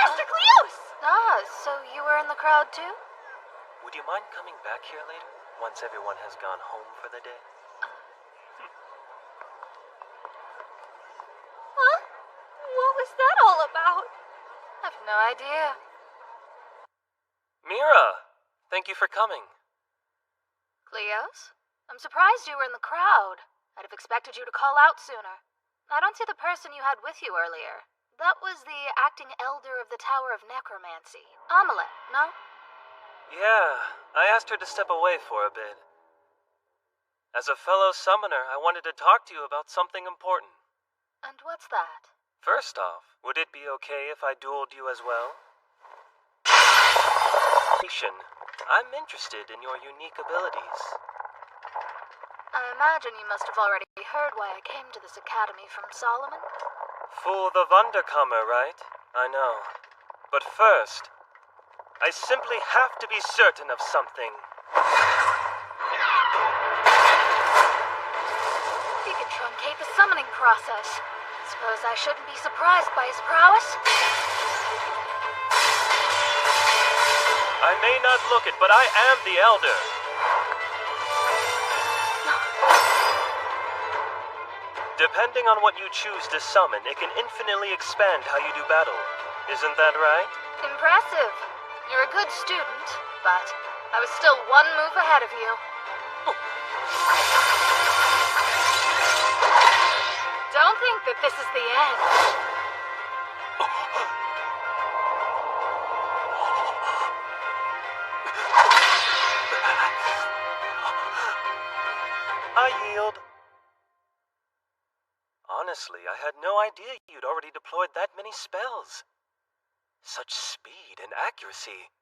Mr. Cleos! So you were in the crowd too? Would you mind coming back here later, once everyone has gone home for the day? Huh? What was that all about? I've no idea. Mira, thank you for coming. Cleos? I'm surprised you were in the crowd. I'd have expected you to call out sooner. I don't see the person you had with you earlier. That was the acting elder of the Tower of Necromancy. Amulet, no? Yeah, I asked her to step away for a bit. As a fellow summoner, I wanted to talk to you about something important. And what's that? First off, would it be okay if I dueled you as well? I'm interested in your unique abilities. I imagine you must have already heard why I came to this academy from Solomon. Fool the Wunderkammer, right? I know. But first, I simply have to be certain of something. He can truncate the summoning process. Suppose I shouldn't be surprised by his prowess? I may not look it, but I am the Elder. Depending on what you choose to summon, it can infinitely expand how you do battle. Isn't that right? Impressive. You're a good student, but I was still one move ahead of you. Don't think that this is the end. I yield. Honestly, I had no idea you'd already deployed that many spells. Such speed and accuracy.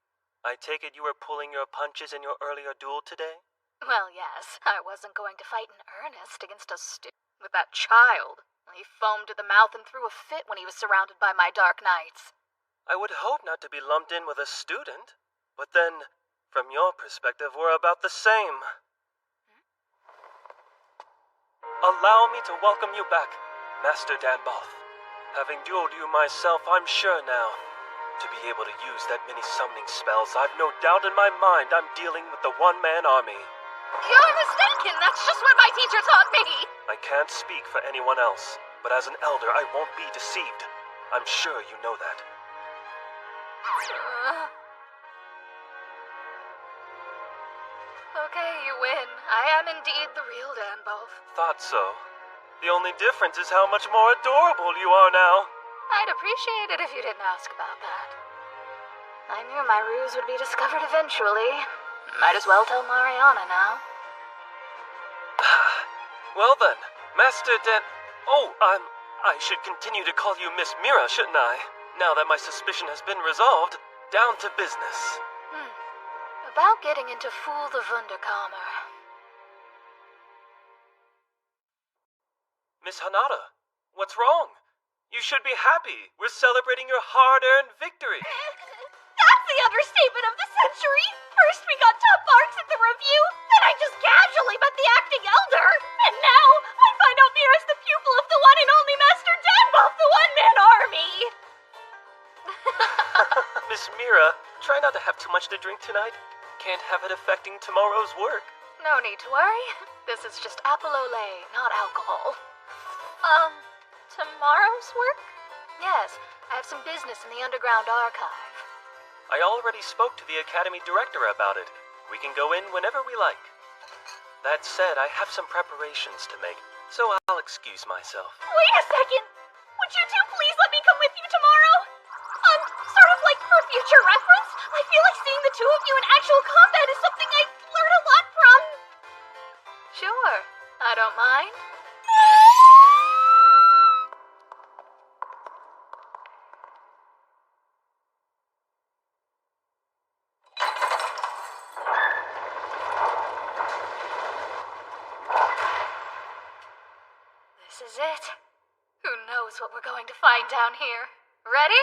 I take it you were pulling your punches in your earlier duel today? Well, yes, I wasn't going to fight in earnest against a with that child. He foamed to the mouth and threw a fit when he was surrounded by my dark knights. I would hope not to be lumped in with a student, but then, from your perspective, we're about the same. Allow me to welcome you back, Master Danboth. Having dueled you myself, I'm sure now. To be able to use that many summoning spells, I've no doubt in my mind I'm dealing with the one-man army. You're mistaken! That's just what my teacher taught me! I can't speak for anyone else, but as an elder, I won't be deceived. I'm sure you know that. Okay, you win. I am indeed the real Danboth. Thought so. The only difference is how much more adorable you are now. I'd appreciate it if you didn't ask about that. I knew my ruse would be discovered eventually. Might as well tell Mariana now. Well then, Master Dan... Oh, I should continue to call you Miss Mira, shouldn't I? Now that my suspicion has been resolved, down to business. About getting into Fool the Wunderkammer. Miss Hanada, what's wrong? You should be happy. We're celebrating your hard-earned victory. That's the understatement of the century! First we got top marks at the review, then I just casually met the acting elder, and now I find out Mira's the pupil of the one and only Master Danboth, the one-man army! Miss Mira, try not to have too much to drink tonight. Can't have it affecting tomorrow's work. No need to worry. This is just apple au lait, not alcohol. Tomorrow's work? Yes, I have some business in the underground archive. I already spoke to the Academy Director about it. We can go in whenever we like. That said, I have some preparations to make, so I'll excuse myself. Wait a second! Would you two please let me come with you tomorrow? Sort of like for future reference, I feel like seeing the two of you in actual combat is something I learn a lot from. Sure, I don't mind. This is it. Who knows what we're going to find down here? Ready?